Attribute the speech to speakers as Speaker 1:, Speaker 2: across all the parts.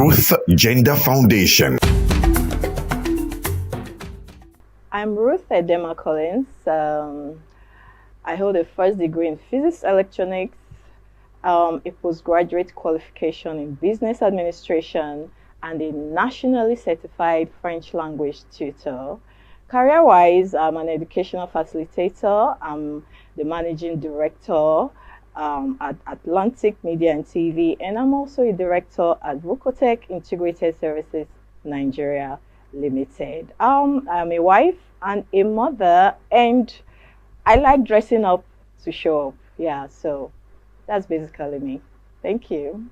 Speaker 1: Ruth Gender Foundation.
Speaker 2: I'm Ruth Edema Collins. I hold a first degree in physics electronics, a postgraduate qualification in business administration, and a nationally certified French language tutor. Career-wise, I'm an educational facilitator. I'm the managing director at Atlantic Media and TV, and I'm also a director at Rukotech Integrated Services Nigeria Limited. I'm a wife and a mother, and I like dressing up to show up. Yeah, so that's basically me. Thank you.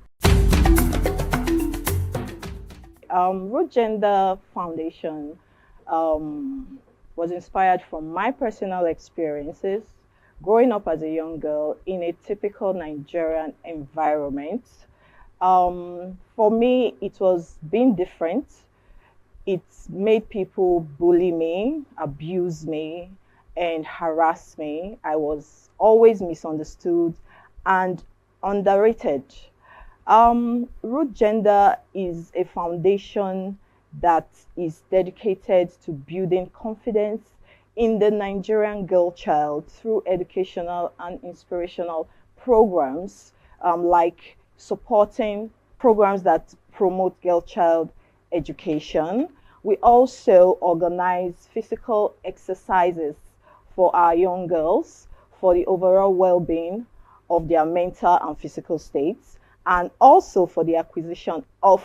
Speaker 2: Root Gender Foundation was inspired from my personal experiences growing up as a young girl in a typical Nigerian environment. For me, it was being different. It made people bully me, abuse me, and harass me. I was always misunderstood and underrated. Root Gender is a foundation that is dedicated to building confidence in the Nigerian girl child through educational and inspirational programs, like supporting programs that promote girl child education. We also organize physical exercises for our young girls for the overall well-being of their mental and physical states, and also for the acquisition of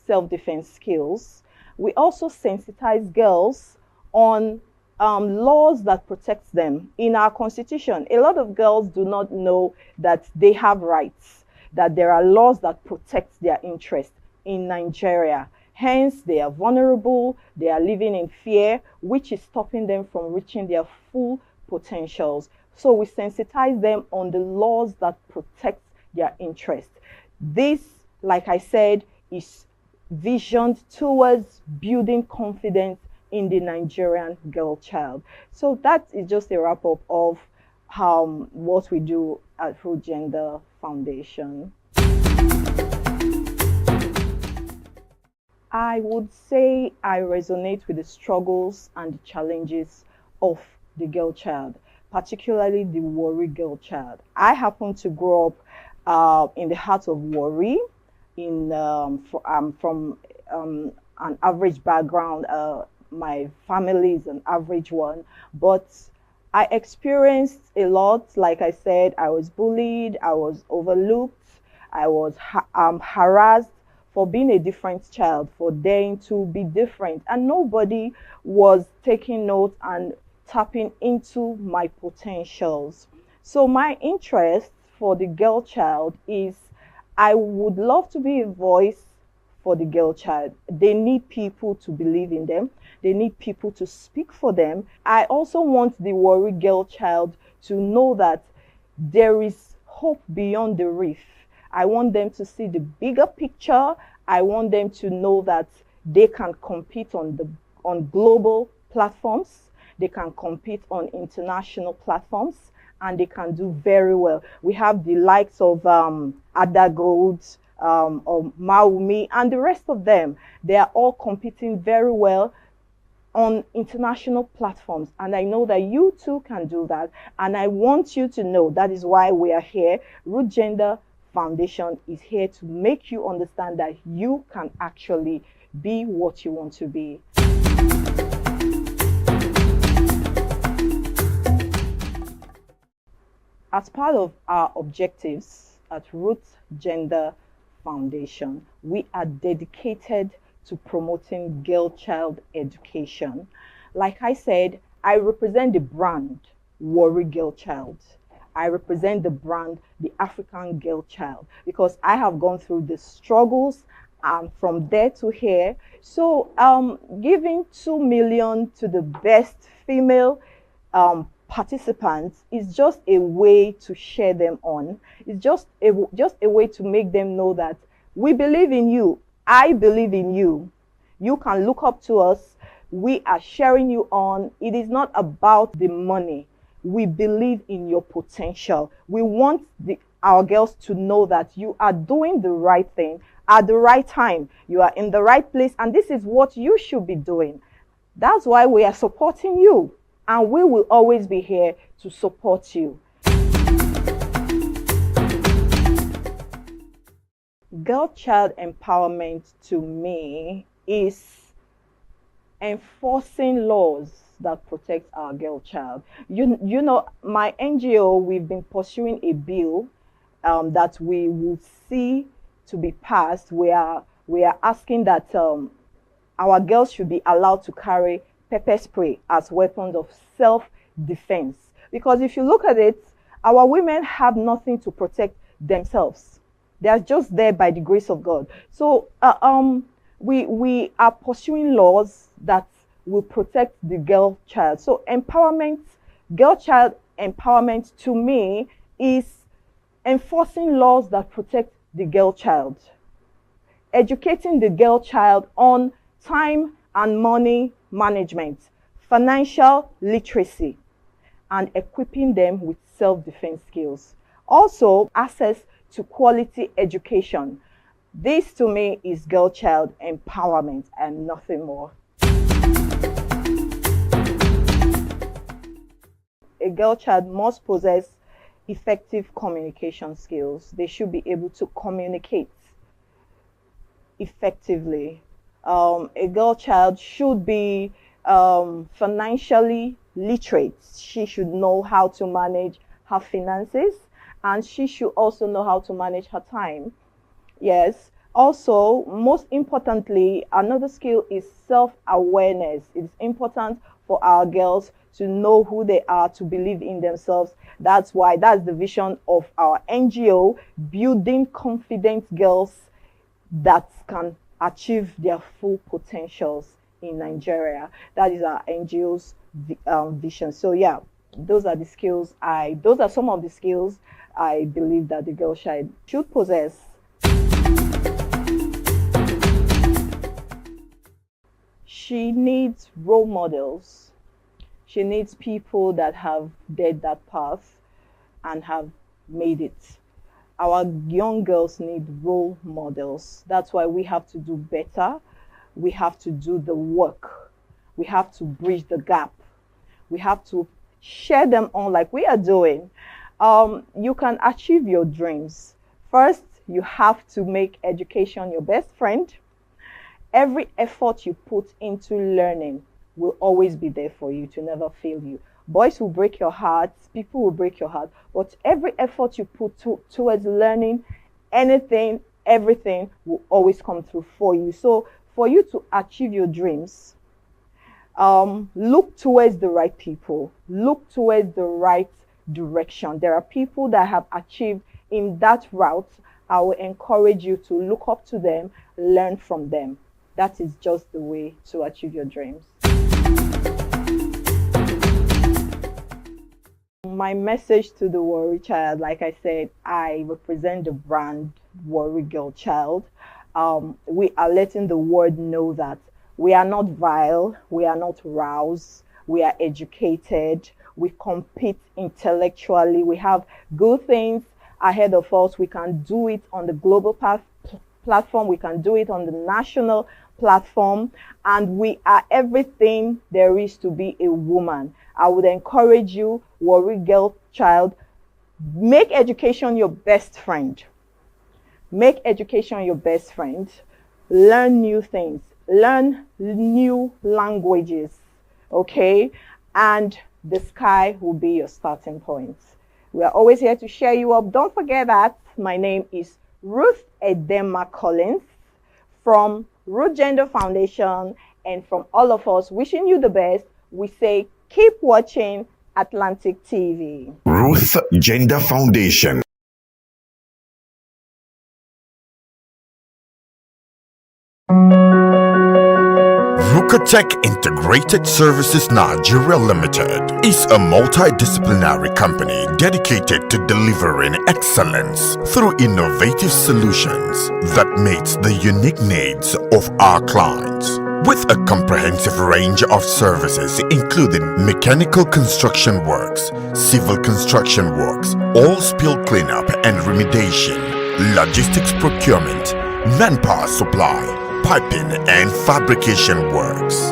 Speaker 2: self-defense skills. We also sensitize girls on laws that protect them. In our constitution, a lot of girls do not know that they have rights, that there are laws that protect their interests in Nigeria. Hence, they are vulnerable, they are living in fear, which is stopping them from reaching their full potentials. So we sensitize them on the laws that protect their interests. This, like I said, is visioned towards building confidence in the Nigerian girl child. So that is just a wrap-up of what we do at Root Gender Foundation. I would say I resonate with the struggles and the challenges of the girl child, particularly the Warri girl child. I happen to grow up in the heart of Warri. I'm from an average background. My family is an average one, but I experienced a lot. Like I said, I was bullied, I was overlooked, I was harassed for being a different child, for daring to be different, and nobody was taking note and tapping into my potentials. So my interest for the girl child is I would love to be a voice for the girl child. They need people to believe in them. They need people to speak for them. I also want the Warri girl child to know that there is hope beyond the reef. I want them to see the bigger picture. I want them to know that they can compete on global platforms. They can compete on international platforms, and they can do very well. We have the likes of Ada Gold, or Maumi, and the rest of them. They are all competing very well on international platforms, and I know that you too can do that, and I want you to know that is why we are here. Root Gender Foundation is here to make you understand that you can actually be what you want to be. As part of our objectives at Root Gender Foundation, we are dedicated to promoting girl child education. Like I said, I represent the brand Warri Girl Child. I represent the brand the African Girl Child, because I have gone through the struggles from there to here. So giving 2 million to the best female participants is just a way to share them on. It's just a way to make them know that we believe in you. I believe in you. You can look up to us. We are sharing you on. It is not about the money. We believe in your potential. We want our girls to know that you are doing the right thing at the right time. You are in the right place, and this is what you should be doing. That's why we are supporting you, and we will always be here to support you. Girl child empowerment to me is enforcing laws that protect our girl child. You know, my NGO, we've been pursuing a bill that we will see to be passed. We are asking that our girls should be allowed to carry pepper spray as weapons of self-defense. Because if you look at it, our women have nothing to protect themselves. They are just there by the grace of God. So we are pursuing laws that will protect the girl child. So empowerment, girl child empowerment to me is enforcing laws that protect the girl child, educating the girl child on time and money management, financial literacy, and equipping them with self-defense skills. Also, access to quality education. This to me is girl child empowerment and nothing more. A girl child must possess effective communication skills. They should be able to communicate effectively. A girl child should be financially literate. She should know how to manage her finances, and she should also know how to manage her time. Yes. Also, most importantly, another skill is self-awareness. It's important for our girls to know who they are, to believe in themselves. That's the vision of our NGO, building confident girls that can achieve their full potentials in Nigeria. That is our NGO's vision. So yeah, those are some of the skills I believe that the girl child should possess. She needs role models. She needs people that have dared that path and have made it. Our young girls need role models. That's why we have to do better. We have to do the work. We have to bridge the gap. We have to share them on like we are doing. You can achieve your dreams. First, you have to make education your best friend. Every effort you put into learning will always be there for you, to never fail you. Boys will break your heart, people will break your heart, but every effort you put towards learning anything, everything will always come through for you. So for you to achieve your dreams, look towards the right people, look towards the right direction. There are people that have achieved in that route. I will encourage you to look up to them, learn from them. That is just the way to achieve your dreams. My message to the Warri child, like I said, I represent the brand Warri Girl Child. We are letting the world know that we are not vile, we are not roused, we are educated, we compete intellectually, we have good things ahead of us. We can do it on the global platform, we can do it on the national platform, and we are everything there is to be a woman. I would encourage you, Warri Girl Child, make education your best friend. Make education your best friend. Learn new things. Learn new languages. Okay? And the sky will be your starting point. We are always here to share you up. Don't forget that my name is Ruth Edema Collins from Root Gender Foundation, and from all of us wishing you the best, we say keep watching Atlantic TV.
Speaker 1: Ruth Gender Foundation. Rukatech Integrated Services Nigeria Limited is a multidisciplinary company dedicated to delivering excellence through innovative solutions that meets the unique needs of our clients. with a comprehensive range of services including mechanical construction works, civil construction works, oil spill cleanup and remediation, logistics procurement, manpower supply, piping and fabrication works.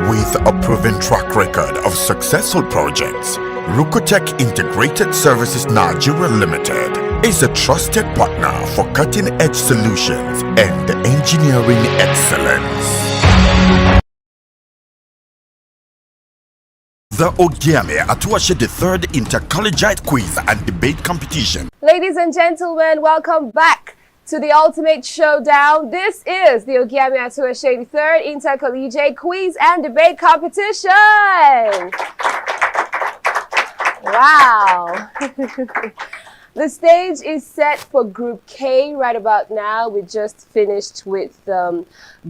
Speaker 1: With a proven track record of successful projects, Rucotech Integrated Services Nigeria Limited is a trusted partner for cutting-edge solutions and engineering excellence. The Ogiame Atuwatse III Inter-Collegiate Quiz and Debate Competition.
Speaker 3: Ladies and gentlemen, welcome back to the Ultimate Showdown. This is the Ogiame Atuwatse III Inter-Collegiate Quiz and Debate Competition. Wow. The stage is set for Group K right about now. We just finished with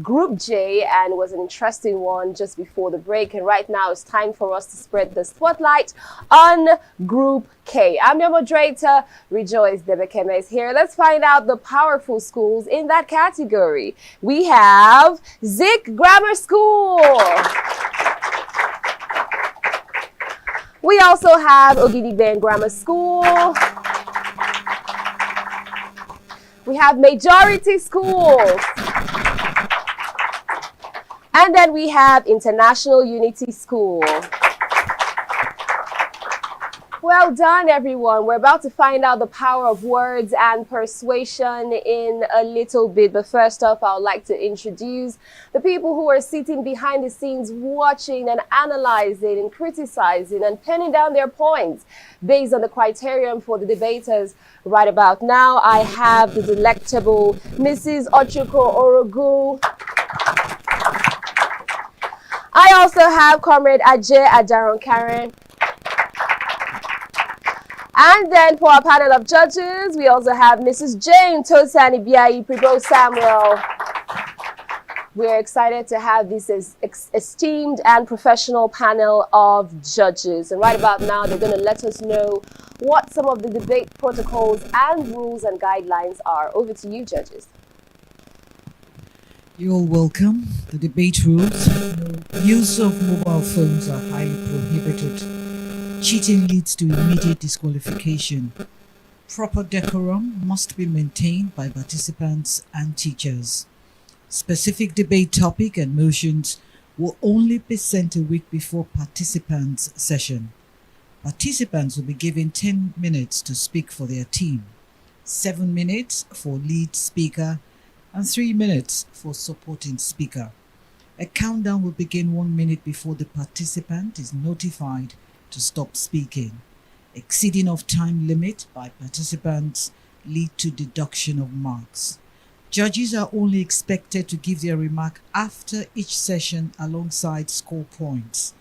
Speaker 3: Group J and it was an interesting one just before the break. And right now it's time for us to spread the spotlight on Group K. I'm your moderator, Rejoice Debekeme is here. Let's find out the powerful schools in that category. We have Zik Grammar School. We also have Ogidigben Grammar School. We have Majority Schools. And then we have International Unity School. Well done, everyone. We're about to find out the power of words and persuasion in a little bit. But first off, I would like to introduce the people who are sitting behind the scenes watching and analyzing and criticizing and penning down their points based on the criterion for the debaters right about now. I have the delectable Mrs. Ochuko Orogu. I also have Comrade Ajay Adaron Karen. And then for our panel of judges, we also have Mrs. Jane Tosani Biayi Pribo Samuel. We're excited to have this esteemed and professional panel of judges. And right about now, they're going to let us know what some of the debate protocols and rules and guidelines are. Over to you, judges.
Speaker 4: You're welcome. The debate rules. Use of mobile phones are highly prohibited. Cheating leads to immediate disqualification. Proper decorum must be maintained by participants and teachers. Specific debate topic and motions will only be sent a week before participants' session. Participants will be given 10 minutes to speak for their team, 7 minutes for lead speaker, and 3 minutes for supporting speaker. A countdown will begin 1 minute before the participant is notified to stop speaking. Exceeding of time limit by participants lead to deduction of marks. Judges are only expected to give their remark after each session alongside score points.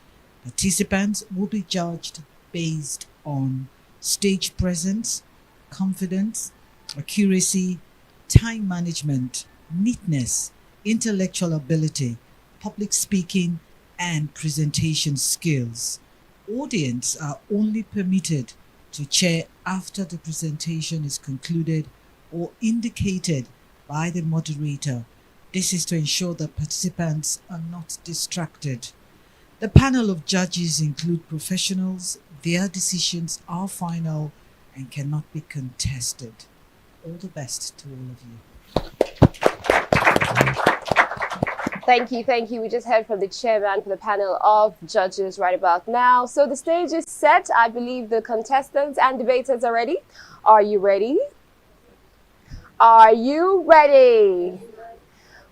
Speaker 4: Participants will be judged based on stage presence, confidence, accuracy, time management, neatness, intellectual ability, public speaking, and presentation skills. Audience are only permitted to chair after the presentation is concluded or indicated by the moderator. This is to ensure that participants are not distracted. The panel of judges include professionals. Their decisions are final and cannot be contested. All the best to all of you.
Speaker 3: Thank you, thank you. We just heard from the chairman for the panel of judges right about now. So the stage is set. I believe the contestants and debaters are ready. Are you ready? Are you ready?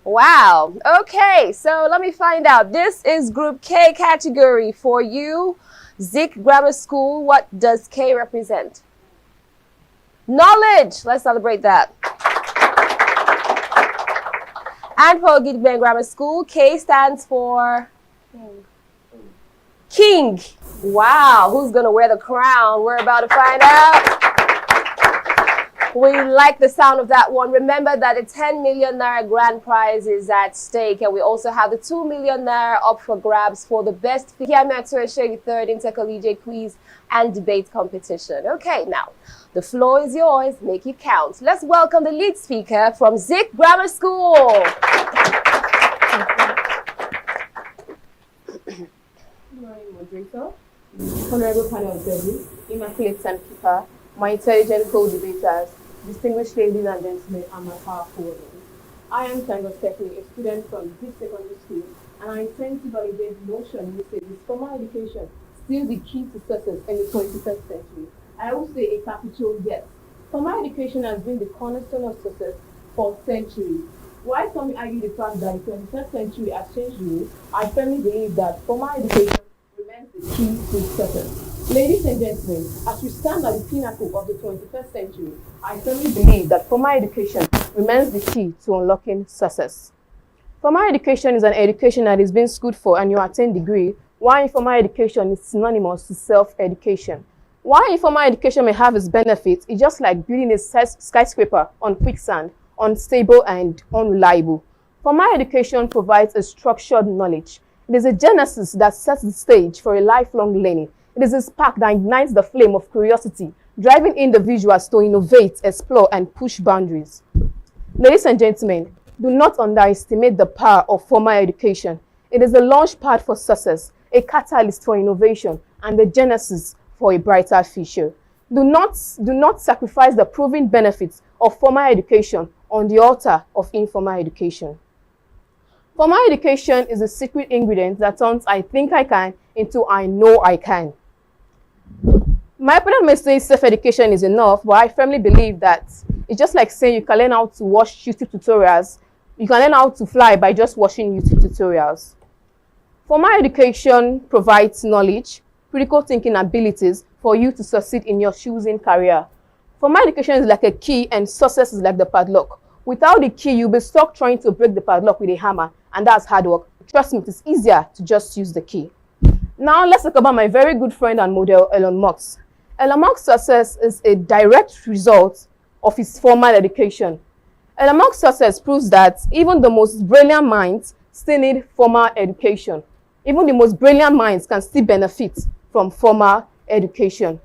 Speaker 3: Wow. Okay, so let me find out. This is Group K category for you. Zik Grammar School. What does K represent? Knowledge. Let's celebrate that. And for Ogidigben Grammar School, K stands for King. Wow, who's going to wear the crown? We're about to find out. We like the sound of that one. Remember that the 10 million naira grand prize is at stake, and we also have the 2 million naira up for grabs for the best Ogiame Atuwatse III Intercollegiate Quiz and Debate Competition. Okay, now, the floor is yours. Make it count. Let's welcome the lead speaker from Zik Grammar School. Honorable panel of judges, immaculate timekeeper, my intelligent co-debaters, distinguished ladies and gentlemen, and my powerful audience. I am Tango Stephanie, a student from Deep Secondary School, and I intend to validate the motion which says is formal education still the key to success in the 21st century. I will say a capital yes. Formal education has been the cornerstone of success for centuries. While some argue the fact that the 21st century has changed the rules, I firmly believe that formal education remains the key to success. Ladies and gentlemen, as we stand at the pinnacle of the 21st century, I firmly believe that formal education remains the key to unlocking success. Formal education is an education that is being schooled for and you attain degree, while informal education is synonymous to self-education. While informal education may have its benefits, it's just like building a skyscraper on quicksand, unstable and unreliable. Formal education provides a structured knowledge. It is a genesis that sets the stage for a lifelong learning. It is a spark that ignites the flame of curiosity, driving individuals to innovate, explore, and push boundaries. Ladies and gentlemen, do not underestimate the power of formal education. It is the launch pad for success, a catalyst for innovation, and the genesis for a brighter future. Do not sacrifice the proven benefits of formal education on the altar of informal education. Formal education is a secret ingredient that turns I think I can into I know I can. My opponent may say self-education is enough, but I firmly believe that it's just like saying you can learn how to watch YouTube tutorials. You can learn how to fly by just watching YouTube tutorials. Formal education provides knowledge, critical thinking abilities for you to succeed in your choosing career. Formal education is like a key and success is like the padlock. Without the key, you'll be stuck trying to break the padlock with a hammer, and that's hard work. Trust me, it's easier to just use the key. Now, let's talk about my very good friend and model, Elon Musk. Elon Musk's success is a direct result of his formal education. Elon Musk's success proves that even the most brilliant minds still need formal education. Even the most brilliant minds can still benefit from formal education.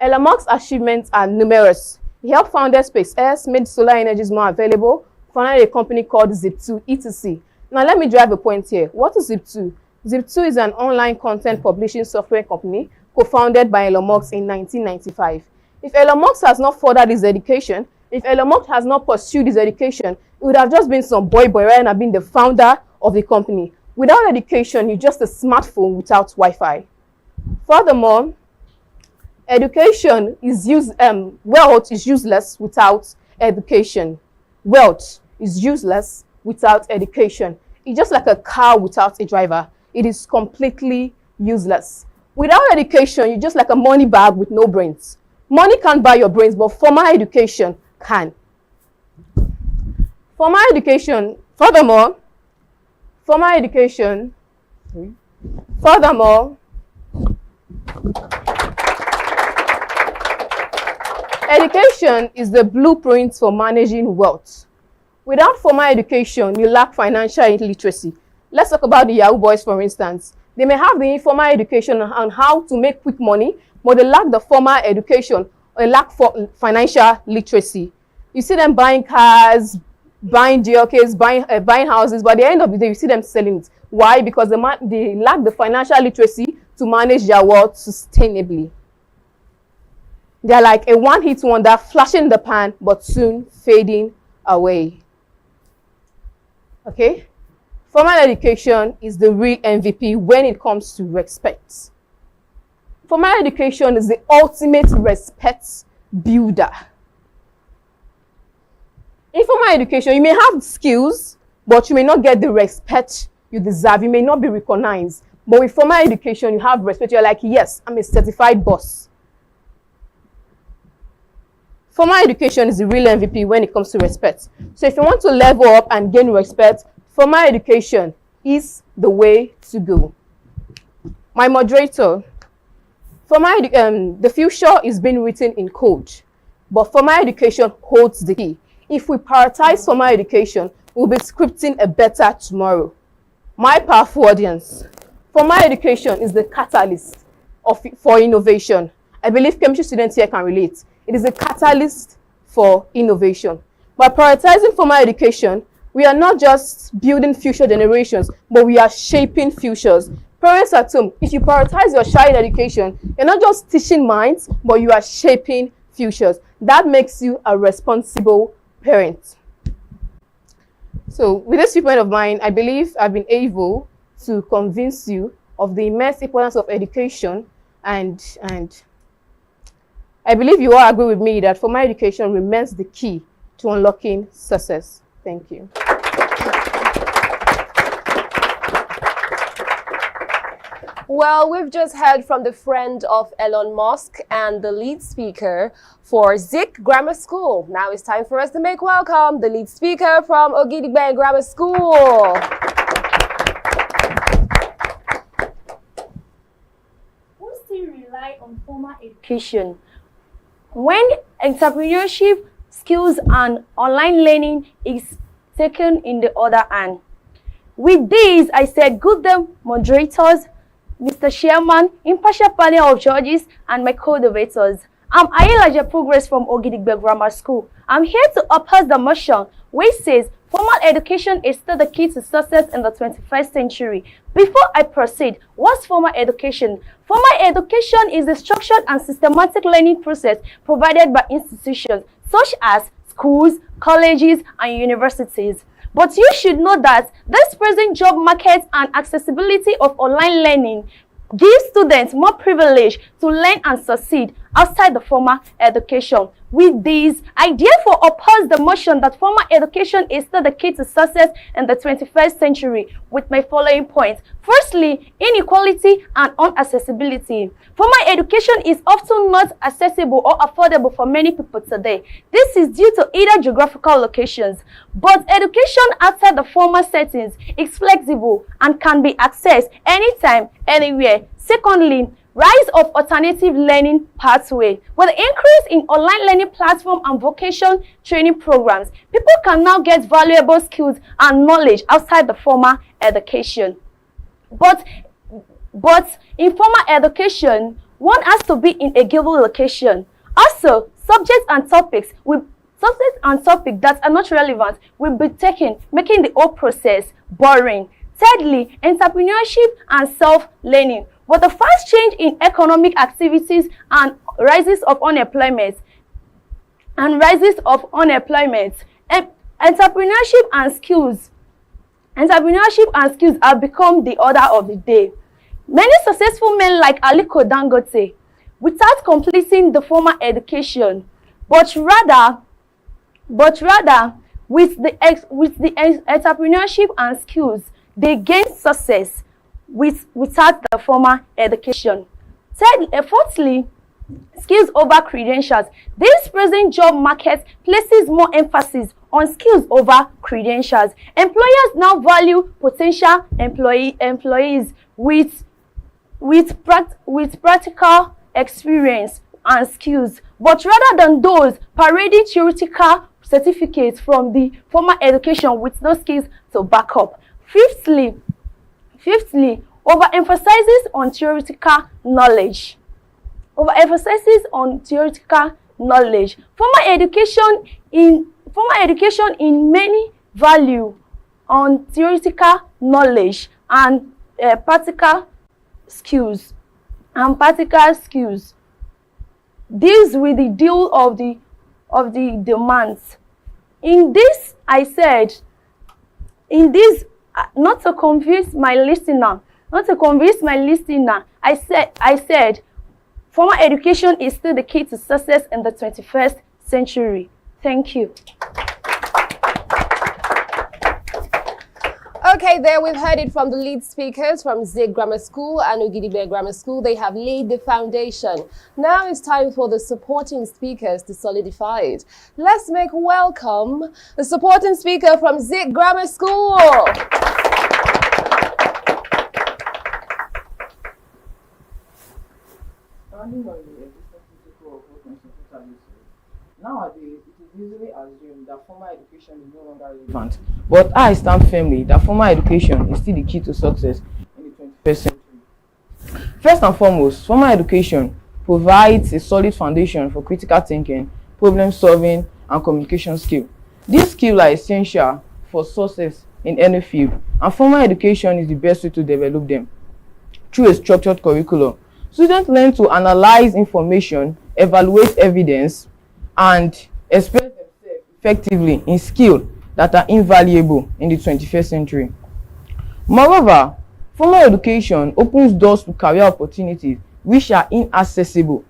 Speaker 3: Elon Musk's achievements are numerous. He helped found SpaceX, made solar energies more available, founded a company called Zip2, etc. Now, let me drive a point here. What is Zip2? Zip2 is an online content publishing software company co-founded by Elon Musk in 1995. If Elon Musk has not furthered his education, if Elon Musk has not pursued his education, it would have just been some boy rather than being the founder of the company. Without education, you're just a smartphone without Wi-Fi. Furthermore, wealth is useless without education. Wealth is useless without education. It's just like a car without a driver. It is completely useless. Without education, you're just like a money bag with no brains. Money can't buy your brains, but formal education can. Formal education, furthermore, education is the blueprint for managing wealth. Without formal education, you lack financial literacy. Let's talk about the Yahoo boys, for instance. They may have the informal education on how to make quick money, but they lack the formal education or lack financial literacy. You see them buying cars, buying GLKs, buying houses, but at the end of the day, you see them selling it. Why? Because they lack the financial literacy to manage their wealth sustainably. They're like a one-hit wonder, flashing in the pan, but soon fading away. Okay? Formal education is the real MVP when it comes to respect. Formal education is the ultimate respect builder. In formal education, you may have skills, but you may not get the respect you deserve. You may not be recognized. But with formal education, you have respect. You're like, yes, I'm a certified boss. Formal education is the real MVP when it comes to respect. So if you want to level up and gain respect, formal education is the way to go. My moderator, the future is being written in code, but formal education holds the key. If we prioritize formal education, we'll be scripting a better tomorrow. My powerful audience, formal education is the catalyst for innovation. I believe chemistry students here can relate. It is a catalyst for innovation. By prioritizing formal education, we are not just building future generations, but we are shaping futures.
Speaker 5: Parents at home, if you prioritize your child education, you're not just teaching minds, but you are shaping futures. That makes you a responsible parent. So with this viewpoint of mine, I believe I've been able to convince you of the immense importance of education, and I believe you all agree with me that formal education remains the key to unlocking success. Thank you.
Speaker 3: Well, we've just heard from the friend of Elon Musk and the lead speaker for Zik Grammar School. Now it's time for us to make welcome the lead speaker from Ogiame Grammar School.
Speaker 6: Who still rely on formal education when entrepreneurship, skills, and online learning is taken in the other hand? With this, I said good day, moderators, Mr. Chairman, impartial panel of judges, and my co-debaters. I'm Ayelaja Progress from Ogiame Grammar School. I'm here to uphold the motion which says formal education is still the key to success in the 21st century. Before I proceed, what's formal education? Formal education is a structured and systematic learning process provided by institutions such as schools, colleges, and universities. But you should know that this present job market and accessibility of online learning gives students more privilege to learn and succeed outside the formal education. With this, I therefore oppose the motion that formal education is still the key to success in the 21st century with my following points. Firstly, inequality and unaccessibility. Formal education is often not accessible or affordable for many people today. This is due to either geographical locations, but education outside the formal settings is flexible and can be accessed anytime, anywhere. Secondly, rise of alternative learning pathway. With the increase in online learning platform and vocation training programs, people can now get valuable skills and knowledge outside the formal education. But in formal education, one has to be in a given location. Also, subjects and topics that are not relevant will be taken, making the whole process boring. Thirdly, entrepreneurship and self-learning. With the fast change in economic activities and rises of unemployment, entrepreneurship and skills have become the order of the day. Many successful men like Aliko Dangote, without completing the formal education, but rather with the entrepreneurship and skills, they gain success without the formal education. Fourthly, skills over credentials. This present job market places more emphasis on skills over credentials. Employers now value potential employees with practical experience and skills, but rather than those parading theoretical certificates from the formal education with no skills to back up. Fifthly, overemphasizes on theoretical knowledge. Formal education in many value on theoretical knowledge and practical skills. Deals with the deal of the demands. In this, not to convince my listener, I said, formal education is still the key to success in the 21st century. Thank you.
Speaker 3: Okay, there we've heard it from the lead speakers from Zik Grammar School and Ogiame Grammar School. They have laid the foundation. Now it's time for the supporting speakers to solidify it. Let's make welcome the supporting speaker from Zik Grammar School.
Speaker 7: Nowadays, it is usually assumed that formal education is no longer relevant. But I stand firmly that formal education is still the key to success in the 21st century. First and foremost, formal education provides a solid foundation for critical thinking, problem solving, and communication skills. These skills are essential for success in any field, and formal education is the best way to develop them. through a structured curriculum. Students learn to analyze information, evaluate evidence, and express themselves effectively in skills that are invaluable in the 21st century. Moreover, formal education opens doors to career opportunities which are inaccessible.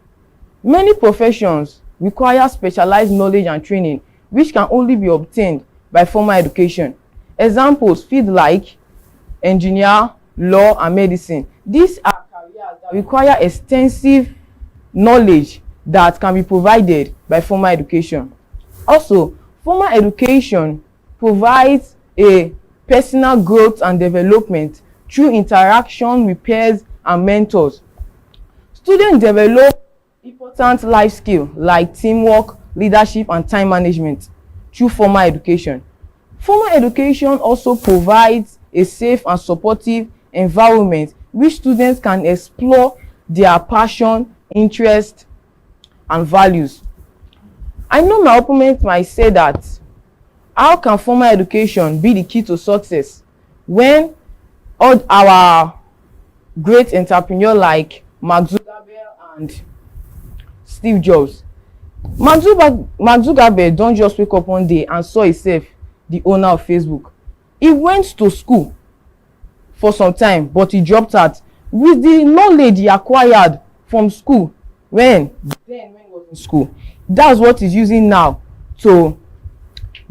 Speaker 7: Many professions require specialized knowledge and training which can only be obtained by formal education. Examples fields like engineer, law, and medicine. These are careers that require extensive knowledge that can be provided by formal education. Also, formal education provides a personal growth and development through interaction with peers and mentors. Students develop important life skills like teamwork, leadership, and time management through formal education. Formal education also provides a safe and supportive environment which students can explore their passion, interest, and values. I know my opponent might say that how can formal education be the key to success when all our great entrepreneurs like Mark Zuckerberg and Steve Jobs. Mark Zuckerberg don't just wake up one day and saw himself the owner of Facebook. He went to school for some time, but he dropped out with the knowledge he acquired from school when he was in school. That's what he's using now to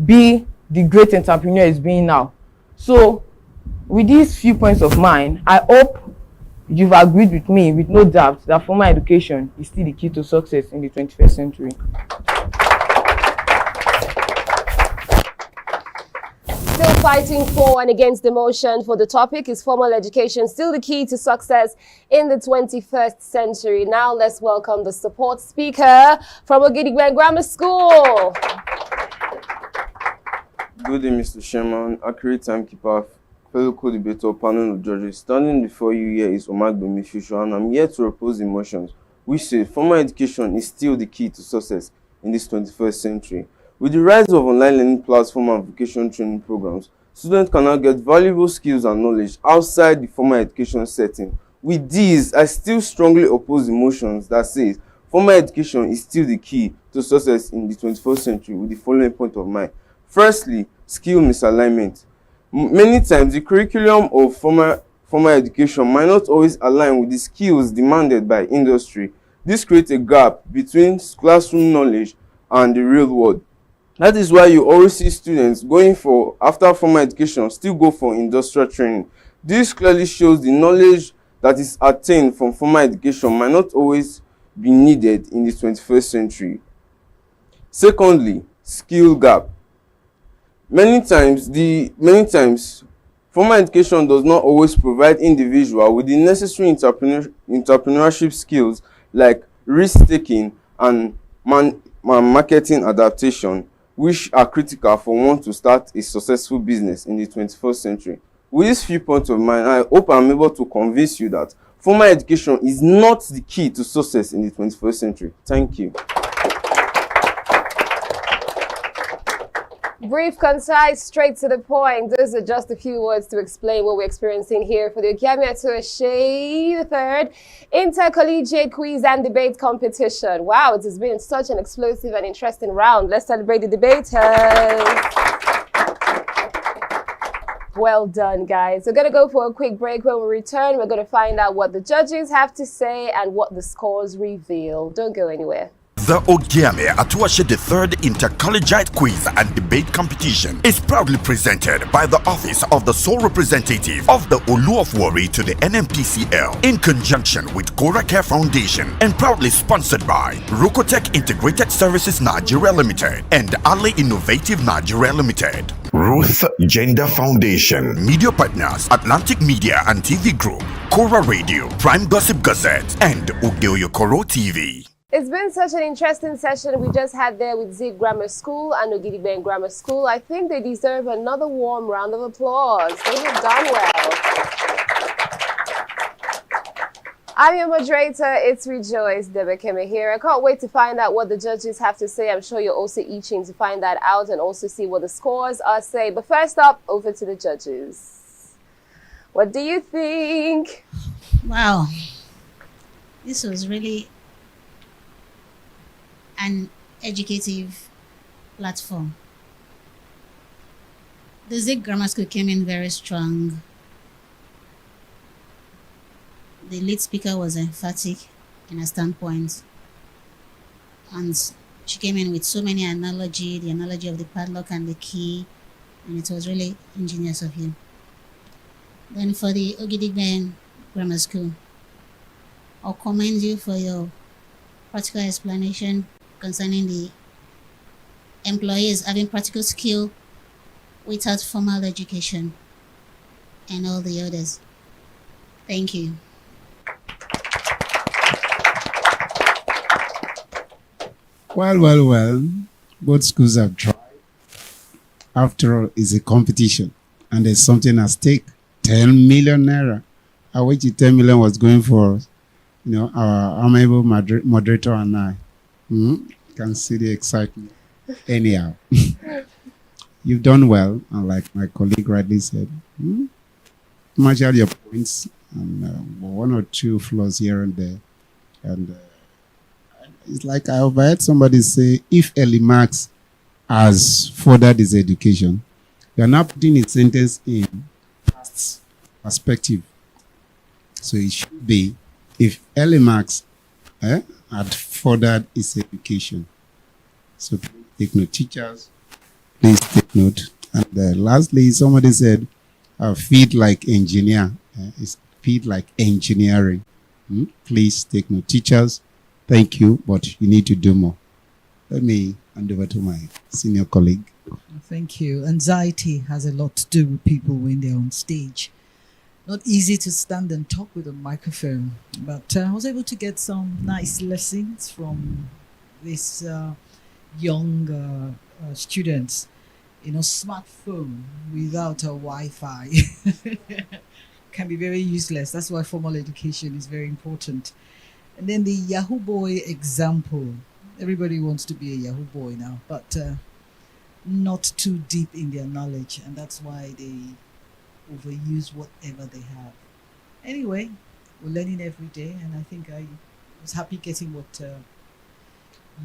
Speaker 7: be the great entrepreneur he's being now. So with these few points of mine, I hope you've agreed with me with no doubt that formal education is still the key to success in the 21st century.
Speaker 3: Still fighting for and against the motion for the topic, is formal education still the key to success in the 21st century? Now let's welcome the support speaker from Ogiame Grammar School.
Speaker 8: Good day, Mr. Chairman, accurate timekeeper, fellow co-debater, panel of judges. Standing before you here is Omagbemi Future, and I'm here to oppose the motions which say formal education is still the key to success in this 21st century. With the rise of online learning platforms and vocational training programs, students can now get valuable skills and knowledge outside the formal education setting. With these, I still strongly oppose the motions that says formal education is still the key to success in the 21st century with the following point of mind. Firstly, skill misalignment. Many times, the curriculum of formal education might not always align with the skills demanded by industry. This creates a gap between classroom knowledge and the real world. That is why you always see students going for, after formal education, still go for industrial training. This clearly shows the knowledge that is attained from formal education might not always be needed in the 21st century. Secondly, skill gap. Many times, formal education does not always provide individuals with the necessary entrepreneurship skills like risk-taking and marketing adaptation, which are critical for one to start a successful business in the 21st century. With these few points of mine, I hope I'm able to convince you that formal education is not the key to success in the 21st century. Thank you.
Speaker 3: Brief, concise, straight to the point. Those are just a few words to explain what we're experiencing here for the Ogiame Atuwatse III Inter-Collegiate Quiz and Debate Competition. Wow, it has been such an explosive and interesting round. Let's celebrate the debaters. Well done, guys. We're going to go for a quick break. When we return, we're going to find out what the judges have to say and what the scores reveal. Don't go anywhere.
Speaker 1: The Ogiame Atuwatse III Inter-Collegiate Quiz and Debate Competition is proudly presented by the Office of the Sole Representative of the Olu of Warri to the NMPCL in conjunction with Cora Care Foundation and proudly sponsored by Rokotech Integrated Services Nigeria Limited and Ali Innovative Nigeria Limited. Ruth Gender Foundation. Media partners Atlantic Media and TV Group, Cora Radio, Prime Gossip Gazette, and Ogiame TV.
Speaker 3: It's been such an interesting session we just had there with Zig Grammar School and Ogiame Grammar School. I think they deserve another warm round of applause. They have done well. I'm your moderator, it's Rejoice Debekeme here. I can't wait to find out what the judges have to say. I'm sure you're also itching to find that out and also see what the scores are saying. But first up, over to the judges. What do you think?
Speaker 9: Wow, this was really an educative platform. The Zig Grammar School came in very strong. The lead speaker was emphatic in her standpoint, and she came in with so many analogy, the analogy of the padlock and the key, and it was really ingenious of him. Then for the Ogiame Grammar School, I'll commend you for your practical explanation concerning the employees having practical skill without formal education and all the others. Thank you.
Speaker 10: Well. Both schools have tried. After all, it's a competition, and there's something at stake. 10 million naira. I wish the 10 million was going for, our amiable moderator and I. Can see the excitement. Anyhow, you've done well, and like my colleague rightly said, marshal your points and one or two flaws here and there, and it's like I overheard somebody say, if Ellie Marx has furthered his education, you are not putting his sentence in past perspective. So it should be, if Ellie Marx had furthered his education. So please take note, teachers, please take note. And lastly, somebody said, feed like engineer. It's feed like engineering. Please take note, teachers. Thank you, but you need to do more. Let me hand over to my senior colleague.
Speaker 4: Thank you. Anxiety has a lot to do with people when they're on stage. Not easy to stand and talk with a microphone, but I was able to get some nice lessons from this young students. Smartphone without a Wi-Fi can be very useless. That's why formal education is very important. And then the Yahoo Boy example. Everybody wants to be a Yahoo Boy now, but not too deep in their knowledge, and that's why they overuse whatever they have. Anyway, we're learning every day, and I think I was happy getting what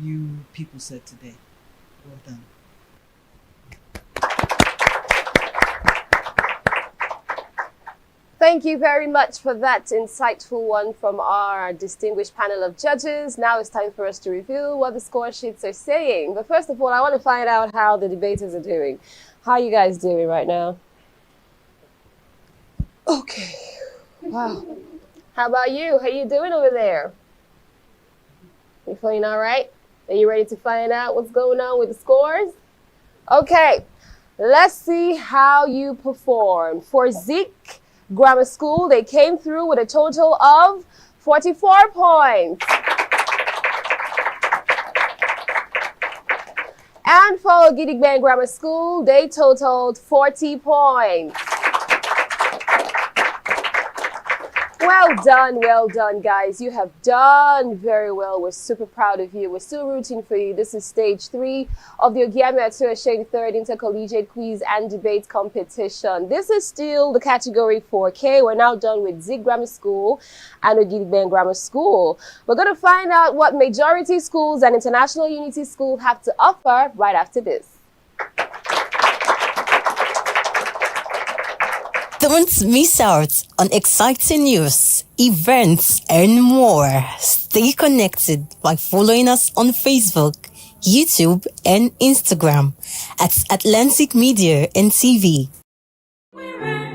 Speaker 4: you people said today. Well done.
Speaker 3: Thank you very much for that insightful one from our distinguished panel of judges. Now it's time for us to reveal what the score sheets are saying. But first of all, I want to find out how the debaters are doing. How are you guys doing right now? Okay. Wow. How about you? How are you doing over there? You feeling all right? Are you ready to find out what's going on with the scores? Okay. Let's see how you perform. For Zeke Grammar School, they came through with a total of 44 points. And for Ogiame Grammar School, they totaled 40 points. Well done, guys. You have done very well. We're super proud of you. We're still rooting for you. This is stage 3 of the Ogiame Atuwatse 3rd Inter-Collegiate Quiz and Debate Competition. This is still the category 4K. We're now done with Zig Grammar School and Ogiame Grammar School. We're going to find out what majority schools and International Unity School have to offer right after this.
Speaker 11: Don't miss out on exciting news, events, and more. Stay connected by following us on Facebook, YouTube, and Instagram at Atlantic Media and TV.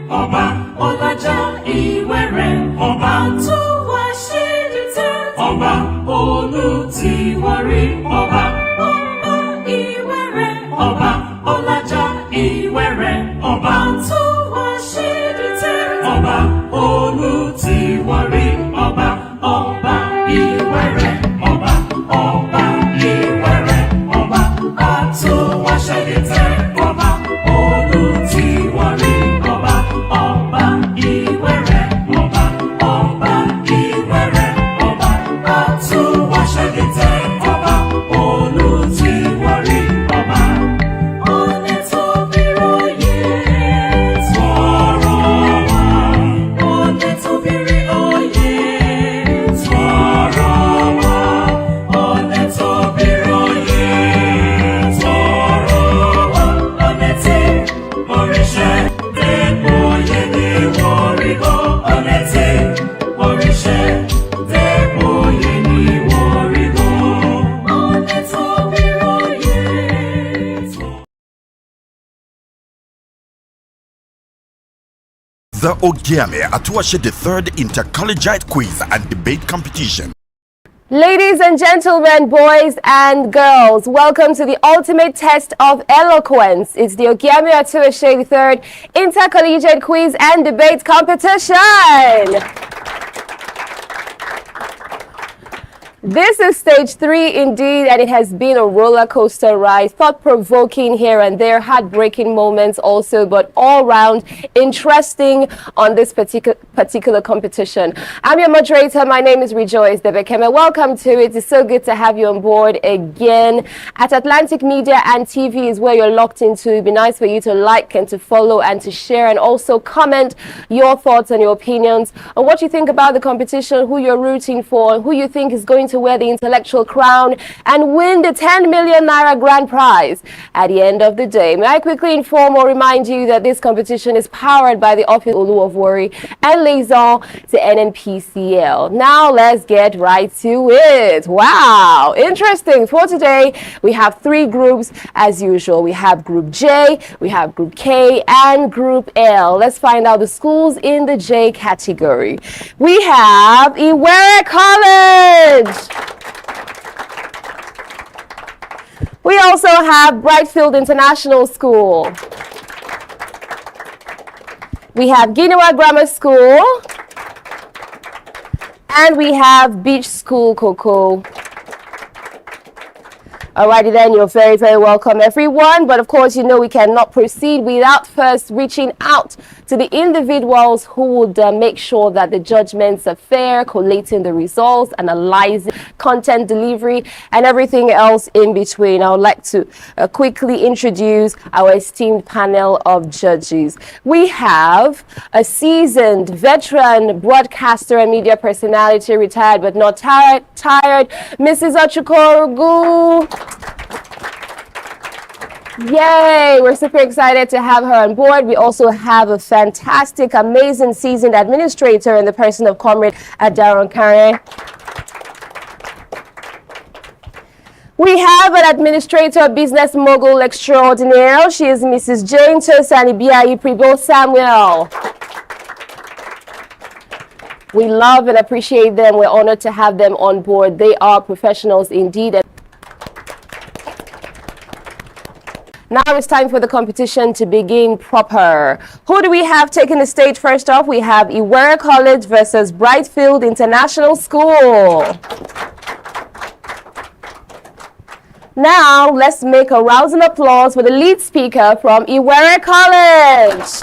Speaker 12: Ọba Ọlájà Ìwẹ̀rẹ̀, Ọba tó wá ṣe dìtẹ̀, Ọba Olùtìwárí, Ọba Ìwẹ̀rẹ̀, Ọba Ọlájà Ìwẹ̀rẹ̀, Ọba tó wá ṣe dìtẹ̀, Ọba Olùtìwárí, Ọba Ìwẹ̀rẹ̀, Ọba Ìwẹ̀rẹ̀, Ọba tó wá ṣe dìtẹ̀, Ọba Olùtìwárí. Ọba
Speaker 1: The Ogiame Atuwatse III Inter-Collegiate Quiz and Debate Competition.
Speaker 3: Ladies and gentlemen, boys and girls, welcome to the ultimate test of eloquence. It's the Ogiame Atuwatse III Inter-Collegiate Quiz and Debate Competition. This is stage 3 indeed, and it has been a roller coaster ride, thought-provoking here and there, heartbreaking moments also, but all round interesting on this particular competition. I'm your moderator. My name is Rejoice Debekeme. Welcome to it. It's so good to have you on board again. At Atlantic Media and TV is where you're locked into. It'd be nice for you to like and to follow and to share, and also comment your thoughts and your opinions on what you think about the competition, who you're rooting for, who you think is going to wear the intellectual crown and win the 10 million naira grand prize at the end of the day. May I quickly inform or remind you that this competition is powered by the Office Olu of Worry and liaison to NNPCL. Now let's get right to it. Wow, interesting. For today, we have 3 groups as usual. We have Group J, we have Group K, and Group L. Let's find out the schools in the J category. We have Iwere College. We also have Brightfield International School. We have Ginawa Grammar School. And we have Beach School Cocoa. Alrighty then, you're very, very welcome everyone. But of course, you know we cannot proceed without first reaching out to the individuals who would make sure that the judgments are fair, collating the results, analyzing content delivery, and everything else in between. I would like to quickly introduce our esteemed panel of judges. We have a seasoned veteran broadcaster and media personality, retired but not tired, Mrs. Achukorogu. Yay! We're super excited to have her on board. We also have a fantastic, amazing seasoned administrator in the person of Comrade Adaron Kare. We have an administrator, business mogul extraordinaire. She is Mrs. Jane Tosani Biayi Pribo Samuel. We love and appreciate them. We're honored to have them on board. They are professionals indeed. Now it's time for the competition to begin proper. Who do we have taking the stage first off? We have Iwere College versus Brightfield International School. Now let's make a rousing applause for the lead speaker from Iwere College.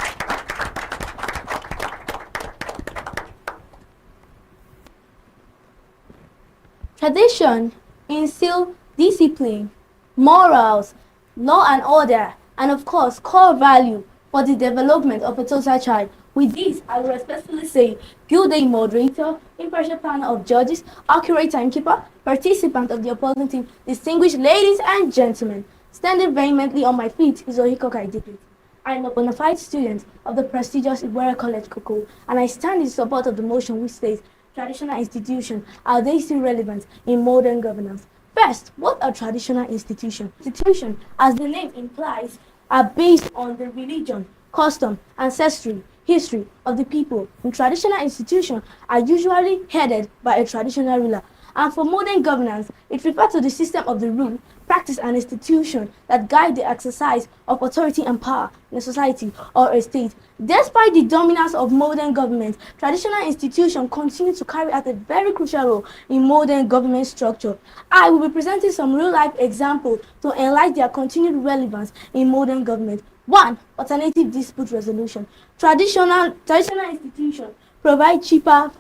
Speaker 6: Tradition instills discipline, morals, law and order, and of course, core value for the development of a total child. With this, I will respectfully say, good day, moderator, impartial panel of judges, accurate timekeeper, participant of the opposing team, distinguished ladies and gentlemen. Standing vehemently on my feet is Ohiko Kaidipit. I am a bona fide student of the prestigious Iwere College Cocoa, and I stand in support of the motion which states, traditional institutions, are they still relevant in modern governance? First, what are traditional institutions? Institutions, as the name implies, are based on the religion, custom, ancestry, history of the people. And traditional institutions are usually headed by a traditional ruler. And for modern governance, it refers to the system of the rule, practice, and institution that guide the exercise of authority and power in a society or a state. Despite the dominance of modern government, traditional institutions continue to carry out a very crucial role in modern government structure. I will be presenting some real-life examples to enlighten their continued relevance in modern government. 1. Alternative dispute resolution. Traditional institutions provide cheaper,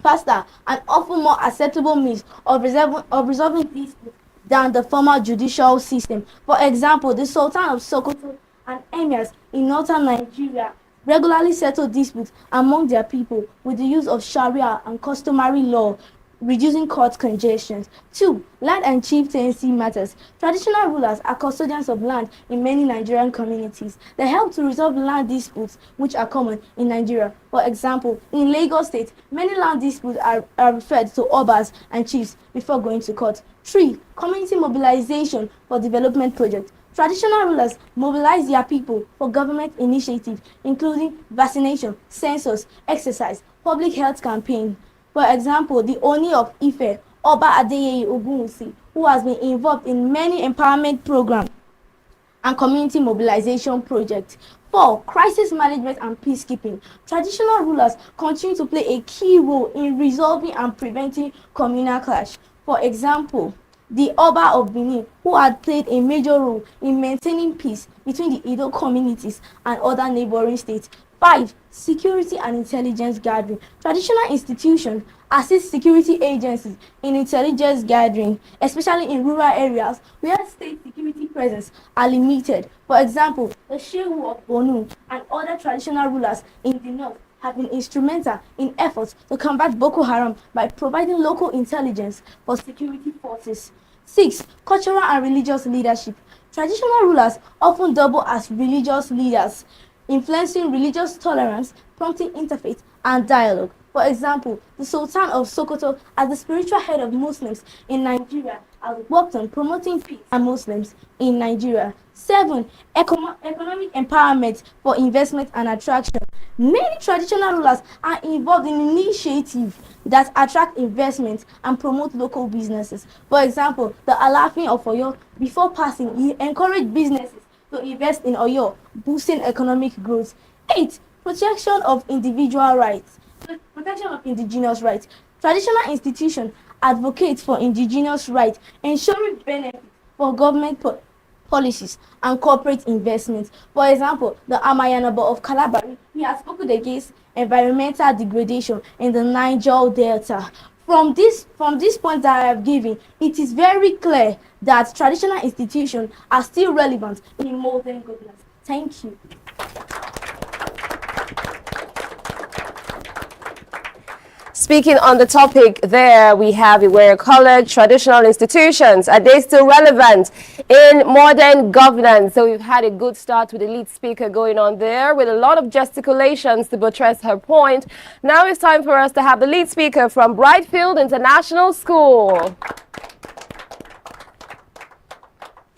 Speaker 6: faster, and often more acceptable means of resolving disputes than the former judicial system. For example, the Sultan of Sokoto and emirs in northern Nigeria regularly settle disputes among their people with the use of Sharia and customary law, reducing court congestion. 2. Land and chieftaincy matters. Traditional rulers are custodians of land in many Nigerian communities. They help to resolve land disputes which are common in Nigeria. For example, in Lagos State, many land disputes are referred to obas and chiefs before going to court. 3. Community mobilization for development projects. Traditional rulers mobilize their people for government initiatives, including vaccination, census, exercise, public health campaign. For example, the Oni of Ife, Oba Adeyeye Ogunwusi, who has been involved in many empowerment programs and community mobilization projects. 4. Crisis management and peacekeeping. Traditional rulers continue to play a key role in resolving and preventing communal clash. For example, the Oba of Benin, who had played a major role in maintaining peace between the Edo communities and other neighboring states. 5. Security and intelligence gathering. Traditional institutions assist security agencies in intelligence gathering, especially in rural areas where state security presence are limited. For example, the Shehu of Bonu and other traditional rulers in the north have been instrumental in efforts to combat Boko Haram by providing local intelligence for security forces. 6. Cultural and religious leadership. Traditional rulers often double as religious leaders, influencing religious tolerance, prompting interfaith and dialogue. For example, the Sultan of Sokoto, as the spiritual head of Muslims in Nigeria, has worked on promoting peace and Muslims in Nigeria. 7. Economic empowerment for investment and attraction. Many traditional rulers are involved in initiatives that attract investment and promote local businesses. For example, the Alafin of Oyo, before passing, he encouraged businesses to invest in Oyo, boosting economic growth. 8. Protection of individual rights. Protection of indigenous rights. Traditional institutions advocate for indigenous rights, ensuring benefits for government policies and corporate investments. For example, the Amayanabo of Calabar, he has spoken against environmental degradation in the Niger Delta. From this point that I have given, it is very clear that traditional institutions are still relevant in modern governance. Thank you.
Speaker 3: Speaking on the topic there, we have Iwere College, traditional institutions. Are they still relevant in modern governance? So we've had a good start with the lead speaker going on there with a lot of gesticulations to buttress her point. Now it's time for us to have the lead speaker from Brightfield International School.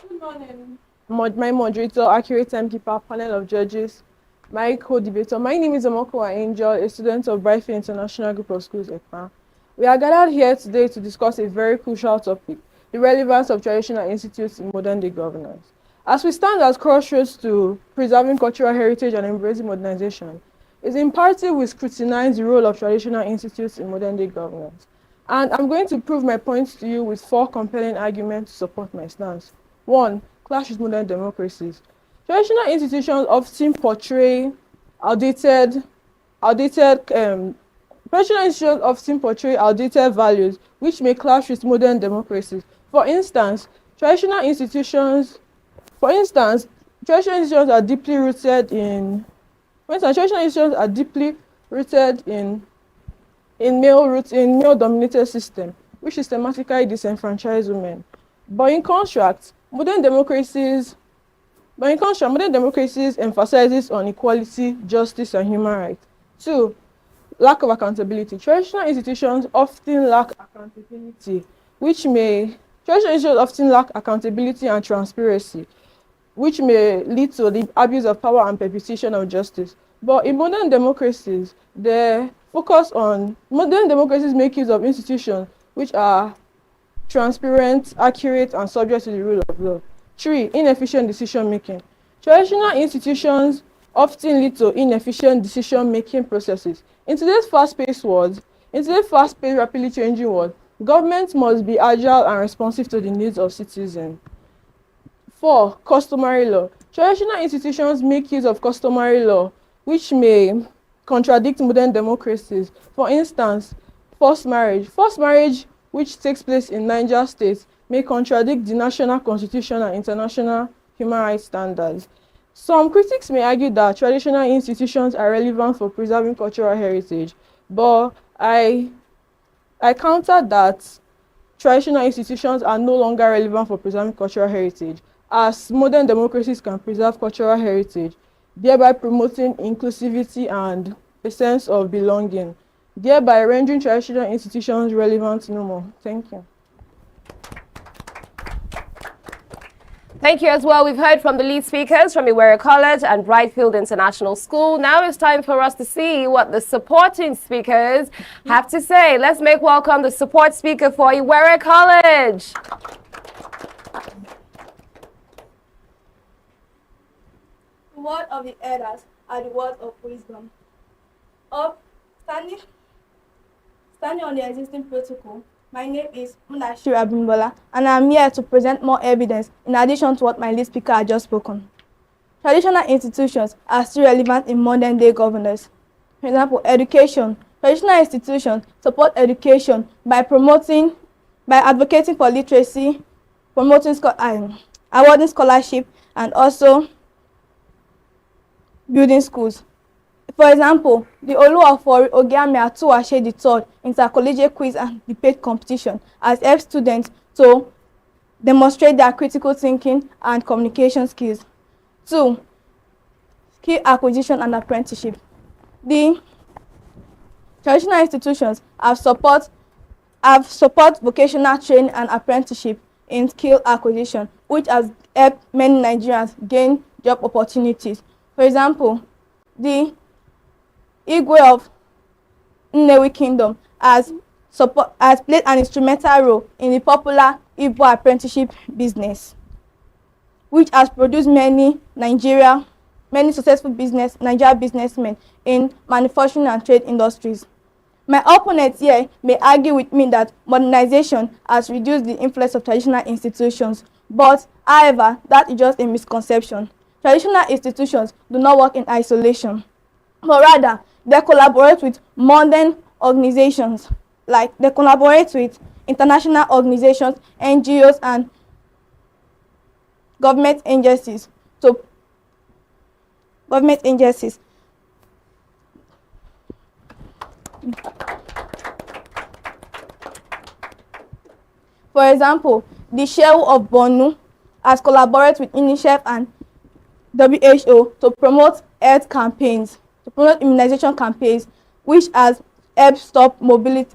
Speaker 13: Good morning. My moderator, accurate timekeeper, panel of judges, my co-debater. My name is Omokowa Angel, a student of Brightfield International Group of Schools, ECMA. We are gathered here today to discuss a very crucial topic, the relevance of traditional institutes in modern-day governance. As we stand at crossroads to preserving cultural heritage and embracing modernization, it's imperative we scrutinize the role of traditional institutes in modern-day governance. And I'm going to prove my points to you with 4 compelling arguments to support my stance. 1. Clash with modern democracies. Traditional institutions often portray outdated values which may clash with modern democracies. For instance, traditional institutions are deeply rooted in male-dominated system, which systematically disenfranchise women. But in contrast, modern democracies emphasizes on equality, justice, and human rights. 2. Lack of accountability. Traditional institutions often lack accountability and transparency, which may lead to the abuse of power and perpetration of justice. But in modern democracies, modern democracies make use of institutions which are transparent, accurate, and subject to the rule of law. 3. Inefficient decision-making. Traditional institutions often lead to inefficient decision-making processes. In today's fast-paced, rapidly changing world, governments must be agile and responsive to the needs of citizens. 4. Customary law. Traditional institutions make use of customary law, which may contradict modern democracies. For instance, forced marriage. Forced marriage, which takes place in Niger State, may contradict the national constitution and international human rights standards. Some critics may argue that traditional institutions are relevant for preserving cultural heritage, but I counter that traditional institutions are no longer relevant for preserving cultural heritage, as modern democracies can preserve cultural heritage, thereby promoting inclusivity and a sense of belonging, thereby rendering traditional institutions relevant no more. Thank you.
Speaker 3: Thank you as well. We've heard from the lead speakers from Iwere College and Brightfield International School. Now it's time for us to see what the supporting speakers have to say. Let's make welcome the support speaker for Iwere College.
Speaker 14: The word of the elders are the words of wisdom. Standing on the existing protocol, my name is Munashir Abimbola, and I am here to present more evidence in addition to what my lead speaker had just spoken. Traditional institutions are still relevant in modern day governance. For example, education. Traditional institutions support education by advocating for literacy, awarding scholarship, and also building schools. For example, the Oluwafori Ogiame Atuwatse III Inter-Collegiate quiz and debate competition has helped students to demonstrate their critical thinking and communication skills. 2. Skill acquisition and apprenticeship. The traditional institutions have support vocational training and apprenticeship in skill acquisition, which has helped many Nigerians gain job opportunities. For example, the Igwe of Nnewi Kingdom has played an instrumental role in the popular Igbo apprenticeship business, which has produced many successful Nigerian businessmen in manufacturing and trade industries. My opponents here may argue with me that modernization has reduced the influence of traditional institutions, but however, that is just a misconception. Traditional institutions do not work in isolation, but rather they collaborate with modern organizations, like they collaborate with international organizations, NGOs, and government agencies. For example, the Shehu of Borno has collaborated with UNICEF and WHO to promote health campaigns, to promote immunization campaigns, which has helped stop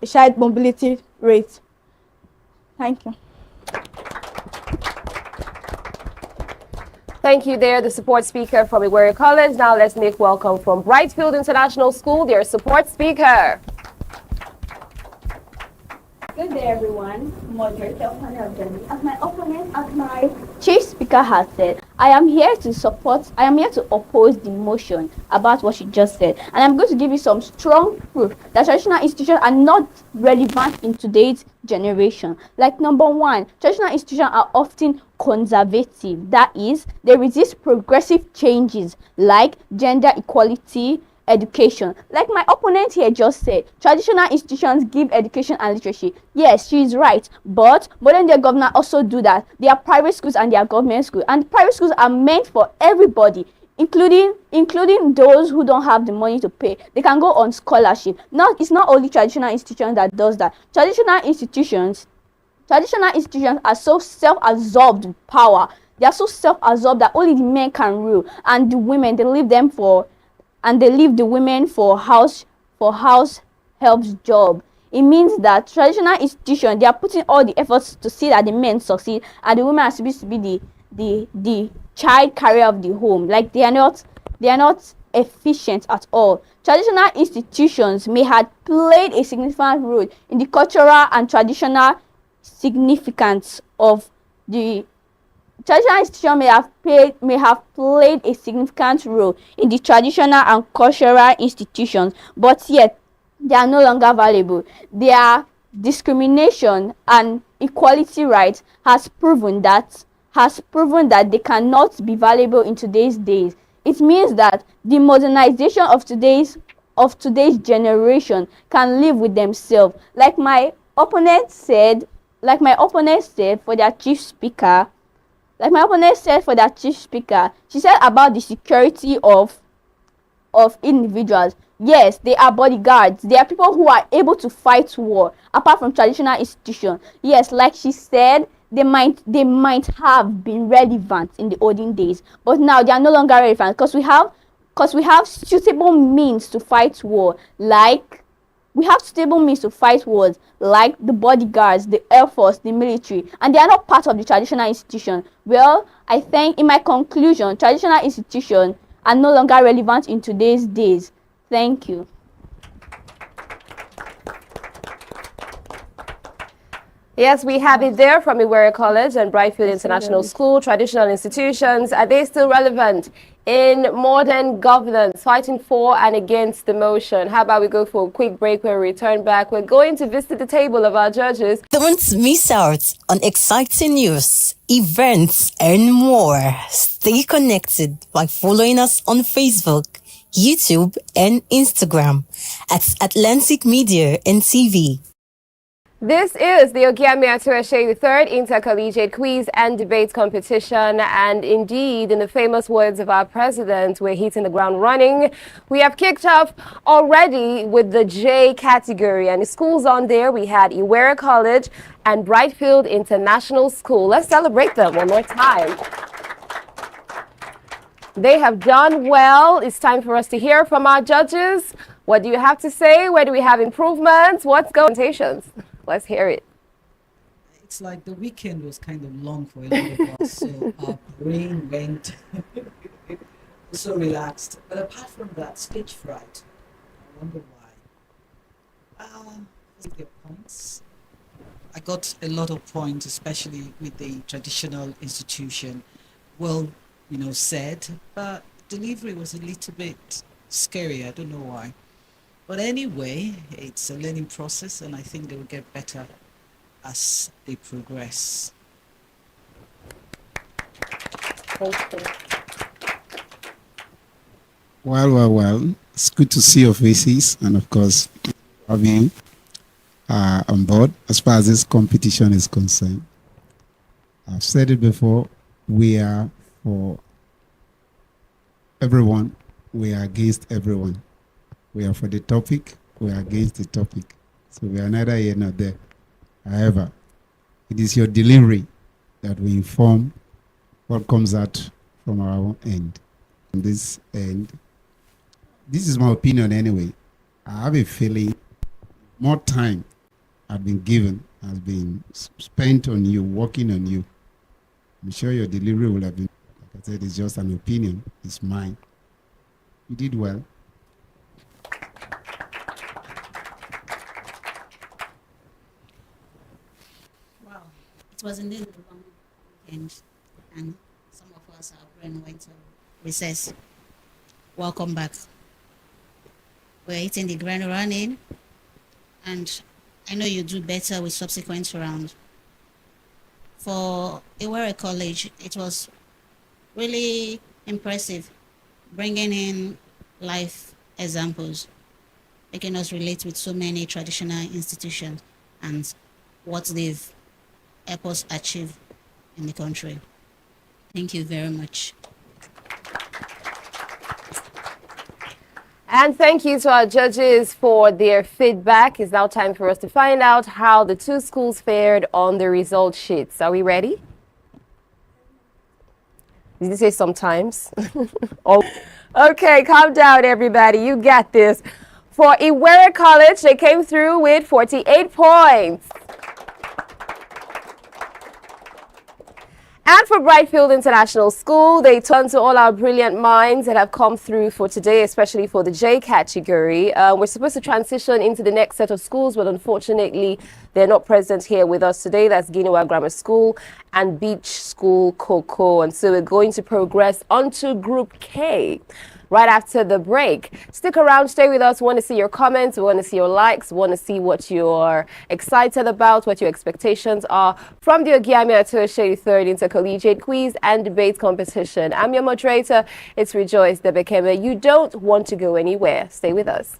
Speaker 14: child mobility rates. Thank you.
Speaker 3: Thank you there, the support speaker from Iwere College. Now let's make welcome from Brightfield International School, their support speaker.
Speaker 15: Good day, everyone. Moderator as my opponent, as my chief speaker has said, I am here to oppose the motion about what she just said. And I'm going to give you some strong proof that traditional institutions are not relevant in today's generation. Like, number one, traditional institutions are often conservative. That is, they resist progressive changes like gender equality, education. Like my opponent here just said, traditional institutions give education and literacy. Yes, she is right, but modern day government also do that. There are private schools and there are government schools, and private schools are meant for everybody, including those who don't have the money to pay. They can go on scholarship. Now, it's not only traditional institutions that does that. Traditional institutions are so self-absorbed with power. They are so self-absorbed that only the men can rule, and the women, they leave the women for house helps job. It means that traditional institutions, they are putting all the efforts to see that the men succeed, and the women are supposed to be the child carrier of the home. Like they are not efficient at all. Traditional institutions may have played a significant role in the cultural and traditional significance of the traditional institutions may have played a significant role in the traditional and cultural institutions, but yet they are no longer valuable. Their discrimination and equality rights has proven that they cannot be valuable in today's days. It means that the modernization of today's generation can live with themselves. Like my opponent said for their chief speaker, she said about the security of individuals. Yes, they are bodyguards. They are people who are able to fight war apart from traditional institutions. Yes, like she said, they might have been relevant in the olden days, but now they are no longer relevant because we have suitable means to fight war, like We have stable means to fight wars like the bodyguards, the air force, the military, and they are not part of the traditional institution. Well, I think in my conclusion, traditional institutions are no longer relevant in today's days. Thank you.
Speaker 3: Yes, we have it there from Iwere College and Brightfield International School. Traditional institutions, are they still relevant in modern governance, fighting for and against the motion? How about we go for a quick break? When we return back, we're going to visit the table of our judges.
Speaker 11: Don't miss out on exciting news, events, and more. Stay connected by following us on Facebook, YouTube, and Instagram at Atlantic Media and TV.
Speaker 3: This is the Ogiame Atuwatse third Inter-Collegiate Quiz and Debate Competition, and indeed, in the famous words of our president, we're hitting the ground running. We have kicked off already with the J category, and the schools on there, we had Iwere College and Brightfield International School. Let's celebrate them one more time. They have done well. It's time for us to hear from our judges. What do you have to say? Where do we have improvements? What's going on? Let's hear it.
Speaker 4: It's like the weekend was kind of long for a lot of us, so our brain went so relaxed. But apart from that, stage fright, I wonder why. Their points. I got a lot of points, especially with the traditional institution. Well, said, but delivery was a little bit scary. I don't know why. But anyway, it's a learning process, and I think they will get better as they progress.
Speaker 10: Well. It's good to see your faces, and of course, have you on board as far as this competition is concerned. I've said it before, we are for everyone, we are against everyone. We are for the topic, we are against the topic. So we are neither here nor there. However, it is your delivery that will inform what comes out from our own end. From this end, this is my opinion anyway. I have a feeling more time has been given, has been spent on you, working on you. I'm sure your delivery will have been, like I said, it's just an opinion, it's mine. You did well.
Speaker 9: It was indeed a long weekend, and some of us, our brain went to recess. Welcome back. We're hitting the ground running, and I know you do better with subsequent round. For Iwere College, it was really impressive, bringing in life examples, making us relate with so many traditional institutions and what they've helped us achieve in the country. Thank you very much.
Speaker 3: And thank you to our judges for their feedback. It's now time for us to find out how the two schools fared on the result sheets. Are we ready? Did you say sometimes? Oh, okay, calm down, everybody. You got this. For Iwere College, they came through with 48 points. And for Brightfield International School, they turn to all our brilliant minds that have come through for today, especially for the J category. We're supposed to transition into the next set of schools, but unfortunately, they're not present here with us today. That's Guinewa Grammar School and Beach School Cocoa. And so we're going to progress onto Group K right after the break. Stick around, stay with us. We want to see your comments, we want to see your likes, we want to see what you're excited about, what your expectations are from the Ogiame Atuwatse third Intercollegiate Quiz and Debate Competition. I'm your moderator, it's Rejoice Debekeme. You don't want to go anywhere. Stay with us.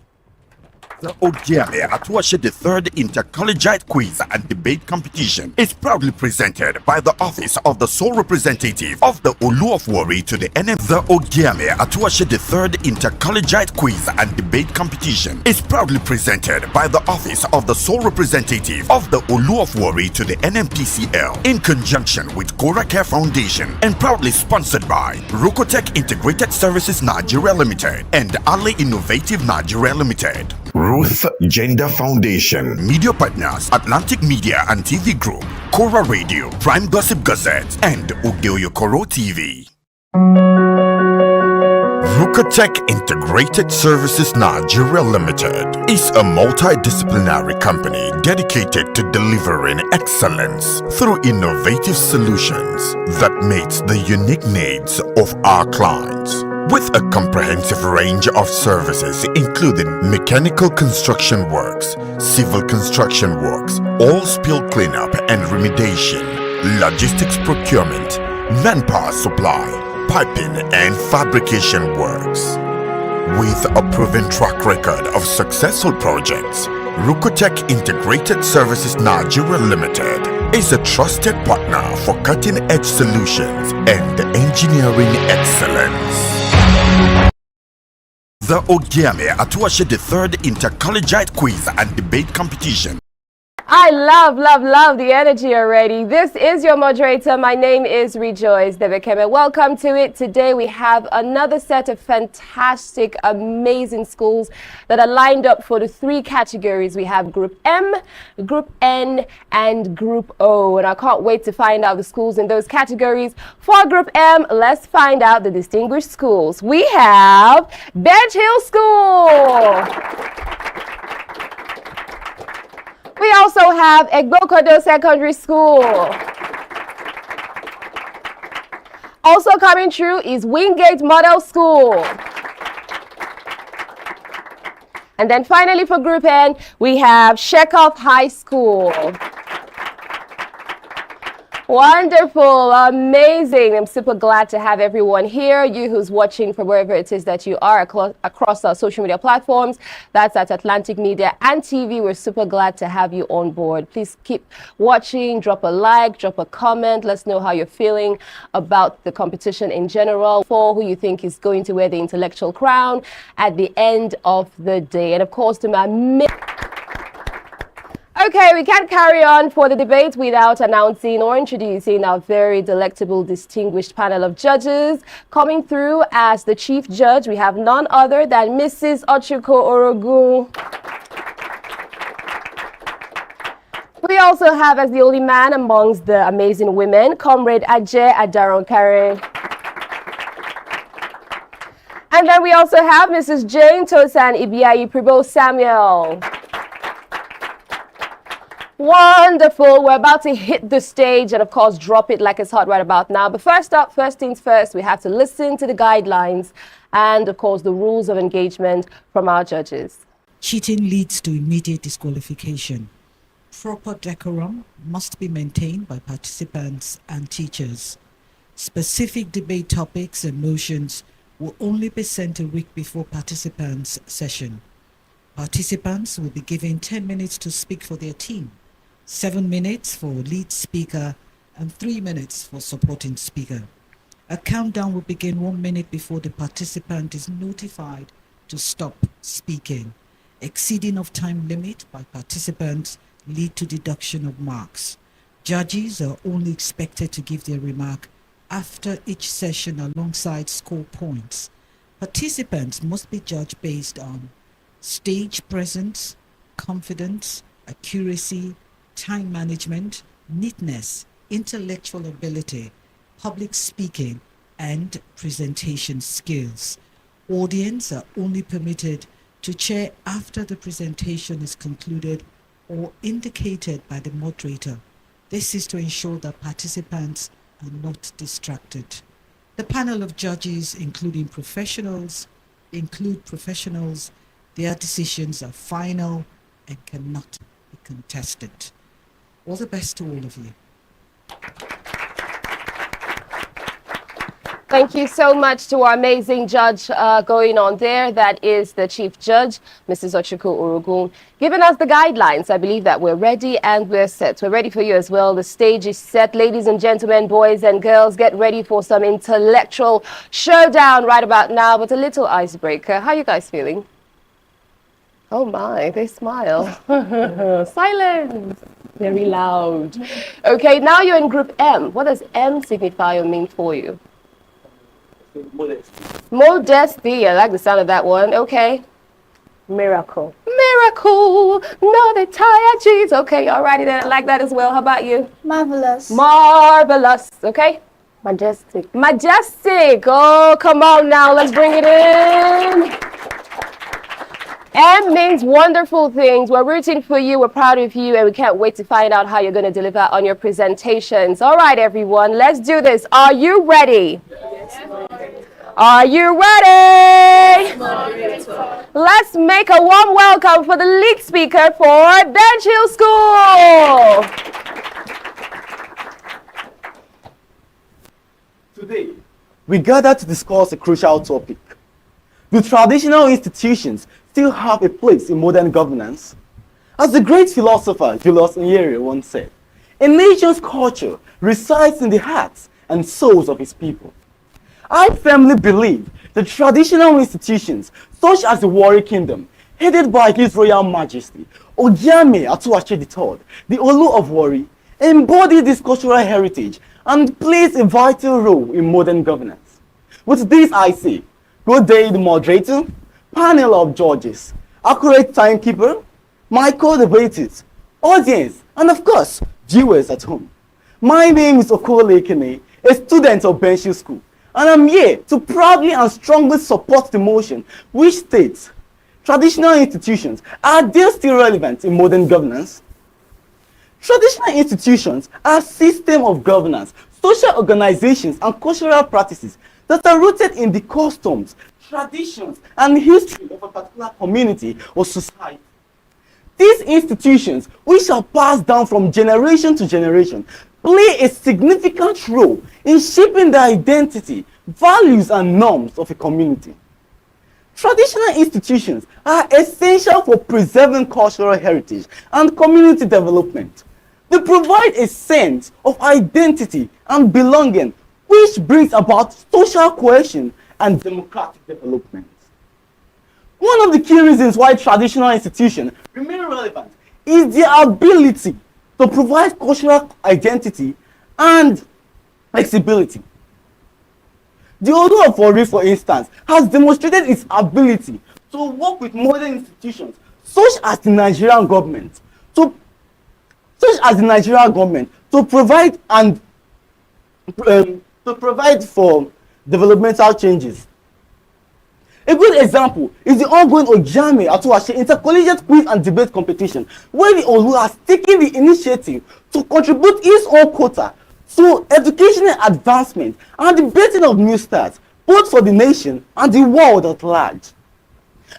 Speaker 1: The Ogiame Atuwatse the third Intercollegiate Quiz and Debate Competition is proudly presented by the Office of the Sole Representative of the Olu of Warri to the NM. The Ogiame Atuwatse the third Intercollegiate Quiz and Debate Competition is proudly presented by the Office of the Sole Representative of the Olu of Warri to the NMPCL in conjunction with Cora Care Foundation and proudly sponsored by Rokotech Integrated Services Nigeria Limited and Ali Innovative Nigeria Limited. Ruth Gender Foundation. Media partners: Atlantic Media and TV Group, Cora Radio, Prime Gossip Gazette, and Ogiame TV. Rucotech Integrated Services Nigeria Limited is a multidisciplinary company dedicated to delivering excellence through innovative solutions that meets the unique needs of our clients. With a comprehensive range of services including mechanical construction works, civil construction works, oil spill cleanup and remediation, logistics procurement, manpower supply, piping and fabrication works. With a proven track record of successful projects, Rucotech Integrated Services Nigeria Limited is a trusted partner for cutting-edge solutions and engineering excellence. The Ogiame Atuwatse the third Inter-Collegiate quiz and debate competition.
Speaker 3: I love the energy already. This is your moderator. My name is Rejoice Devekeme. Welcome to it. Today we have another set of fantastic, amazing schools that are lined up for the three categories. We have Group M, Group N, and Group O. And I can't wait to find out the schools in those categories. For Group M, let's find out the distinguished schools. We have Bench Hill School. We also have Egbokodo Secondary School. Also coming through is Wingate Model School. And then finally for Group N, we have Shekoff High School. Wonderful, amazing. I'm super glad to have everyone here. You who's watching from wherever it is that you are across our social media platforms. That's at Atlantic Media and TV. We're super glad to have you on board. Please keep watching, drop a like, drop a comment. Let's know how you're feeling about the competition in general, for who you think is going to wear the intellectual crown at the end of the day. And of course, to my Okay, we can't carry on for the debate without announcing or introducing our very delectable, distinguished panel of judges. Coming through as the chief judge, we have none other than Mrs. Ochuko Orogun. We also have, as the only man amongst the amazing women, Comrade Ajay Adaronkare. And then we also have Mrs. Jane Tosan Ibiayi Pribo Samuel. Wonderful. We're about to hit the stage and, of course, drop it like it's hot right about now. But first things first, we have to listen to the guidelines and, of course, the rules of engagement from our judges.
Speaker 4: Cheating leads to immediate disqualification. Proper decorum must be maintained by participants and teachers. Specific debate topics and motions will only be sent a week before participants' session. Participants will be given 10 minutes to speak for their team, 7 minutes for lead speaker, and 3 minutes for supporting speaker. A countdown will begin 1 minute before the participant is notified to stop speaking. Exceeding of time limit by participants lead to deduction of marks. Judges are only expected to give their remark after each session alongside score points. Participants must be judged based on stage presence, confidence, accuracy, time management, neatness, intellectual ability, public speaking, and presentation skills. Audience are only permitted to chair after the presentation is concluded or indicated by the moderator. This is to ensure that participants are not distracted. The panel of judges, include professionals. Their decisions are final and cannot be contested. All the best to all of you.
Speaker 3: Thank you so much to our amazing judge going on there. That is the chief judge, Mrs. Ochuko Orogun, giving us the guidelines. I believe that we're ready and we're set. We're ready for you as well. The stage is set. Ladies and gentlemen, boys and girls, get ready for some intellectual showdown right about now, but a little icebreaker. How are you guys feeling? Oh my, they smile. Silence. Very loud. Okay, now you're in Group M. What does M signify or mean for you? Modesty. Modesty. I like the sound of that one. Okay. Miracle. cool. No, they tie our jeans. Okay, alrighty then. I like that as well. How about you?
Speaker 15: Marvelous.
Speaker 3: Marvelous. Okay. Majestic. Majestic. Oh, come on now. Let's bring it in. M means wonderful things. We're rooting for you. We're proud of you. And we can't wait to find out how you're going to deliver on your presentations. All right, everyone. Let's do this. Are you ready? Yes. Are you ready? Yes. Let's make a warm welcome for the lead speaker for Bench Hill School.
Speaker 16: Today, we gather to discuss a crucial topic. Do traditional institutions still have a place in modern governance? As the great philosopher Julius Nyerere once said, a nation's culture resides in the hearts and souls of its people. I firmly believe that traditional institutions such as the Warri Kingdom, headed by His Royal Majesty Ogiame Atuwatse III, the Olu of Warri, embody this cultural heritage and plays a vital role in modern governance. With this I say, good day the moderator, panel of judges, accurate timekeeper, my co-debaters, audience, and of course, viewers at home. My name is Okole Ekene, a student of Bench Hill School, and I'm here to proudly and strongly support the motion which states, traditional institutions, are they still relevant in modern governance? Traditional institutions are systems of governance, social organizations, and cultural practices that are rooted in the customs, traditions, and history of a particular community or society. These institutions, which are passed down from generation to generation, play a significant role in shaping the identity, values, and norms of a community. Traditional institutions are essential for preserving cultural heritage and community development. They provide a sense of identity and belonging, which brings about social cohesion and democratic development. One of the key reasons why traditional institutions remain relevant is their ability to provide cultural identity and flexibility. The Olu of Warri, for instance, has demonstrated its ability to work with modern institutions such as the Nigerian government to provide for developmental changes. A good example is the ongoing Ogiame Atuwatse Inter-Collegiate quiz and debate competition, where the Olu has taken the initiative to contribute its own quota to educational advancement and the building of new stars, both for the nation and the world at large.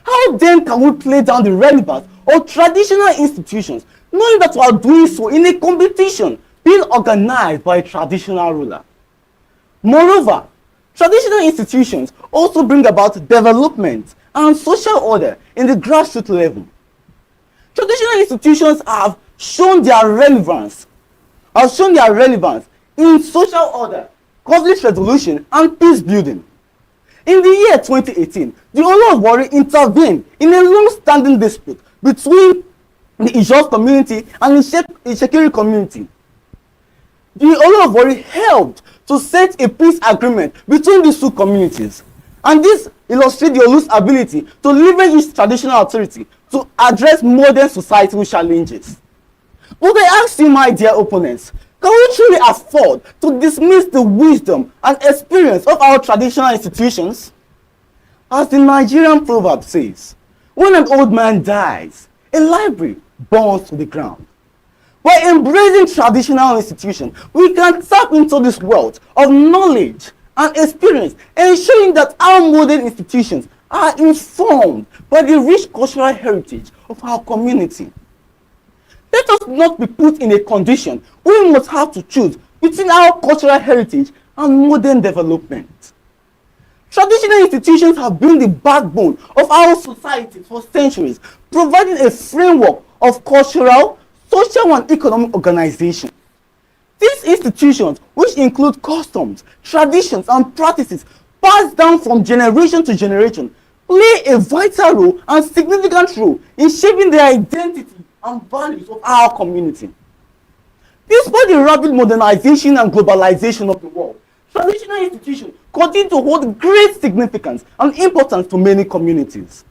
Speaker 16: How then can we play down the relevance of traditional institutions, knowing that we are doing so in a competition being organized by a traditional ruler? Moreover, traditional institutions also bring about development and social order in the grassroots level. Traditional institutions have shown their relevance in social order, conflict resolution, and peace building. In the year 2018, the Olu of Warri intervened in a long-standing dispute between the Ijaw community and the Shekiri community. The Olu of Warri helped to set a peace agreement between these two communities, and this illustrates the Olu's ability to leverage its traditional authority to address modern societal challenges. But I ask you, my dear opponents, can we truly afford to dismiss the wisdom and experience of our traditional institutions? As the Nigerian proverb says, when an old man dies, a library burns to the ground. By embracing traditional institutions, we can tap into this wealth of knowledge and experience, ensuring that our modern institutions are informed by the rich cultural heritage of our community. Let us not be put in a condition where we must have to choose between our cultural heritage and modern development. Traditional institutions have been the backbone of our society for centuries, providing a framework of cultural, social, and economic organization. These institutions, which include customs, traditions, and practices passed down from generation to generation, play a vital role and significant role in shaping the identity and values of our community. Despite the rapid modernization and globalization of the world, traditional institutions continue to hold great significance and importance to many communities.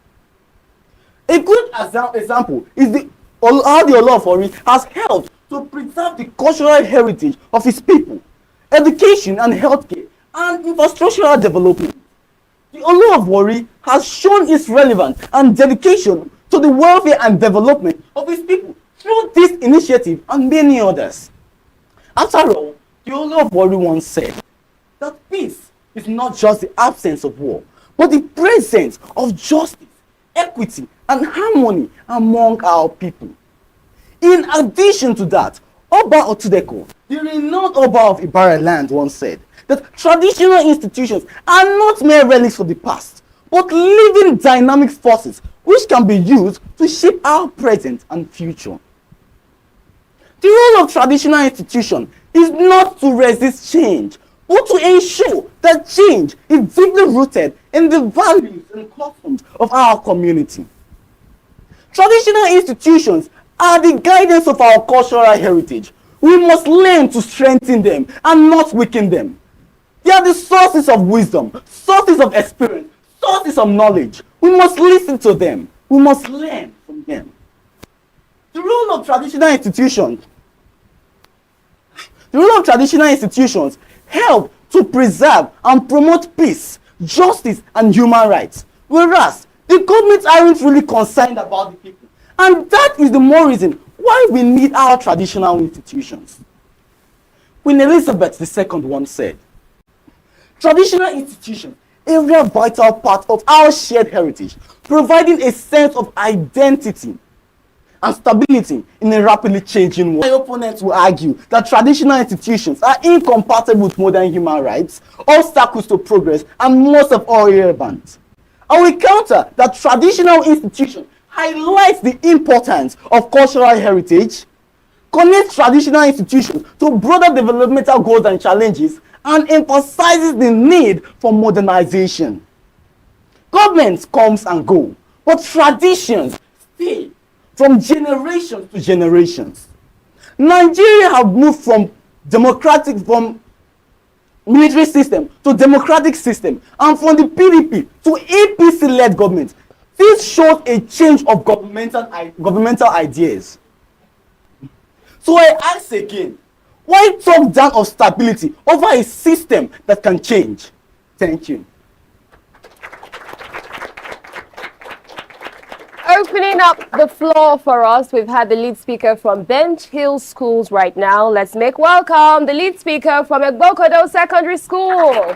Speaker 16: A A good example is how the Olo of Ori has helped to preserve the cultural heritage of its people, education and healthcare, and infrastructural development. The Olo of Ori has shown its relevance and dedication to the welfare and development of its people through this initiative and many others. After all, the Olo of Ori once said that peace is not just the absence of war, but the presence of justice, equity, and harmony among our people. In addition to that, Oba Otudeko, the renowned Oba of Ibarra land, once said that traditional institutions are not mere relics of the past, but living dynamic forces which can be used to shape our present and future. The role of traditional institutions is not to resist change, but to ensure that change is deeply rooted in the values and customs of our community. Traditional institutions are the guidance of our cultural heritage. We must learn to strengthen them and not weaken them. They are the sources of wisdom, sources of experience, sources of knowledge. We must listen to them. We must learn from them. The role of traditional institutions help to preserve and promote peace, justice, and human rights, whereas the government aren't really concerned about the people. And that is the more reason why we need our traditional institutions. Queen Elizabeth II once said, traditional institutions are a real vital part of our shared heritage, providing a sense of identity and stability in a rapidly changing world. My opponents will argue that traditional institutions are incompatible with modern human rights, obstacles to progress, and most of all irrelevant. I will counter that traditional institutions highlight the importance of cultural heritage, connect traditional institutions to broader developmental goals and challenges, and emphasizes the need for modernization. Governments comes and go, but traditions stay from generations to generations. Nigeria have moved from military system to democratic system, and from the PDP to APC-led government. This shows a change of governmental ideas. So I ask again, why talk down of stability over a system that can change? Thank you.
Speaker 3: Opening up the floor for us, we've had the lead speaker from Bench Hill Schools right now. Let's make welcome the lead speaker from Egbokodo Secondary School.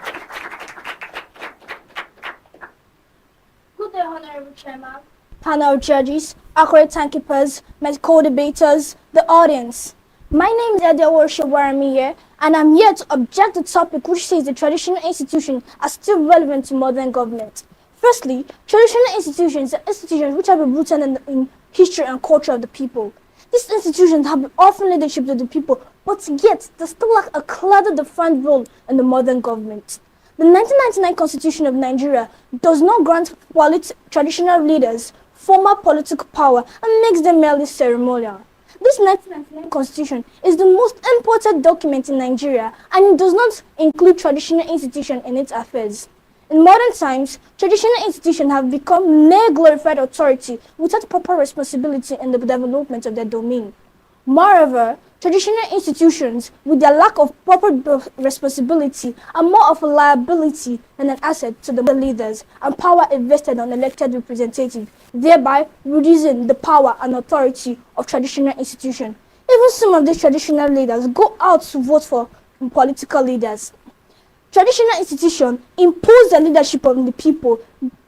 Speaker 17: Good day, Honorable Chairman, panel judges, accurate timekeepers, medical debaters, the audience. My name is Adewo Shawarami here, and I'm here to object the topic which says the traditional institutions are still relevant to modern government. Firstly, traditional institutions are institutions which have been rooted in history and culture of the people. These institutions have been often leadership to the people, but yet they still lack a clearly defined role in the modern government. The 1999 Constitution of Nigeria does not grant traditional leaders formal political power and makes them merely ceremonial. This 1999 Constitution is the most important document in Nigeria, and it does not include traditional institutions in its affairs. In modern times, traditional institutions have become mere glorified authority without proper responsibility in the development of their domain. Moreover, traditional institutions, with their lack of proper responsibility, are more of a liability than an asset to the leaders and power invested on elected representatives, thereby reducing the power and authority of traditional institutions. Even some of these traditional leaders go out to vote for political leaders. Traditional institutions impose the leadership on the people,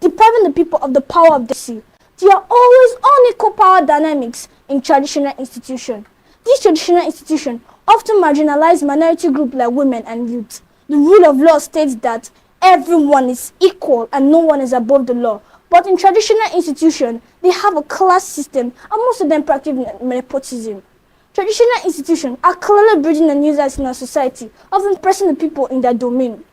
Speaker 17: depriving the people of the power of the sea. There are always unequal power dynamics in traditional institutions. These traditional institutions often marginalize minority groups like women and youth. The rule of law states that everyone is equal and no one is above the law. But in traditional institutions, they have a class system and most of them practice nepotism. Traditional institutions are clearly breeding a nuisance in our society, often pressing the people in their domain.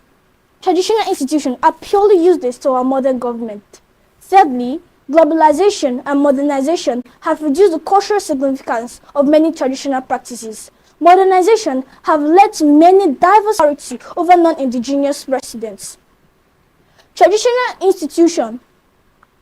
Speaker 17: Traditional institutions are purely useless to our modern government. Thirdly, globalization and modernization have reduced the cultural significance of many traditional practices. Modernization have led to many diverse authority over non-indigenous residents. Traditional institutions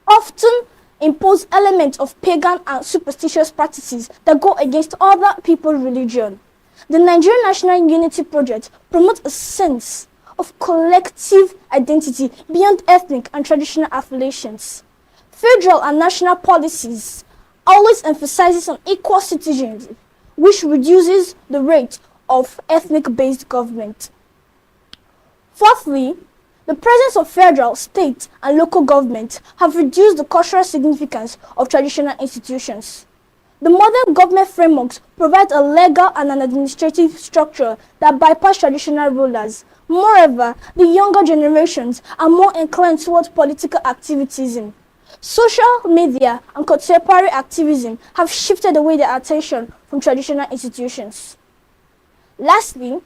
Speaker 17: often impose elements of pagan and superstitious practices that go against other people's religion. The Nigerian National Unity Project promotes a sense of collective identity beyond ethnic and traditional affiliations. Federal and national policies always emphasizes on equal citizenship, which reduces the rate of ethnic-based government. Fourthly, the presence of federal, state, and local government have reduced the cultural significance of traditional institutions. The modern government frameworks provide a legal and an administrative structure that bypass traditional rulers. Moreover, the younger generations are more inclined towards political activism. Social media and contemporary activism have shifted away their attention from traditional institutions. Lastly,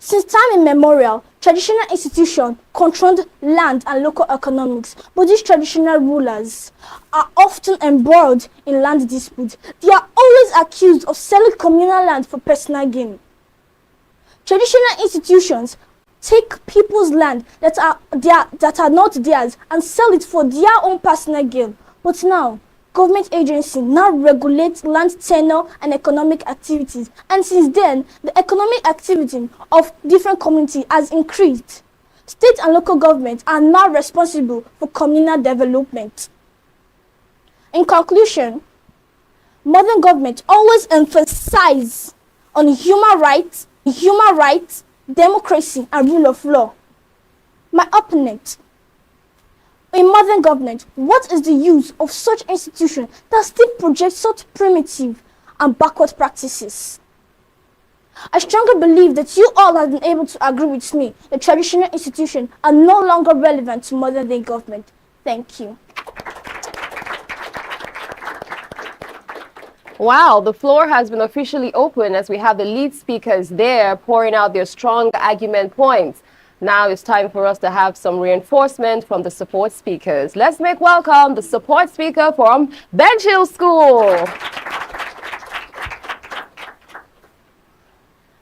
Speaker 17: since time immemorial, traditional institutions controlled land and local economics, but these traditional rulers are often embroiled in land disputes. They are always accused of selling communal land for personal gain. Traditional institutions take people's land that are not theirs and sell it for their own personal gain. But now, government agencies now regulate land tenure and economic activities, and since then, the economic activity of different communities has increased. State and local governments are now responsible for communal development. In conclusion, modern government always emphasize on human rights, democracy, and rule of law. My opponent, in modern government, what is the use of such institutions that still project such primitive and backward practices? I strongly believe that you all have been able to agree with me that traditional institutions are no longer relevant to modern day government. Thank you.
Speaker 3: Wow, the floor has been officially open as we have the lead speakers there pouring out their strong argument points. Now it's time for us to have some reinforcement from the support speakers. Let's make welcome the support speaker from Bench Hill School.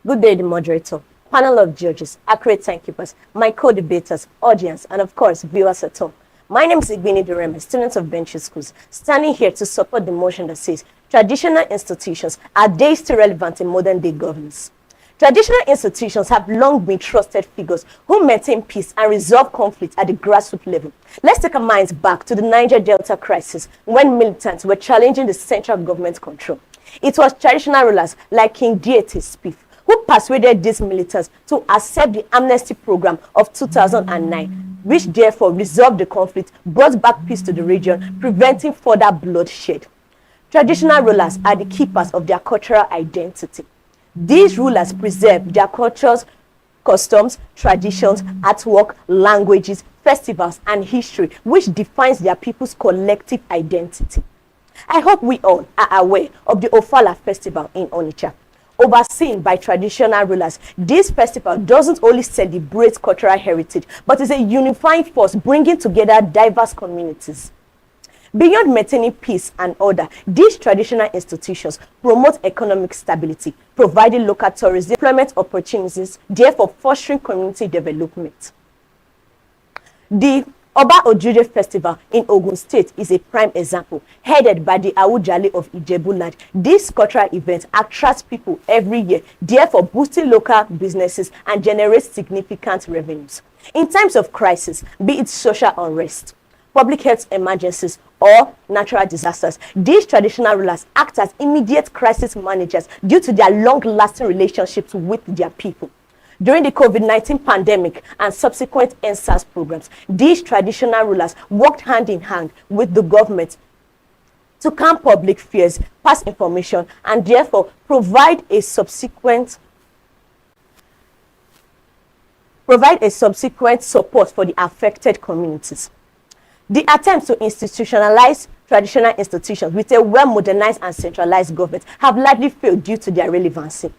Speaker 18: Good day, the moderator, panel of judges, accurate timekeepers, my co-debaters, audience, and of course, viewers at home. My name is Igbini Dureme, student of Bench Hill Schools, standing here to support the motion that says traditional institutions are they still relevant in modern day governance. Traditional institutions have long been trusted figures who maintain peace and resolve conflict at the grassroots level. Let's take our minds back to the Niger Delta crisis when militants were challenging the central government control. It was traditional rulers like King Deity Spiff who persuaded these militants to accept the amnesty program of 2009, which therefore resolved the conflict, brought back peace to the region, preventing further bloodshed. Traditional rulers are the keepers of their cultural identity. These rulers preserve their cultures, customs, traditions, artwork, languages, festivals, and history, which defines their people's collective identity. I hope we all are aware of the Ofala festival in Onitsha. Overseen by traditional rulers, this festival doesn't only celebrate cultural heritage, but is a unifying force bringing together diverse communities. Beyond maintaining peace and order, these traditional institutions promote economic stability, providing local tourism, employment opportunities, therefore fostering community development. The Oba Ojude Festival in Ogun State is a prime example, headed by the Awujale of Ijebuland. This cultural event attracts people every year, therefore boosting local businesses and generates significant revenues. In times of crisis, be it social unrest, public health emergencies, or natural disasters, these traditional rulers act as immediate crisis managers due to their long-lasting relationships with their people. During the COVID-19 pandemic and subsequent NSAS programs, these traditional rulers worked hand in hand with the government to calm public fears, pass information, and therefore provide a subsequent support for the affected communities. The attempts to institutionalize traditional institutions with a well-modernized and centralized government have largely failed due to their relevancy.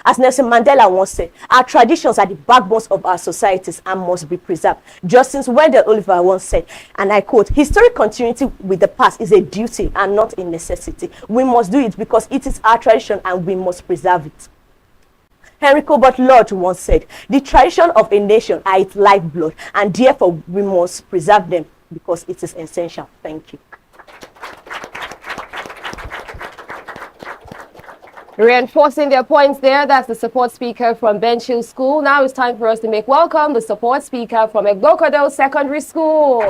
Speaker 18: As Nelson Mandela once said, our traditions are the backbones of our societies and must be preserved. Justice Wendell Oliver once said, and I quote, "Historic continuity with the past is a duty and not a necessity. We must do it because it is our tradition and we must preserve it." Henry Colbert Lodge once said, "The tradition of a nation are its lifeblood, and therefore we must preserve them. because it is essential. Thank you.
Speaker 3: Reinforcing their points there, that's the support speaker from Bench Hill School. Now it's time for us to make welcome the support speaker from Egbokodo Secondary School.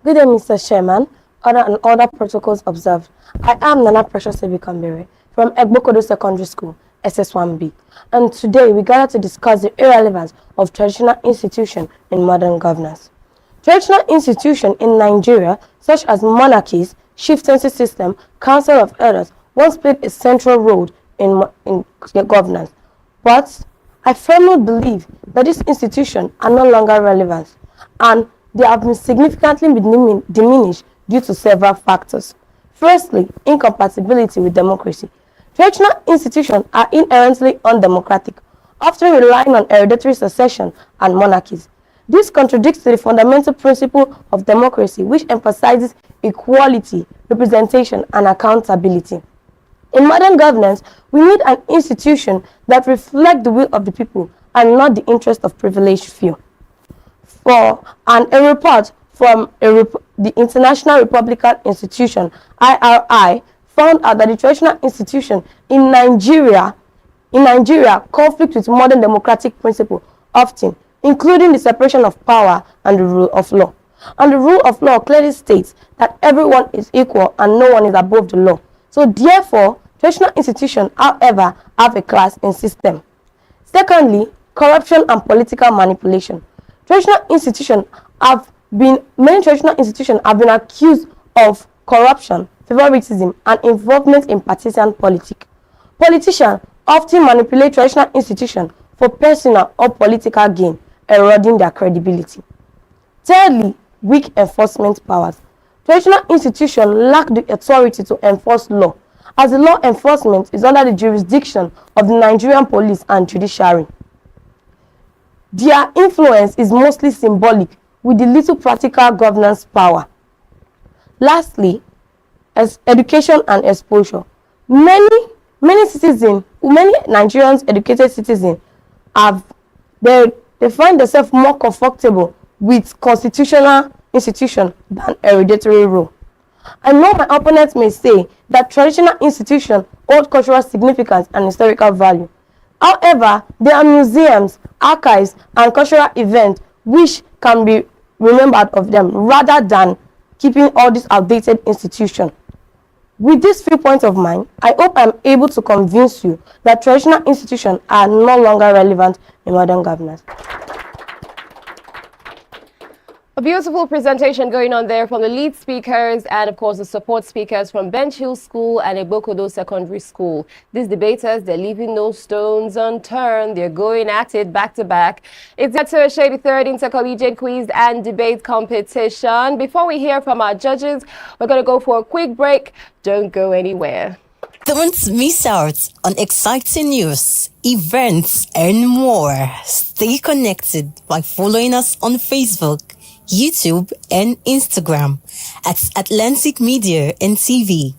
Speaker 19: Good day, Mr. Chairman, and other protocols observed. I am Nana Precious Ebikambere from Egbokodo Secondary School, SS1B, and today we gather to discuss the irrelevance of traditional institution in modern governance. Traditional institutions in Nigeria, such as monarchies, chieftaincy system, council of elders, once played a central role in governance. But I firmly believe that these institutions are no longer relevant, and they have been significantly diminished due to several factors. Firstly, incompatibility with democracy. Traditional institutions are inherently undemocratic, often relying on hereditary succession and monarchies. This contradicts the fundamental principle of democracy, which emphasizes equality, representation, and accountability. In modern governance, we need an institution that reflects the will of the people and not the interest of privileged few. A report from the International Republican Institution, IRI, found out that the traditional institution in Nigeria conflict with modern democratic principles often, including the separation of power and the rule of law. And the rule of law clearly states that everyone is equal and no one is above the law. So therefore, traditional institutions, however, have a class in system. Secondly, corruption and political manipulation. Many traditional institutions have been accused of corruption, favoritism, and involvement in partisan politics. Politicians often manipulate traditional institutions for personal or political gain, eroding their credibility. Thirdly, weak enforcement powers. Traditional institutions lack the authority to enforce law, as the law enforcement is under the jurisdiction of the Nigerian police and judiciary. Their influence is mostly symbolic, with the little practical governance power. Lastly, as education and exposure. Many Nigerians educated citizens they find themselves more comfortable with constitutional institution than hereditary rule. I know my opponents may say that traditional institutions hold cultural significance and historical value. However, there are museums, archives, and cultural events which can be remembered of them rather than keeping all these outdated institutions. With these few points of mine, I hope I'm able to convince you that traditional institutions are no longer relevant in modern governance.
Speaker 3: A beautiful presentation going on there from the lead speakers and, of course, the support speakers from Bench Hill School and Egbokodo Secondary School. These debaters, they're leaving no stones unturned. They're going at it back to back. It's Atuwatse, the third Inter-Collegiate Quiz and Debate Competition. Before we hear from our judges, we're going to go for a quick break. Don't go anywhere.
Speaker 11: Don't miss out on exciting news, events, and more. Stay connected by following us on Facebook, YouTube, and Instagram at Atlantic Media and TV.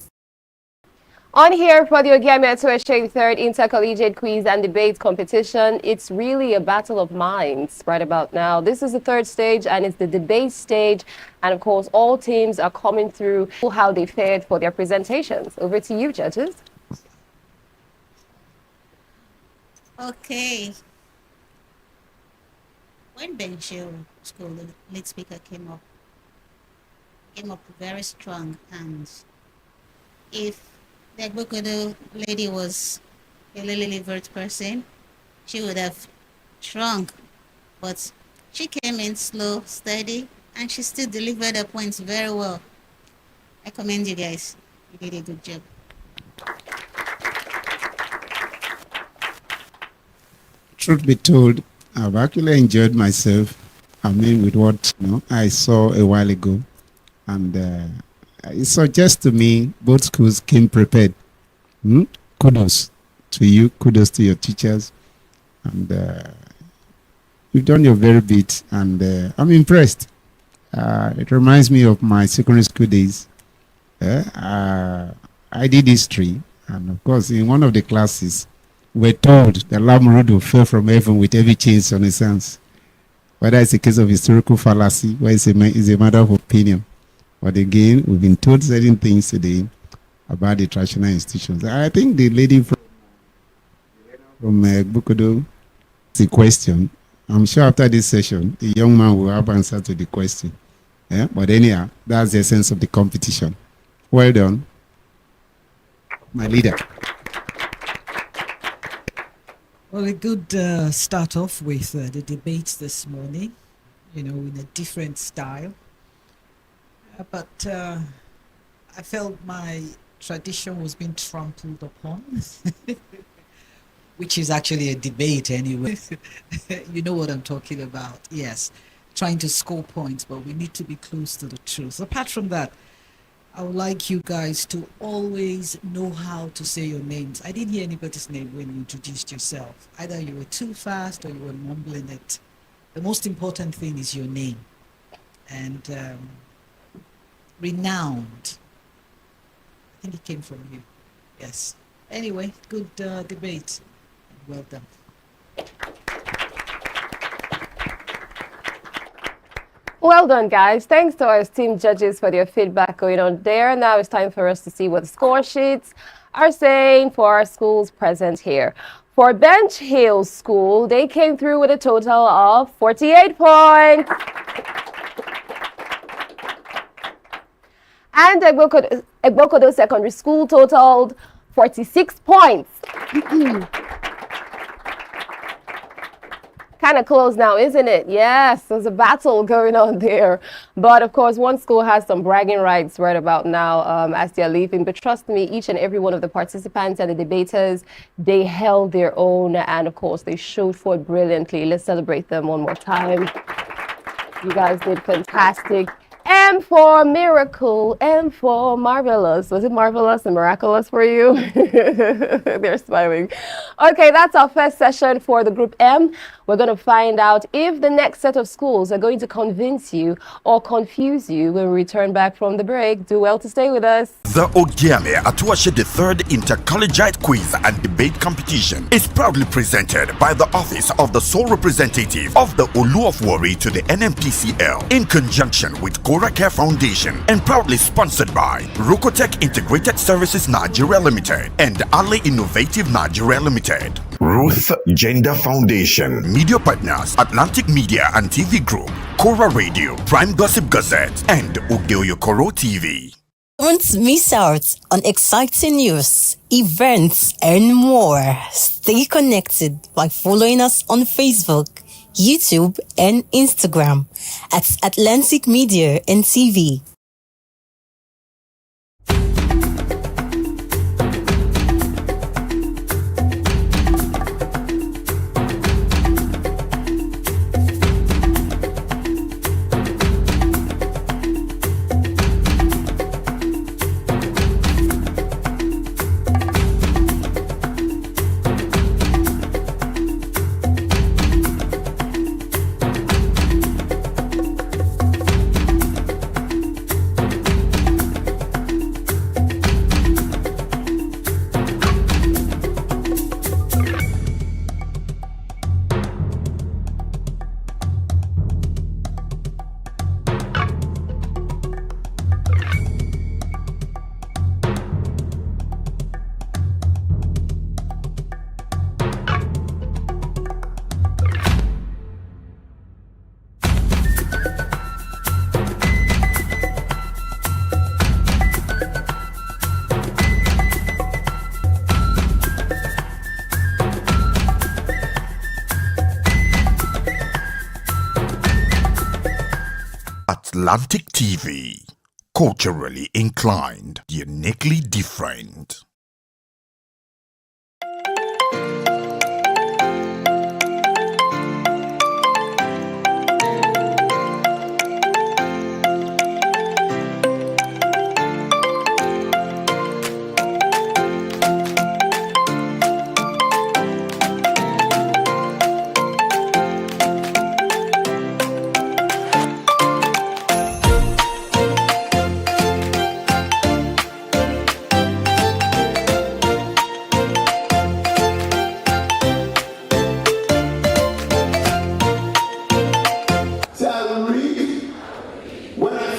Speaker 3: On here for the Ogiame Atuwatse third Intercollegiate Quiz and Debate Competition, it's really a battle of minds right about now. This is the third stage and it's the debate stage. And of course, all teams are coming through how they fared for their presentations. Over to you, judges.
Speaker 9: Okay. When Bench Hill School, the lead speaker came up very strong, and if the Egbokodo lady was a lily-livered person, she would have shrunk. But she came in slow, steady, and she still delivered her points very well. I commend you guys. You did a good job.
Speaker 10: Truth be told, I've actually enjoyed myself. With what I saw a while ago, and it suggests to me both schools came prepared. Kudos to you, kudos to your teachers, and you've done your very bit, and I'm impressed. It reminds me of my secondary school days. I did history, and of course, in one of the classes, we're told that Lamrudu fell from heaven with heavy chains on his hands. whether it's a case of historical fallacy, where it's a matter of opinion. But again, we've been told certain things today about the traditional institutions. I think the lady from Bukodo, the question. I'm sure after this session, the young man will have answer to the question. Yeah? But anyhow, that's the essence of the competition. Well done, my leader.
Speaker 4: Well, a good start off with the debates this morning, in a different style. But I felt my tradition was being trampled upon, which is actually a debate anyway. You know what I'm talking about. Yes, trying to score points, but we need to be close to the truth. Apart from that, I would like you guys to always know how to say your names. I didn't hear anybody's name when you introduced yourself. Either you were too fast or you were mumbling it. The most important thing is your name. And renowned. I think it came from you. Yes. Anyway, good debate. Well done.
Speaker 3: Well done, guys. Thanks to our esteemed judges for their feedback going on there. Now it's time for us to see what the score sheets are saying for our schools present here. For Bench Hill School, they came through with a total of 48 points. And Egbokodo Secondary School totaled 46 points. Kind of close now, isn't it? Yes, there's a battle going on there. But of course, one school has some bragging rights right about now as they're leaving. But trust me, each and every one of the participants and the debaters, they held their own. And of course, they showed forth brilliantly. Let's celebrate them one more time. You guys did fantastic. M for miracle, M for marvelous. Was it marvelous and miraculous for you? They're smiling. Okay, that's our first session for the Group M. We're going to find out if the next set of schools are going to convince you or confuse you when we return back from the break. Do well to stay with us.
Speaker 1: The Ogiame Atuwatse the third Inter-Collegiate Quiz and Debate Competition is proudly presented by the Office of the Sole Representative of the Olu of Warri to the NMPCL in conjunction with Cora Care Foundation and proudly sponsored by Rokotech Integrated Services Nigeria Limited and Ali Innovative Nigeria Limited. Ruth Gender Foundation. Media partners Atlantic Media and TV Group, Cora Radio, Prime Gossip Gazette, and Ugeoyokoro TV.
Speaker 11: Don't miss out on exciting news, events, and more. Stay connected by following us on Facebook, YouTube, and Instagram at Atlantic Media and TV.
Speaker 1: Atlantic TV. Culturally inclined, uniquely different.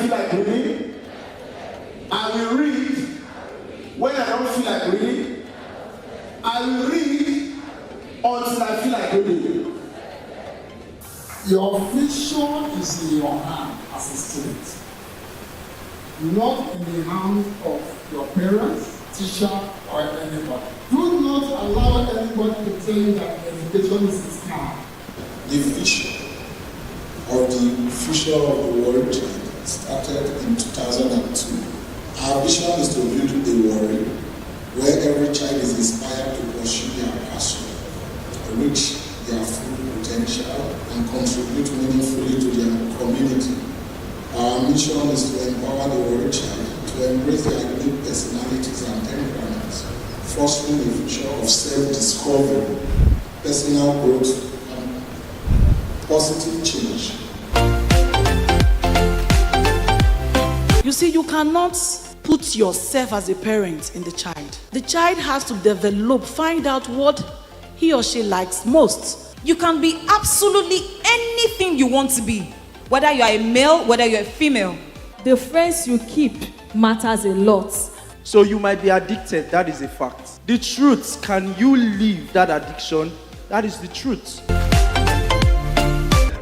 Speaker 20: feel like reading. I will read when I don't feel like reading. I will read until I feel like reading.
Speaker 21: Your future is in your hand as a student, not in the hands of your parents, teacher, or anybody. Do not allow anybody to tell you that education is a scam.
Speaker 22: The vision of the future of the world started in 2002. Our vision is to build a world where every child is inspired to pursue their passion, reach their full potential, and contribute meaningfully to their community. Our mission is to empower the world child to embrace their unique personalities and temperaments, fostering a future of self-discovery, personal growth, and positive change.
Speaker 23: You see, you cannot put yourself as a parent in the child. The child has to develop, find out what he or she likes most.
Speaker 24: You can be absolutely anything you want to be, whether you are a male, whether you're a female.
Speaker 25: The friends you keep matters a lot.
Speaker 26: So you might be addicted, that is a fact. The truth, can you leave that addiction? That is the truth.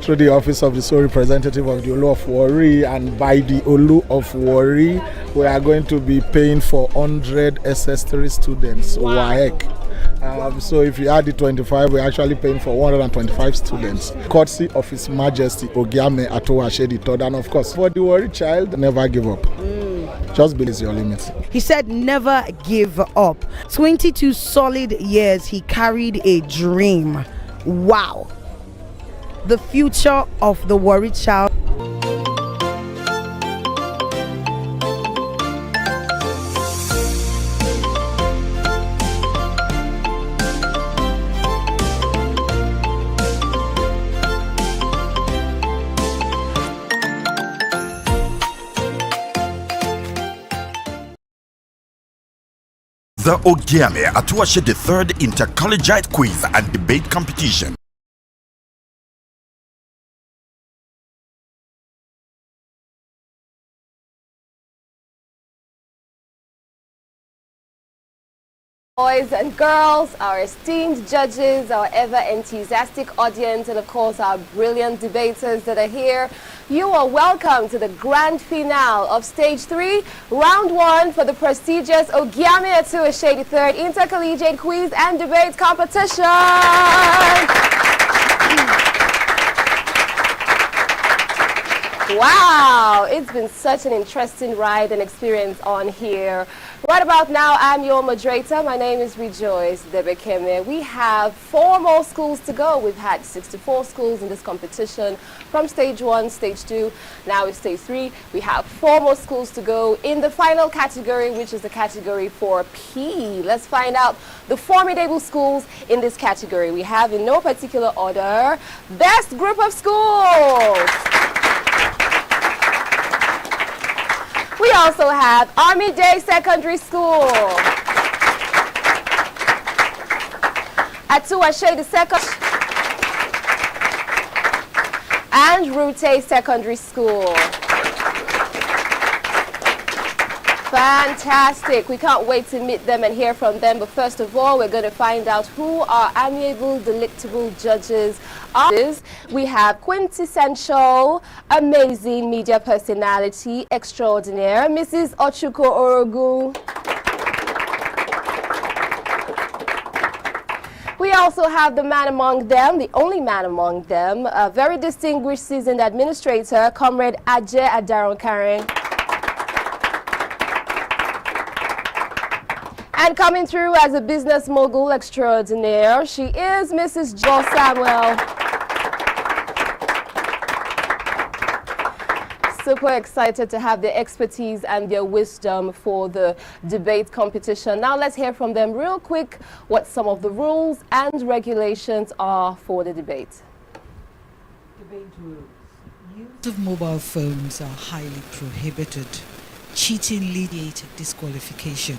Speaker 27: Through the office of the sole representative of the Olu of Warri, and by the Olu of Warri, we are going to be paying for 100 SS3 students.
Speaker 25: Wow.
Speaker 27: WAEC. So if you add the 25, we're actually paying for 125 students, courtesy of His Majesty Ogiame Atuwatse III. And of course, for the Warri child, never give up. Just believe your limits.
Speaker 28: He said never give up. 22 solid years he carried a dream. Wow. The future of the Warri child.
Speaker 1: The Ogiame Atuwatse III Inter-Collegiate Quiz and Debate Competition.
Speaker 3: Boys and girls, our esteemed judges, our ever enthusiastic audience, and of course our brilliant debaters that are here, you are welcome to the grand finale of Stage 3, Round 1 for the prestigious Ogiame Atuwatse III Inter-Collegiate Quiz and Debate Competition. Wow, it's been such an interesting ride and experience on here. Right about now, I'm your moderator. My name is Rejoice Debekeme. We have 4 more schools to go. We've had 64 schools in this competition from Stage 1, Stage 2, now it's Stage 3. We have 4 more schools to go in the final category, which is the category for P. Let's find out the formidable schools in this category. We have, in no particular order, Best Group of Schools. We also have Army Day Secondary School, Atuwatse II, and Rute Secondary School. Fantastic. We can't wait to meet them and hear from them. But first of all, we're going to find out who our amiable, delectable judges are. We have quintessential, amazing media personality extraordinaire, Mrs. Ochuko Orogu. We also have the man among them, the only man among them, a very distinguished seasoned administrator, Comrade Ajay Adaronkaren. And coming through as a business mogul extraordinaire, she is Mrs. Jo Samuel. Super excited to have their expertise and their wisdom for the debate competition. Now let's hear from them real quick what some of the rules and regulations are for the debate.
Speaker 4: Debate rules. Use of mobile phones are highly prohibited. Cheating leads to disqualification.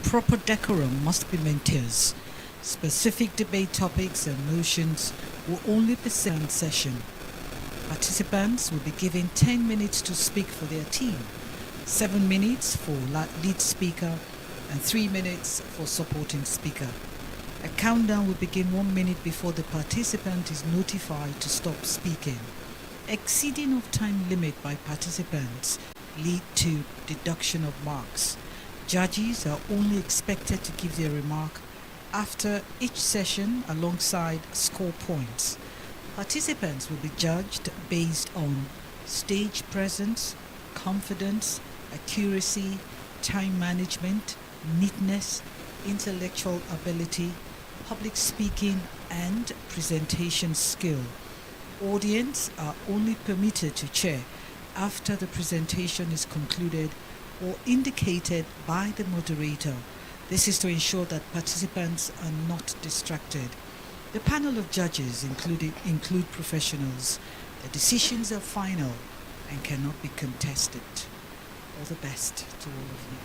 Speaker 4: Proper decorum must be maintained. Specific debate topics and motions will only be said in session. Participants will be given 10 minutes to speak for their team, 7 minutes for lead speaker, and 3 minutes for supporting speaker. A countdown will begin 1 minute before the participant is notified to stop speaking. Exceeding of time limit by participants lead to deduction of marks. Judges are only expected to give their remark after each session alongside score points. Participants will be judged based on stage presence, confidence, accuracy, time management, neatness, intellectual ability, public speaking, and presentation skill. Audience are only permitted to cheer after the presentation is concluded or indicated by the moderator. This is to ensure that participants are not distracted. The panel of judges include professionals. The decisions are final and cannot be contested. All the best to all of you.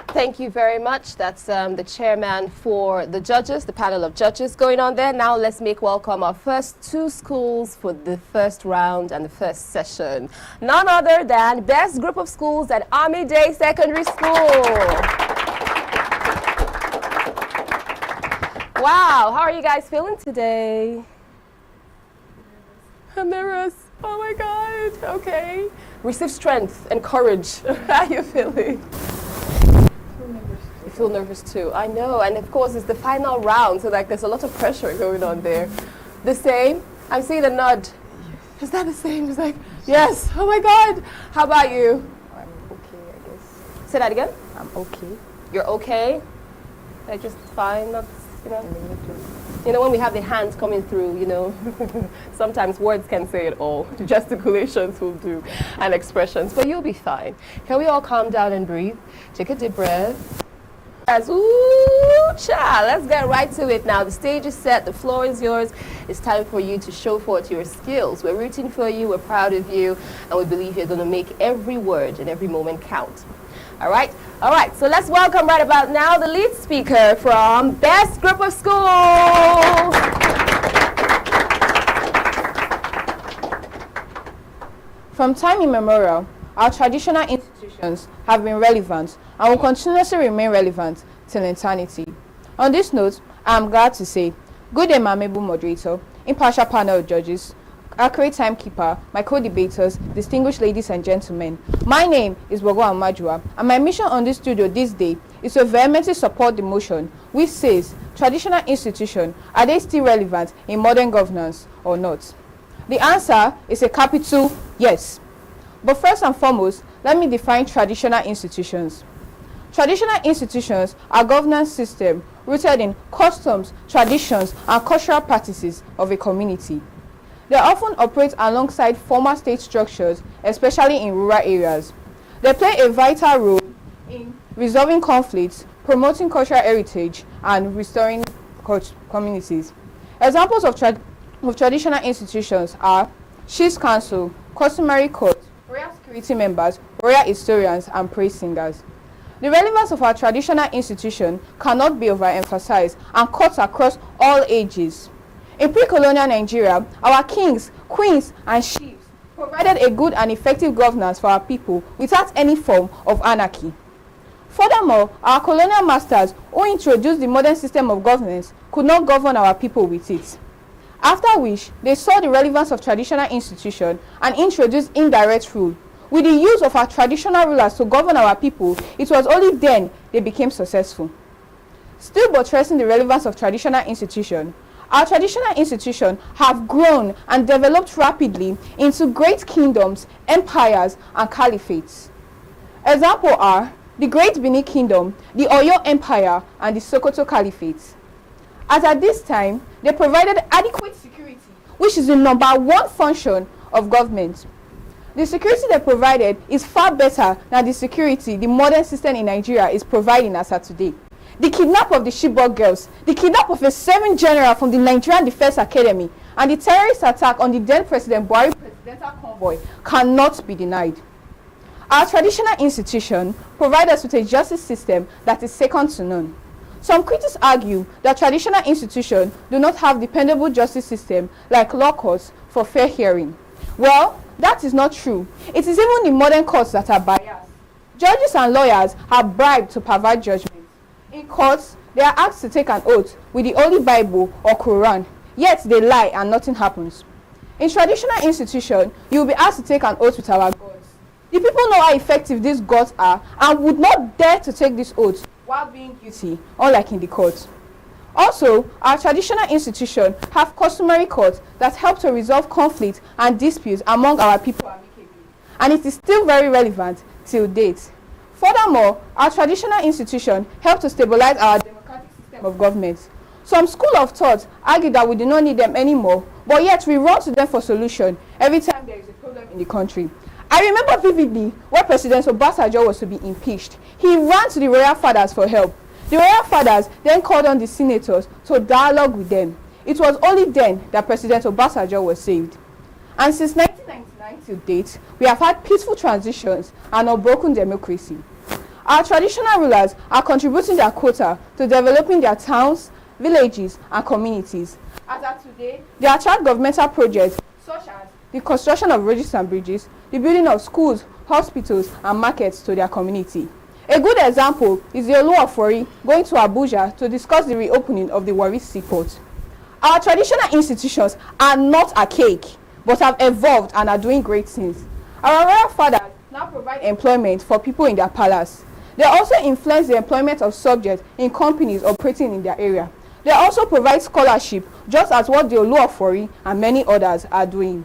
Speaker 3: Thank you very much. That's the chairman for the judges, the panel of judges going on there. Now let's make welcome our first two schools for the first round and the first session. None other than Best Group of Schools at Army Day Secondary School. Wow, how are you guys feeling today? I'm nervous. Oh my God. Okay. Receive strength and courage. How are you feeling? You feel nervous too. I know. And of course, it's the final round. So like there's a lot of pressure going on there. The same? I'm seeing a nod. Is that the same? It's like, yes. Oh my God. How about you?
Speaker 2: I'm okay, I guess.
Speaker 3: Say that again?
Speaker 2: I'm okay.
Speaker 3: You're okay? Like just fine? Not, you know, when we have the hands coming through, you know, sometimes words can say it all. Gesticulations will do and expressions, but you'll be fine. Can we all calm down and breathe? Take a deep breath. As ooh, child, let's get right to it now. The stage is set, the floor is yours. It's time for you to show forth your skills. We're rooting for you, we're proud of you, and we believe you're going to make every word and every moment count. All right, so let's welcome right about now the lead speaker from Best Group of Schools.
Speaker 5: From time immemorial, our traditional institutions have been relevant and will continuously remain relevant till eternity. On this note, I am glad to say, good day, my amiable moderator, impartial panel of judges, accurate timekeeper, my co-debaters, distinguished ladies and gentlemen. My name is Ogiame Atuwatse, and my mission on this studio this day is to vehemently support the motion which says, traditional institutions, are they still relevant in modern governance or not? The answer is a capital yes. But first and foremost, let me define traditional institutions. Traditional institutions are governance systems rooted in customs, traditions, and cultural practices of a community. They often operate alongside former state structures, especially in rural areas. They play a vital role in resolving conflicts, promoting cultural heritage, and restoring communities. Examples of traditional institutions are chiefs council, customary court, royal security members, royal historians, and praise singers. The relevance of our traditional institution cannot be overemphasized and cuts across all ages. In pre-colonial Nigeria, our kings, queens, and chiefs provided a good and effective governance for our people without any form of anarchy. Furthermore, our colonial masters, who introduced the modern system of governance, could not govern our people with it. After which, they saw the relevance of traditional institutions and introduced indirect rule. With the use of our traditional rulers to govern our people, it was only then they became successful. Still buttressing the relevance of traditional institutions, our traditional institutions have grown and developed rapidly into great kingdoms, empires, and caliphates. Examples are the Great Benin Kingdom, the Oyo Empire, and the Sokoto Caliphate. As at this time, they provided adequate security, which is the #1 function of government. The security they provided is far better than the security the modern system in Nigeria is providing as at today. The kidnap of the Chibok girls, the kidnap of a 7th general from the Nigerian Defense Academy, and the terrorist attack on the then President Buhari presidential convoy cannot be denied. Our traditional institutions provide us with a justice system that is second to none. Some critics argue that traditional institutions do not have dependable justice system like law courts for fair hearing. Well, that is not true. It is even the modern courts that are biased. Judges and lawyers are bribed to provide judgment. In courts, they are asked to take an oath with the Holy Bible or Quran, yet they lie and nothing happens. In traditional institutions, you will be asked to take an oath with our gods. The people know how effective these gods are and would not dare to take this oath while being guilty, unlike in the courts. Also, our traditional institutions have customary courts that help to resolve conflicts and disputes among our people amicably, and it is still very relevant till date. Furthermore, our traditional institutions help to stabilize our democratic system of government. Some school of thought argue that we do not need them anymore, but yet we run to them for solution every time there is a problem in the country. I remember vividly when President Obasanjo was to be impeached. He ran to the royal fathers for help. The royal fathers then called on the senators to dialogue with them. It was only then that President Obasanjo was saved. And since 1999 till date, we have had peaceful transitions and unbroken democracy. Our traditional rulers are contributing their quota to developing their towns, villages, and communities. As of today, they attract governmental projects such as the construction of roads and bridges, the building of schools, hospitals, and markets to their community. A good example is the Oluwafori going to Abuja to discuss the reopening of the Warri Seaport. Our traditional institutions are not archaic, but have evolved and are doing great things. Our royal fathers now provide employment for people in their palace. They also influence the employment of subjects in companies operating in their area. They also provide scholarship, just as what the Oluwafori and many others are doing.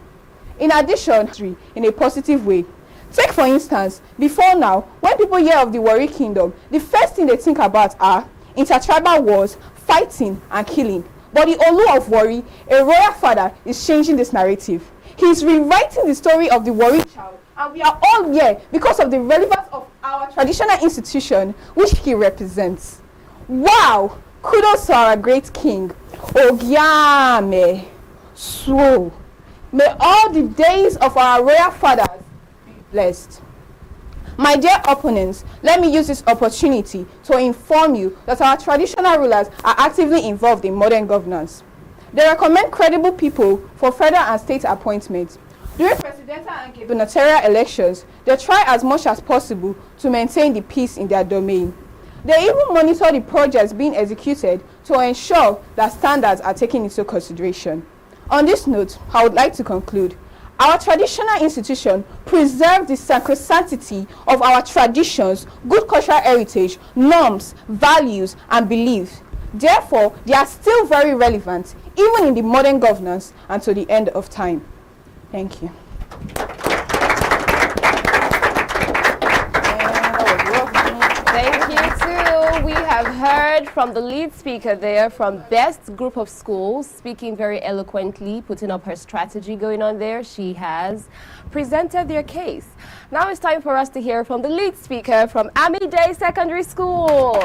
Speaker 5: In addition, in a positive way. Take for instance, before now, when people hear of the Warri Kingdom, the first thing they think about are intertribal wars, fighting, and killing. But the Olu of Warri, a royal father, is changing this narrative. He is rewriting the story of the Warri child, and we are all here because of the relevance of our traditional institution, which he represents. Wow! Kudos to our great king, Ogiame Atuwatse. May all the days of our royal fathers be blessed. My dear opponents, let me use this opportunity to inform you that our traditional rulers are actively involved in modern governance. They recommend credible people for federal and state appointments. During presidential and gubernatorial elections, they try as much as possible to maintain the peace in their domain. They even monitor the projects being executed to ensure that standards are taken into consideration. On this note, I would like to conclude. Our traditional institutions preserve the sacrosanctity of our traditions, good cultural heritage, norms, values, and beliefs. Therefore, they are still very relevant, even in the modern governance and to the end of time. Thank you.
Speaker 3: Thank you too. We have heard from the lead speaker there from Best Group of Schools, speaking very eloquently, putting up her strategy going on there. She has presented their case. Now it's time for us to hear from the lead speaker from Amide Secondary School.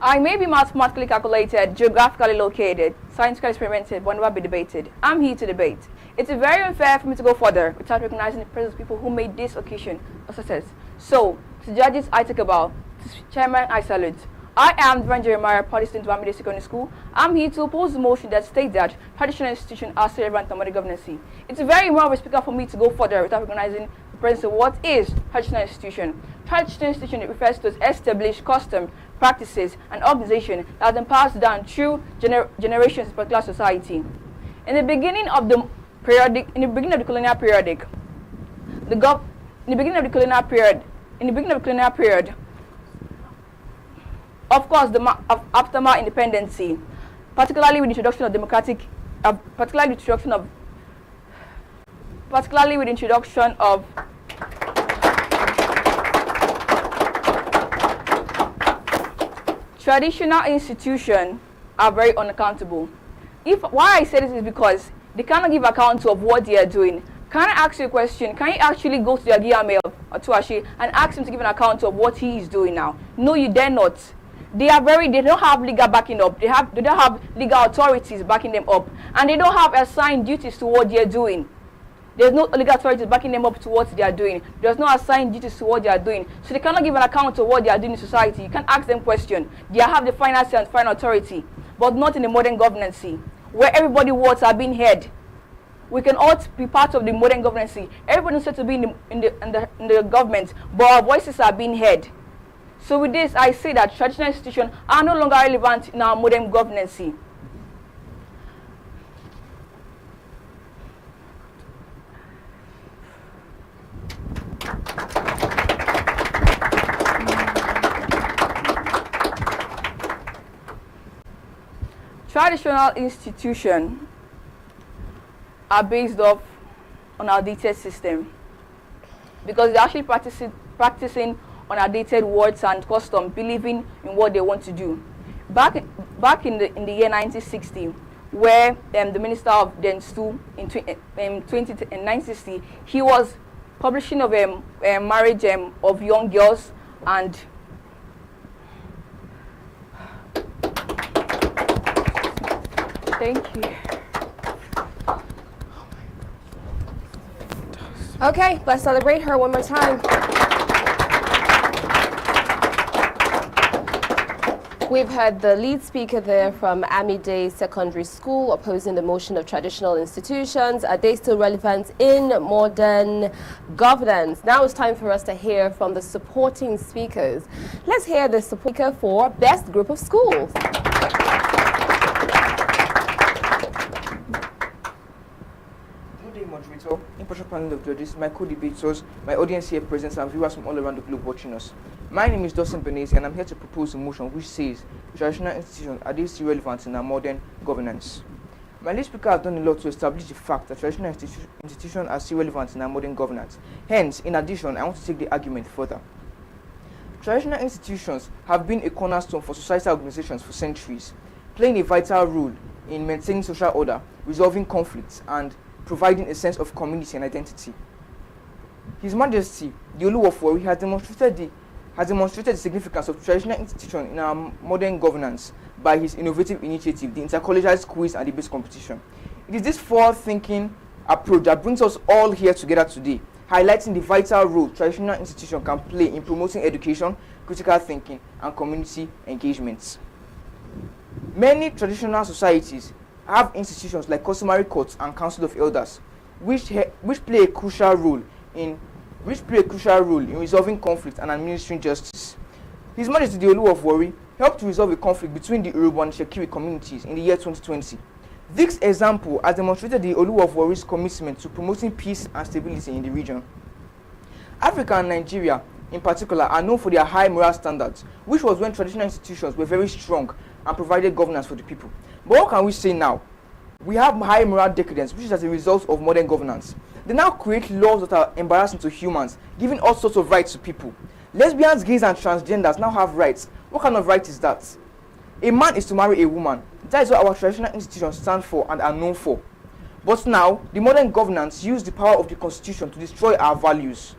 Speaker 6: I may be mathematically calculated, geographically located, scientifically experimented, but never be debated. I'm here to debate. It is very unfair for me to go further without recognizing the presence of people who made this occasion a success. So, to judges, I take a bow. To chairman, I salute. I am Dvan Jeremiah, party student of Amide Secondary School. I'm here to oppose the motion that states that traditional institutions are still relevant to modern governance. It's very immoral of a speaker for me to go further without recognizing the presence of what is traditional institution. Traditional institution refers to established custom, practices, and organization that have been passed down through generations in particular society. In the beginning of the colonial period, of course, after my independence, particularly with the introduction of traditional institutions are very unaccountable. Why I say this is because they cannot give account of what they are doing. Can I ask you a question? Can you actually go to the Ogiame Atuwatse and ask him to give an account of what he is doing now? No, you dare not. They don't have legal backing up. They don't have legal authorities backing them up, and they don't have assigned duties to what they are doing. There's no legal authority backing them up to what they are doing. There's no assigned duties to what they are doing. So they cannot give an account of what they are doing in society. You can't ask them questions. They have the final say and final authority, but not in the modern governance, where everybody's words are being heard. We can all be part of the modern governance. Everybody said to be in the government, but our voices are being heard. So with this, I say that traditional institutions are no longer relevant in our modern governance. Traditional institutions are based off on our dated system because they're actually practicing on outdated words and customs, believing in what they want to do. Back in the year 1960, where the Minister of Denstu in 1960, he was publishing of marriage of young girls and thank you.
Speaker 3: Okay, let's celebrate her one more time. We've heard the lead speaker there from Amide Secondary School opposing the motion of traditional institutions. Are they still relevant in modern governance? Now it's time for us to hear from the supporting speakers. Let's hear the speaker for Best Group of Schools.
Speaker 7: Moderator, impartial panel of judges, my co-debaters, my audience here present, and viewers from all around the globe watching us. My name is Dawson Benezi, and I'm here to propose a motion which says traditional institutions are still relevant in our modern governance. My lead speaker has done a lot to establish the fact that traditional institutions are still relevant in our modern governance. Hence, in addition, I want to take the argument further. Traditional institutions have been a cornerstone for societal organizations for centuries, playing a vital role in maintaining social order, resolving conflicts, and providing a sense of community and identity. His Majesty, the Olu of Warri, has demonstrated the significance of traditional institutions in our modern governance by his innovative initiative, the Inter-Collegiate quiz and debate competition. It is this forward-thinking approach that brings us all here together today, highlighting the vital role traditional institutions can play in promoting education, critical thinking, and community engagement. Many traditional societies have institutions like customary courts and council of elders, which play a crucial role in resolving conflict and administering justice. His Majesty the Olu of Warri helped to resolve a conflict between the Yoruba and Shekiri communities in the year 2020. This example has demonstrated the Olu of Warri's commitment to promoting peace and stability in the region. Africa and Nigeria, in particular, are known for their high moral standards, which was when traditional institutions were very strong and provided governance for the people. But what can we say now? We have high moral decadence, which is as a result of modern governance. They now create laws that are embarrassing to humans, giving all sorts of rights to people. Lesbians, gays, and transgenders now have rights. What kind of right is that? A man is to marry a woman. That is what our traditional institutions stand for and are known for. But now, the modern governance use the power of the constitution to destroy our values.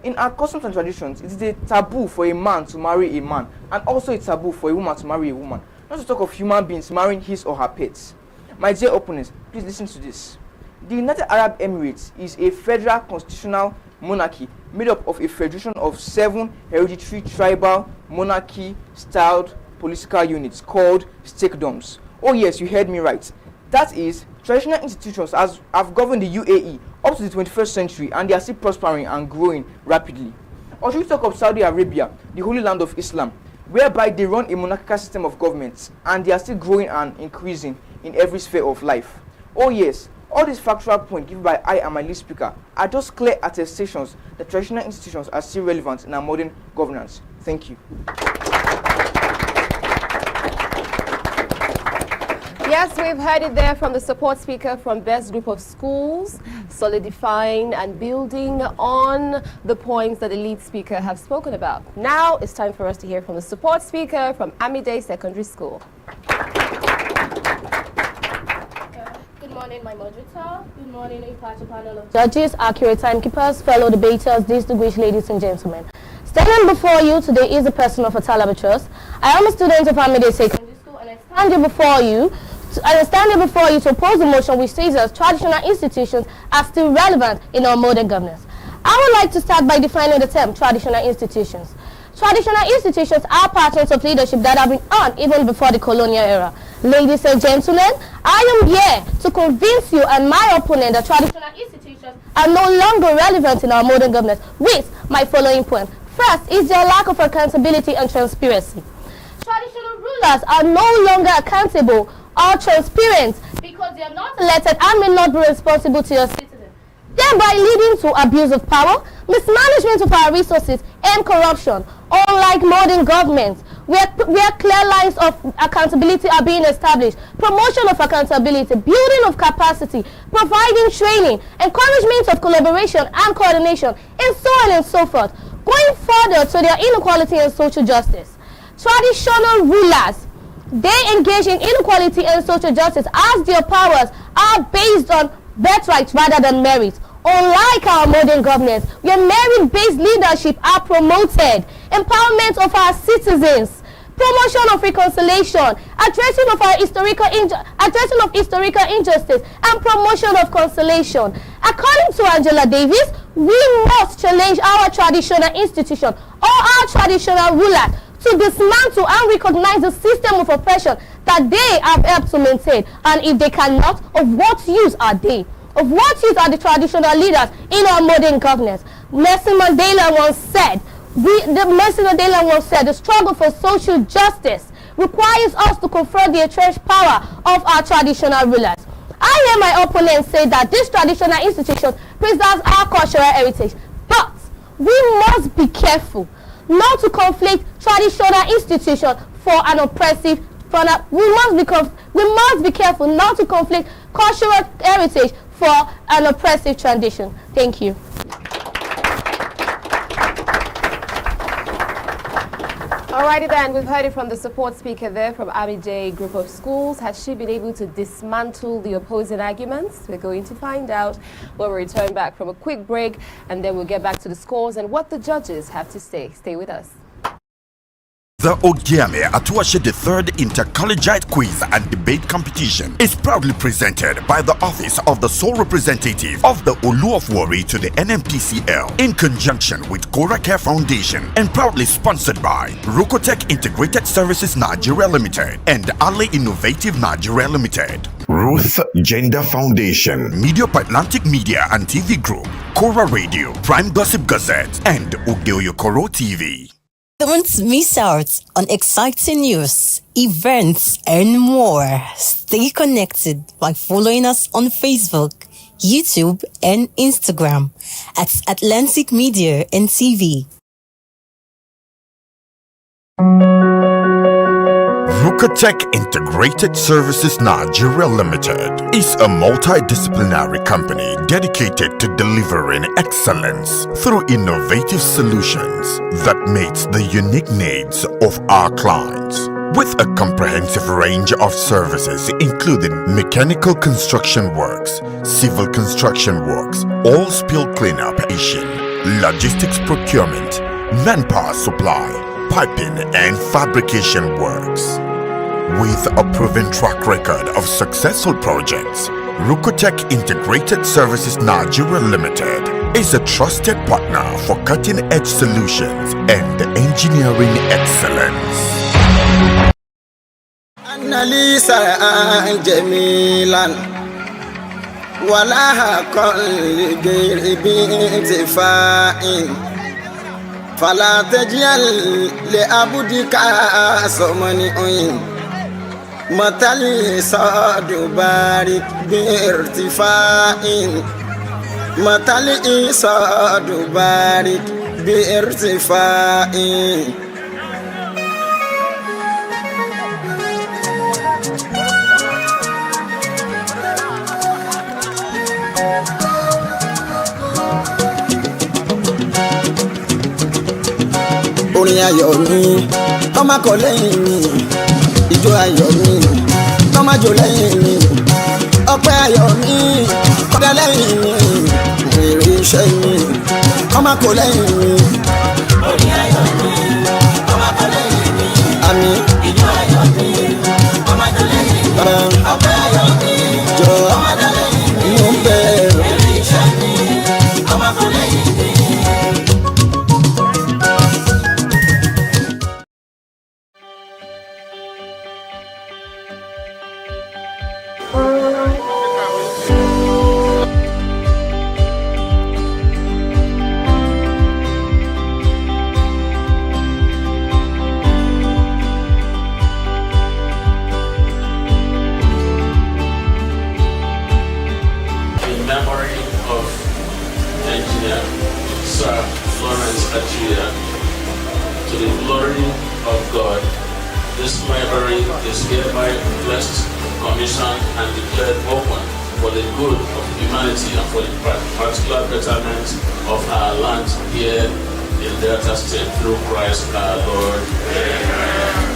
Speaker 7: In our customs and traditions, it is a taboo for a man to marry a man, and also a taboo for a woman to marry a woman. Not to talk of human beings marrying his or her pets. My dear opponents, please listen to this. The United Arab Emirates is a federal constitutional monarchy made up of a federation of 7 hereditary tribal monarchy-styled political units called statedoms. Oh yes, you heard me right. That is, traditional institutions have governed the UAE up to the 21st century, and they are still prospering and growing rapidly. Or should we talk of Saudi Arabia, the holy land of Islam, whereby they run a monarchical system of government, and they are still growing and increasing in every sphere of life. Oh yes, all these factual points given by I and my lead speaker are just clear attestations that traditional institutions are still relevant in our modern governance. Thank you.
Speaker 3: Yes, we've heard it there from the support speaker from Best Group of Schools, solidifying and building on the points that the lead speaker have spoken about. Now it's time for us to hear from the support speaker from Amide Secondary School.
Speaker 19: Good morning, my moderator. Good morning, impartial panel of judges, accurate timekeepers, fellow debaters, distinguished ladies and gentlemen. Standing before you today is the person of Atalabatros. I am a student of Amide Secondary School, and I stand here before you I stand here before you to oppose the motion which says that traditional institutions are still relevant in our modern governance. I would like to start by defining the term traditional institutions. Traditional institutions are patterns of leadership that have been on even before the colonial era. Ladies and gentlemen, I am here to convince you and my opponent that traditional institutions are no longer relevant in our modern governance with my following point. First is their lack of accountability and transparency. Traditional rulers are no longer accountable or transparent because they are not elected and may not be responsible to your citizens, thereby leading to abuse of power, mismanagement of our resources, and corruption. Unlike modern governments, where clear lines of accountability are being established, promotion of accountability, building of capacity, providing training, encouragement of collaboration and coordination, and so on and so forth. Going further to their inequality and social justice. Traditional rulers, they engage in inequality and social justice as their powers are based on birthright rather than merit. Unlike our modern governments, where merit-based leadership are promoted, empowerment of our citizens, promotion of reconciliation, addressing of historical injustice, and promotion of conciliation. According to Angela Davis, we must challenge our traditional institution or our traditional rulers to dismantle and recognize the system of oppression that they have helped to maintain. And if they cannot, of what use are they? Of what use are the traditional leaders in our modern governance? Nelson Mandela once said, the struggle for social justice requires us to confront the entrenched power of our traditional rulers. I hear my opponents say that this traditional institution preserves our cultural heritage, but we must be careful not to conflict traditional institutions for an oppressive. We must be careful not to conflict cultural heritage for an oppressive tradition. Thank you.
Speaker 3: Alrighty then, we've heard it from the support speaker there from Abidjan Group of Schools. Has she been able to dismantle the opposing arguments? We're going to find out when we return back from a quick break, and then we'll get back to the scores and what the judges have to say. Stay with us.
Speaker 1: The Ogiame Atuwatse III Inter-Collegiate Quiz and Debate Competition is proudly presented by the Office of the Sole Representative of the Olu of Warri to the NMPCL in conjunction with Cora Care Foundation and proudly sponsored by Rukotech Integrated Services Nigeria Limited and Ali Innovative Nigeria Limited. Ruth Gender Foundation, Media Atlantic Media and TV Group, Cora Radio, Prime Gossip Gazette, and Ogeoyokoro TV.
Speaker 11: Don't miss out on exciting news, events, and more. Stay connected by following us on Facebook, YouTube, and Instagram at Atlantic Media and TV.
Speaker 1: Rukotech Integrated Services Nigeria Limited is a multidisciplinary company dedicated to delivering excellence through innovative solutions that meets the unique needs of our clients. With a comprehensive range of services including mechanical construction works, civil construction works, oil spill cleanup, logistics procurement, manpower supply, piping and fabrication works. With a proven track record of successful projects, Rukotech Integrated Services Nigeria Limited is a trusted partner for cutting-edge solutions and engineering excellence.
Speaker 8: Annalisa Jamilan Walaha Kulli Ghairi Bintifa'in فلا تجعل لعبدك سمني متى صاد بارك بارتفاع متى صاد بارك بارتفاع orin ayọ̀ mi ọmọ kọ lẹ́yìn mi ijó ayọ̀ mi ọmọ jò lẹ́yìn mi ọpẹ́ ayọ̀ mi kọ́dá lẹ́yìn mi èrè iṣẹ́ mi ọmọ kọ lẹ́yìn mi orin ayọ̀ mi ọmọ kọ lẹ́yìn mi àmì ijó ayọ̀ mi ọmọ jò lẹ́yìn mi ọpẹ́
Speaker 9: hereby blessed, commissioned, and declared open for the good of humanity and for the particular betterment of our land here in Delta State through Christ our Lord. Amen.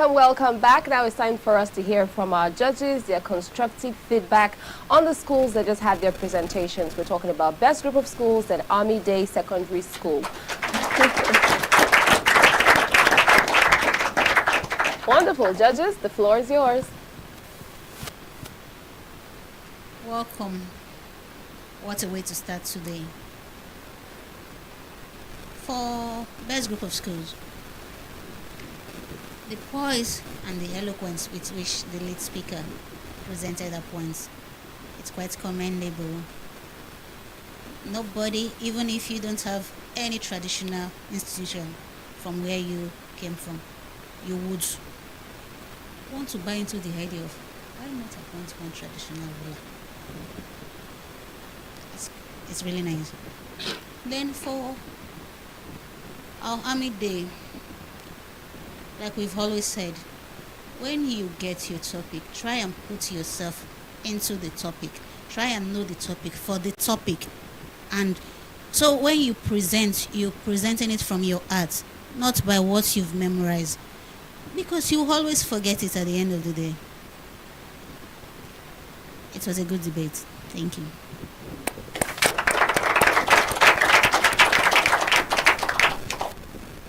Speaker 3: Welcome back. Now it's time for us to hear from our judges, their constructive feedback on the schools that just had their presentations. We're talking about best group of schools at Army Day Secondary School. Wonderful. Judges, the floor is yours.
Speaker 12: Welcome. What a way to start today. For best group of schools, the poise and the eloquence with which the lead speaker presented her points, it's quite commendable. Nobody, even if you don't have any traditional institution from where you came from, you would want to buy into the idea of why not appoint one traditional ruler. It's really nice. Then for our Army Day, like we've always said, when you get your topic, try and put yourself into the topic. Try and know the topic for the topic. And so when you present, you're presenting it from your heart, not by what you've memorized. Because you always forget it at the end of the day. It was a good debate. Thank you.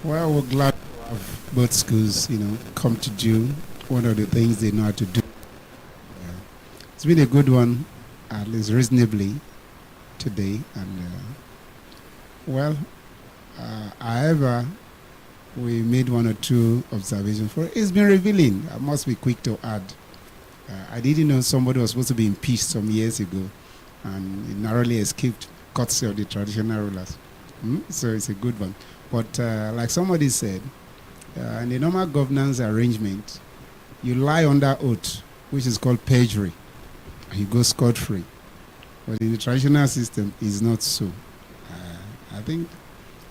Speaker 10: Well, we're glad to have both schools, come to do one of the things they know how to do. It's been a good one, at least reasonably, today. And, however, we made one or two observations for it. It's been revealing. I must be quick to add. I didn't know somebody was supposed to be impeached some years ago, and it narrowly escaped courtesy of the traditional rulers. So it's a good one. But like somebody said, in the normal governance arrangement, you lie under oath, which is called perjury, and you go scot-free. But in the traditional system, it's not so. I think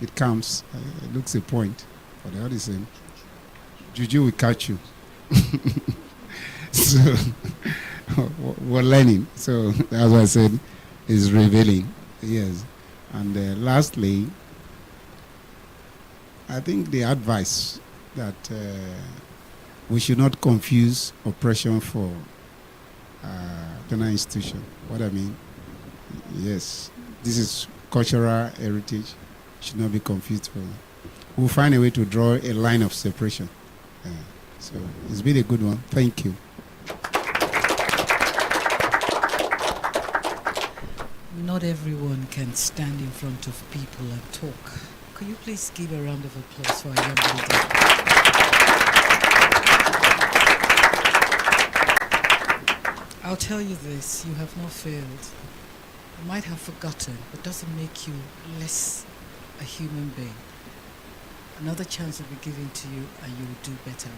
Speaker 10: it counts. It looks a point. But the other same, juju will catch you. So we're learning. So that's why I said it's revealing. Yes. And lastly, I think the advice that we should not confuse oppression for general institution. What I mean, yes, this is cultural heritage. Should not be confused for. We'll find a way to draw a line of separation. So it's been a good one. Thank you.
Speaker 4: Not everyone can stand in front of people and talk. Could you please give a round of applause for our young lady? I'll tell you this, you have not failed. You might have forgotten, but doesn't make you less a human being. Another chance will be given to you and you will do better.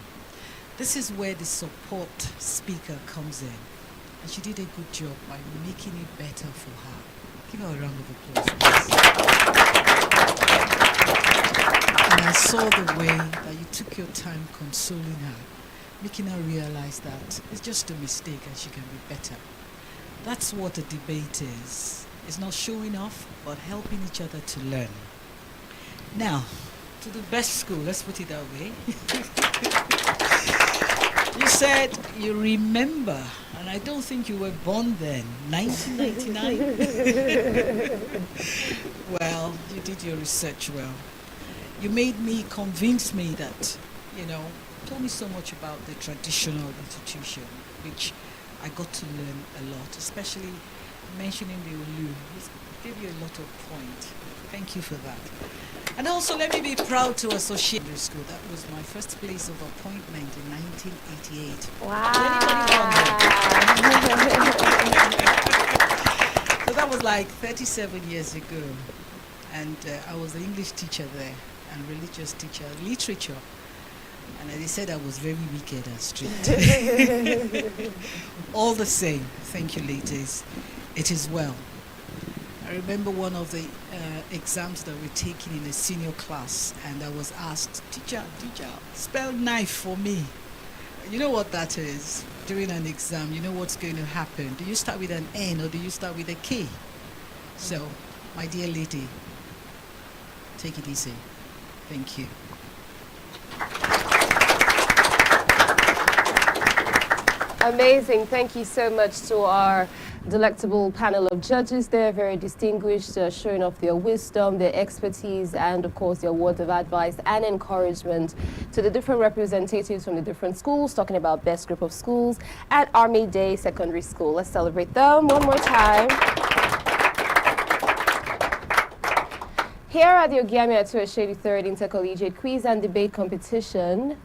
Speaker 4: This is where the support speaker comes in. And she did a good job by making it better for her. Give her a round of applause, please. And I saw the way that you took your time consoling her, making her realize that it's just a mistake and she can be better. That's what a debate is. It's not showing off, but helping each other to learn. Now, to the best school, let's put it that way. You said you remember, and I don't think you were born then, 1999? Well, you did your research well. You made me, convince me that, told me so much about the traditional institution, which I got to learn a lot, especially mentioning the Olu. It gave you a lot of points. Thank you for that. And also, let me be proud to associate with school. That was my first place of appointment in 1988.
Speaker 3: Wow.
Speaker 4: So that was like 37 years ago. And I was an English teacher there and religious teacher, literature. And they said I was very wicked and strict. All the same, thank you, ladies. It is well. I remember one of the exams that were taken in a senior class, and I was asked, teacher, spell knife for me. You know what that is? During an exam, you know what's going to happen. Do you start with an N or do you start with a K? So, my dear lady, take it easy. Thank you.
Speaker 3: Amazing. Thank you so much to our delectable panel of judges there, very distinguished, showing off their wisdom, their expertise, and of course their words of advice and encouragement to the different representatives from the different schools, talking about best group of schools at Army Day Secondary School. Let's celebrate them one more time. Here at the Ogiame Atuwatse third Inter-Collegiate Quiz and Debate Competition,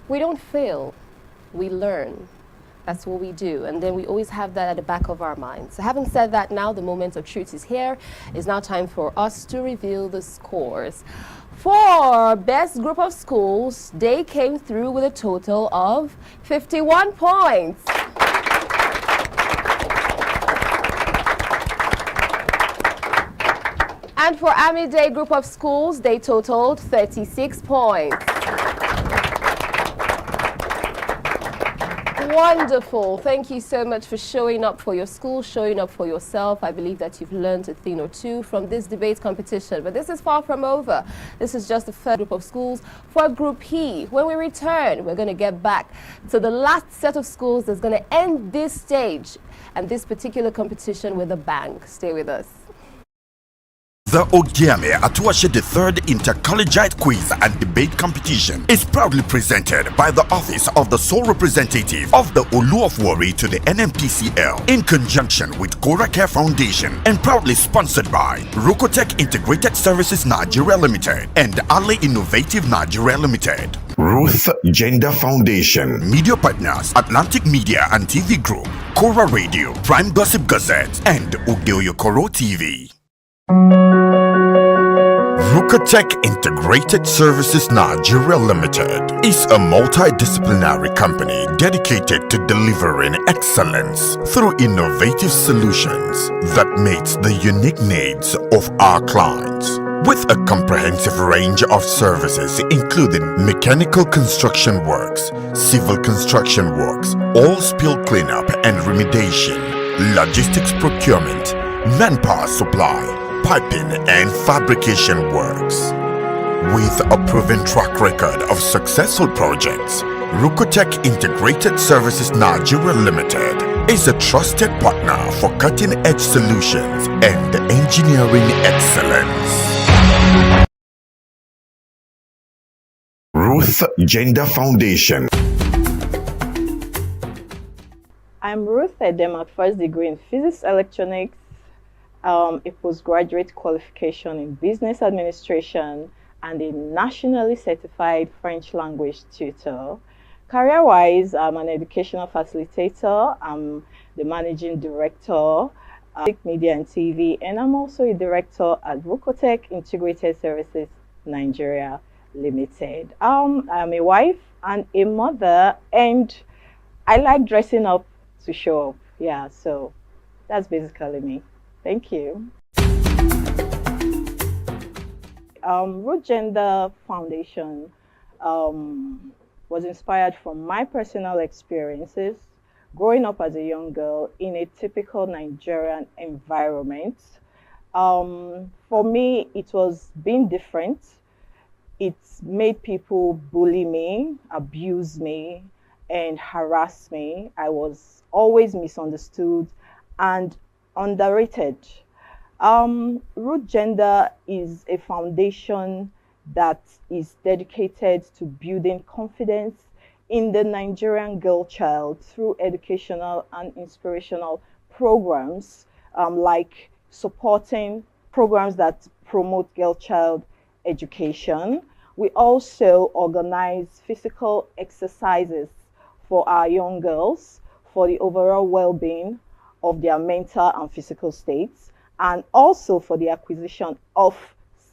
Speaker 3: we don't fail, we learn. That's what we do, and then we always have that at the back of our minds. So having said that, now the moment of truth is here. It's now time for us to reveal the scores. For best group of schools, they came through with a total of 51 points. And for Army Day group of schools, they totaled 36 points. Wonderful. Thank you so much for showing up for your school, showing up for yourself. I believe that you've learned a thing or two from this debate competition. But this is far from over. This is just the first group of schools for Group E. When we return, we're going to get back to the last set of schools that's going to end this stage and this particular competition with a bang. Stay with us.
Speaker 1: The Ogiame Atuwatse III Inter-Collegiate Quiz and Debate Competition is proudly presented by the Office of the Sole Representative of the Olu of Warri to the NMPCL in conjunction with Cora Care Foundation and proudly sponsored by Rukotech Integrated Services Nigeria Limited and Ali Innovative Nigeria Limited. Ruth Gender Foundation. Media partners Atlantic Media and TV Group, Cora Radio, Prime Gossip Gazette, and Ugeoyokoro TV. Rukotech Integrated Services Nigeria Limited is a multidisciplinary company dedicated to delivering excellence through innovative solutions that meets the unique needs of our clients. With a comprehensive range of services including mechanical construction works, civil construction works, oil spill cleanup and remediation, logistics procurement, manpower supply, piping and fabrication works. With a proven track record of successful projects, Rukotech Integrated Services Nigeria Limited is a trusted partner for cutting-edge solutions and engineering excellence. Ruth Gender Foundation.
Speaker 13: I'm Ruth Edema, first degree in Physics Electronics, a postgraduate qualification in business administration, and a nationally certified French language tutor. Career-wise, I'm an educational facilitator. I'm the managing director at Media and TV, and I'm also a director at Rukotech Integrated Services Nigeria Limited. I'm a wife and a mother, and I like dressing up to show up. Yeah, so that's basically me. Thank you. Root Gender Foundation was inspired from my personal experiences growing up as a young girl in a typical Nigerian environment. For me, it was being different. It made people bully me, abuse me, and harass me. I was always misunderstood and underrated. Root Gender is a foundation that is dedicated to building confidence in the Nigerian girl child through educational and inspirational programs like supporting programs that promote girl-child education. We also organize physical exercises for our young girls for the overall well-being of their mental and physical states, and also for the acquisition of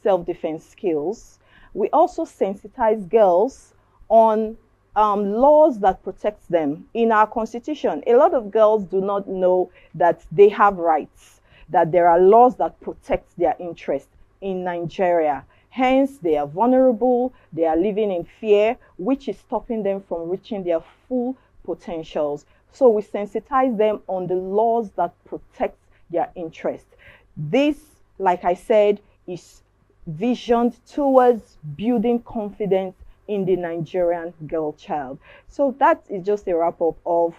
Speaker 13: self-defense skills. We also sensitize girls on laws that protect them. In our constitution, a lot of girls do not know that they have rights, that there are laws that protect their interests in Nigeria. Hence, they are vulnerable, they are living in fear, which is stopping them from reaching their full potentials. So we sensitize them on the laws that protect their interests. This, like I said, is visioned towards building confidence in the Nigerian girl child. So that is just a wrap up of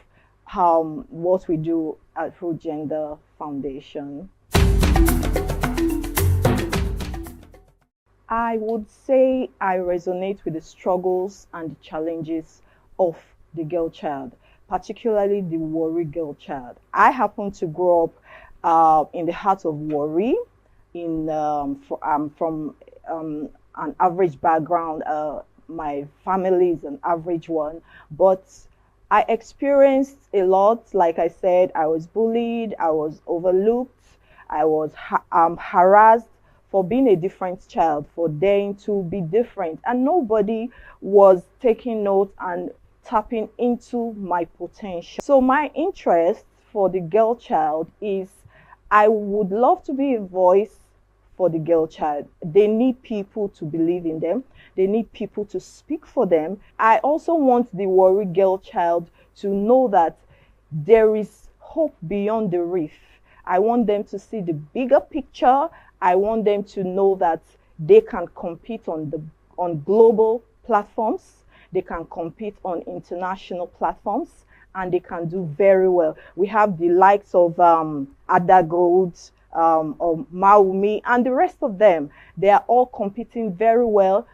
Speaker 13: what we do at Root Gender Foundation. I would say I resonate with the struggles and the challenges of the girl child, particularly the Warri girl child. I happen to grow up in the heart of Warri, from an average background. My family is an average one, but I experienced a lot. Like I said, I was bullied, I was overlooked, I was harassed for being a different child, for daring to be different, and nobody was taking note and tapping into my potential. So my interest for the girl child is I would love to be a voice for the girl child. They need people to believe in them. They need people to speak for them. I also want the Warri girl child to know that there is hope beyond the reef. I want them to see the bigger picture. I want them to know that they can compete on global platforms. They can compete on international platforms, and they can do very well. We have the likes of Ada Gold, or Maumi, and the rest of them. They are all competing very well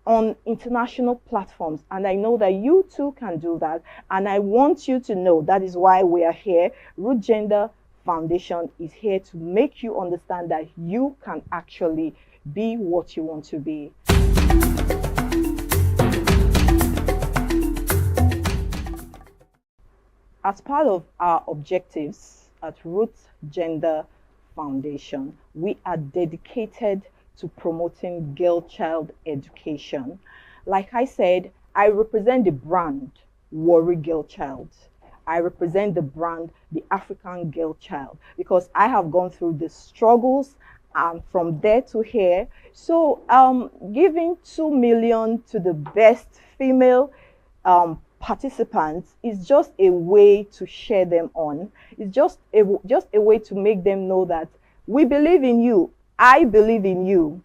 Speaker 13: on international platforms, and I know that you too can do that, and I want you to know that is why we are here. Root Gender Foundation is here to make you understand that you can actually be what you want to be. As part of our objectives at Root Gender Foundation, we are dedicated to promoting girl-child education. Like I said, I represent the brand Warri Girl Child. I represent the brand the African Girl Child, because I have gone through the struggles from there to here. So giving 2 million to the best female participants is just a way to share them on. It's just a way to make them know that we believe in you. I believe in you.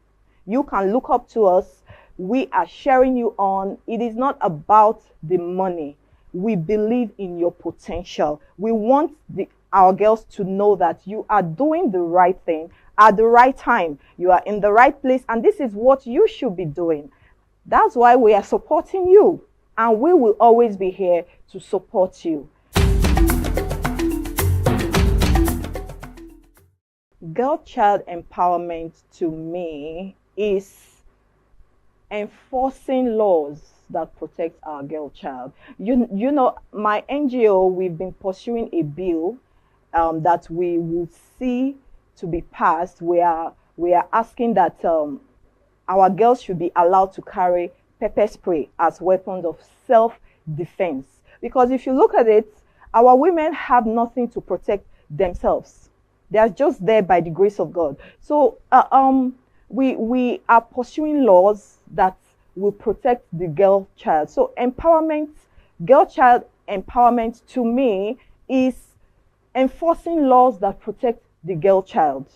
Speaker 13: You can look up to us. We are sharing you on. It is not about the money. We believe in your potential. We want our girls to know that you are doing the right thing at the right time. You are in the right place, and this is what you should be doing. That's why we are supporting you, and we will always be here to support you. Girl-child empowerment to me is enforcing laws that protect our girl child. You know, my NGO, we've been pursuing a bill that we will see to be passed. We are asking that our girls should be allowed to carry pepper spray as weapons of self-defense. Because if you look at it, our women have nothing to protect themselves. They are just there by the grace of God. So we are pursuing laws that will protect the girl child. So empowerment, girl child empowerment to me is enforcing laws that protect the girl child,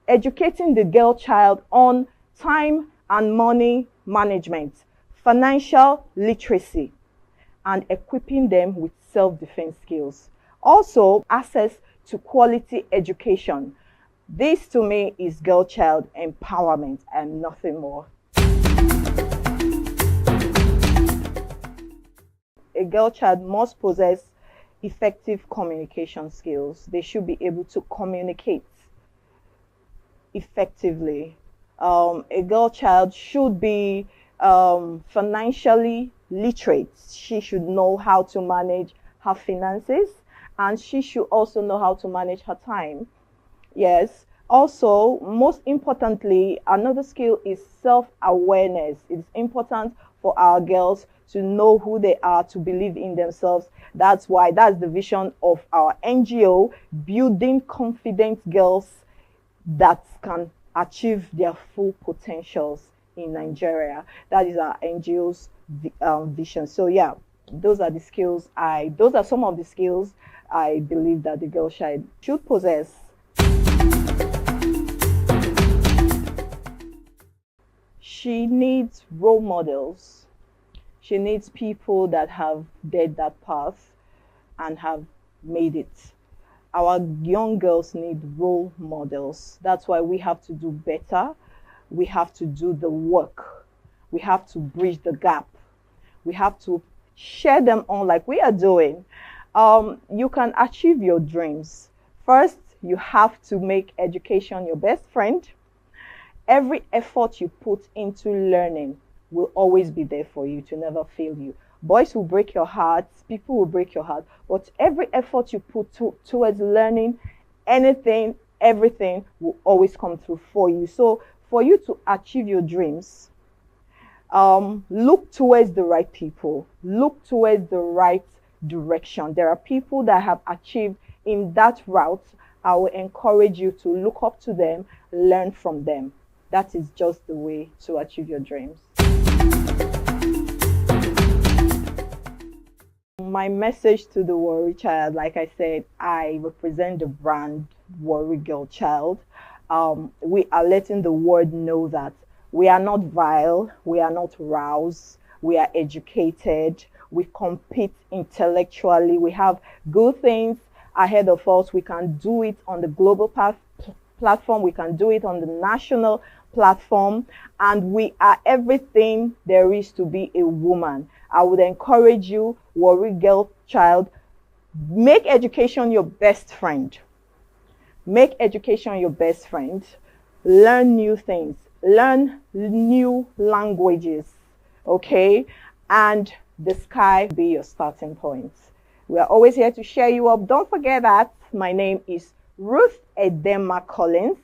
Speaker 13: educating the girl child on time and money management, financial literacy, and equipping them with self-defense skills. Also, access to quality education. This to me is girl child empowerment and nothing more. A girl child must possess effective communication skills. They should be able to communicate. effectively. A girl child should be financially literate. She should know how to manage her finances, and she should also know how to manage her time. Yes. Also, most importantly, another skill is self-awareness. It's important for our girls to know who they are, to believe in themselves. That's the vision of our NGO, building confident girls that can achieve their full potentials in Nigeria. That is our NGO's vision. So yeah, those are some of the skills I believe that the girl child should possess. She needs role models. She needs people that have led that path and have made it. Our young girls need role models. That's why we have to do better. We have to do the work. We have to bridge the gap. We have to share them on like we are doing. You can achieve your dreams. First, you have to make education your best friend. Every effort you put into learning will always be there for you to never fail you. Boys will break your heart, people will break your heart, but every effort you put towards learning anything, everything will always come through for you. So for you to achieve your dreams, look towards the right people, look towards the right direction. There are people that have achieved in that route. I will encourage you to look up to them, learn from them. That is just the way to achieve your dreams. My message to the Warri child, like I said, I represent the brand Warri Girl Child. We are letting the world know that we are not vile, we are not roused, we are educated, we compete intellectually, we have good things ahead of us. We can do it on the global platform, we can do it on the national platform, and we are everything there is to be a woman. I would encourage you, Warri Girl Child, make education your best friend. Make education your best friend. Learn new things. Learn new languages. Okay? And the sky be your starting point. We are always here to cheer you up. Don't forget that my name is Ruth Edema Collins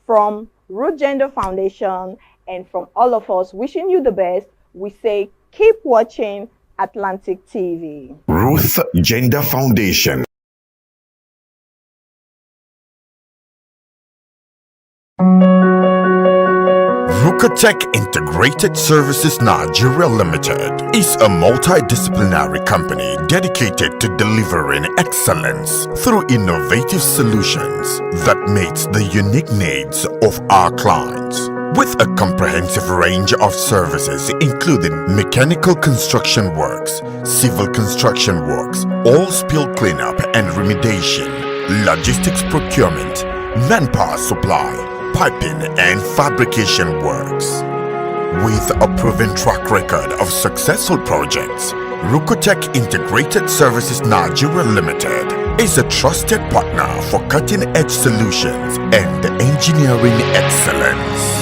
Speaker 13: from Root Gender Foundation, and from all of us wishing you the best, we say keep watching Atlantic TV.
Speaker 1: Ruth Gender Foundation. Rukotech Integrated Services Nigeria Limited is a multidisciplinary company dedicated to delivering excellence through innovative solutions that meets the unique needs of our clients. With a comprehensive range of services including mechanical construction works, civil construction works, oil spill cleanup and remediation, logistics procurement, manpower supply, piping and fabrication works. With a proven track record of successful projects, Rukotech Integrated Services Nigeria Limited is a trusted partner for cutting-edge solutions and engineering excellence.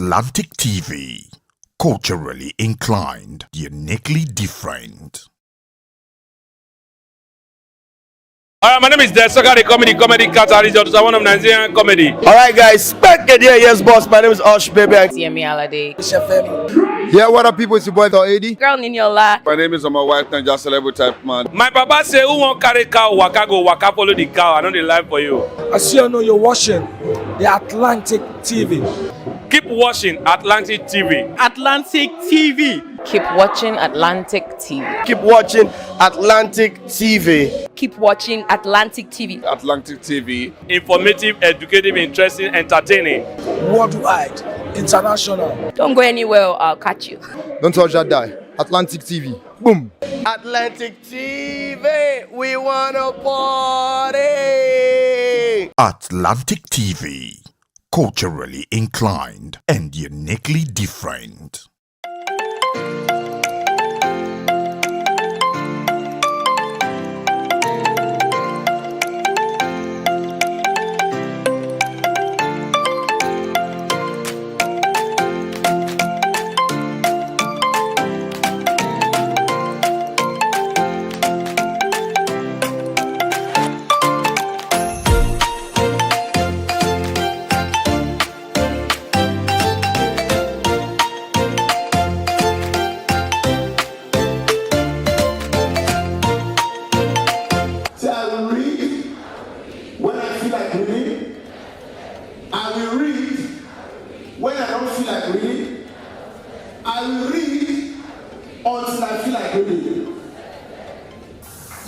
Speaker 1: Atlantic TV. Culturally inclined, uniquely different.
Speaker 14: My name is Desoka, the comedy catalyst, also one of Nigerian comedy.
Speaker 15: Alright guys, back again, yes boss, my name is Osh Baby.
Speaker 16: CME Alade.
Speaker 15: Yeah, what up people, it's your boy the 80.
Speaker 16: Girl Niniola.
Speaker 14: My name is my wife, and just celebrity type man. My papa say, who won't carry cow, waka go, waka follow the cow, I know the life for you.
Speaker 17: I see you know you're watching the Atlantic TV.
Speaker 14: Keep watching Atlantic TV.
Speaker 16: Atlantic TV. Keep watching Atlantic TV.
Speaker 15: Keep watching Atlantic TV.
Speaker 16: Keep watching Atlantic TV.
Speaker 14: Atlantic TV. Informative, educative, interesting, entertaining.
Speaker 17: Worldwide, international.
Speaker 16: Don't go anywhere or I'll catch you.
Speaker 15: Don't touch that die. Atlantic TV. Boom. Atlantic TV. We wanna party.
Speaker 1: Atlantic TV. Culturally inclined and uniquely different.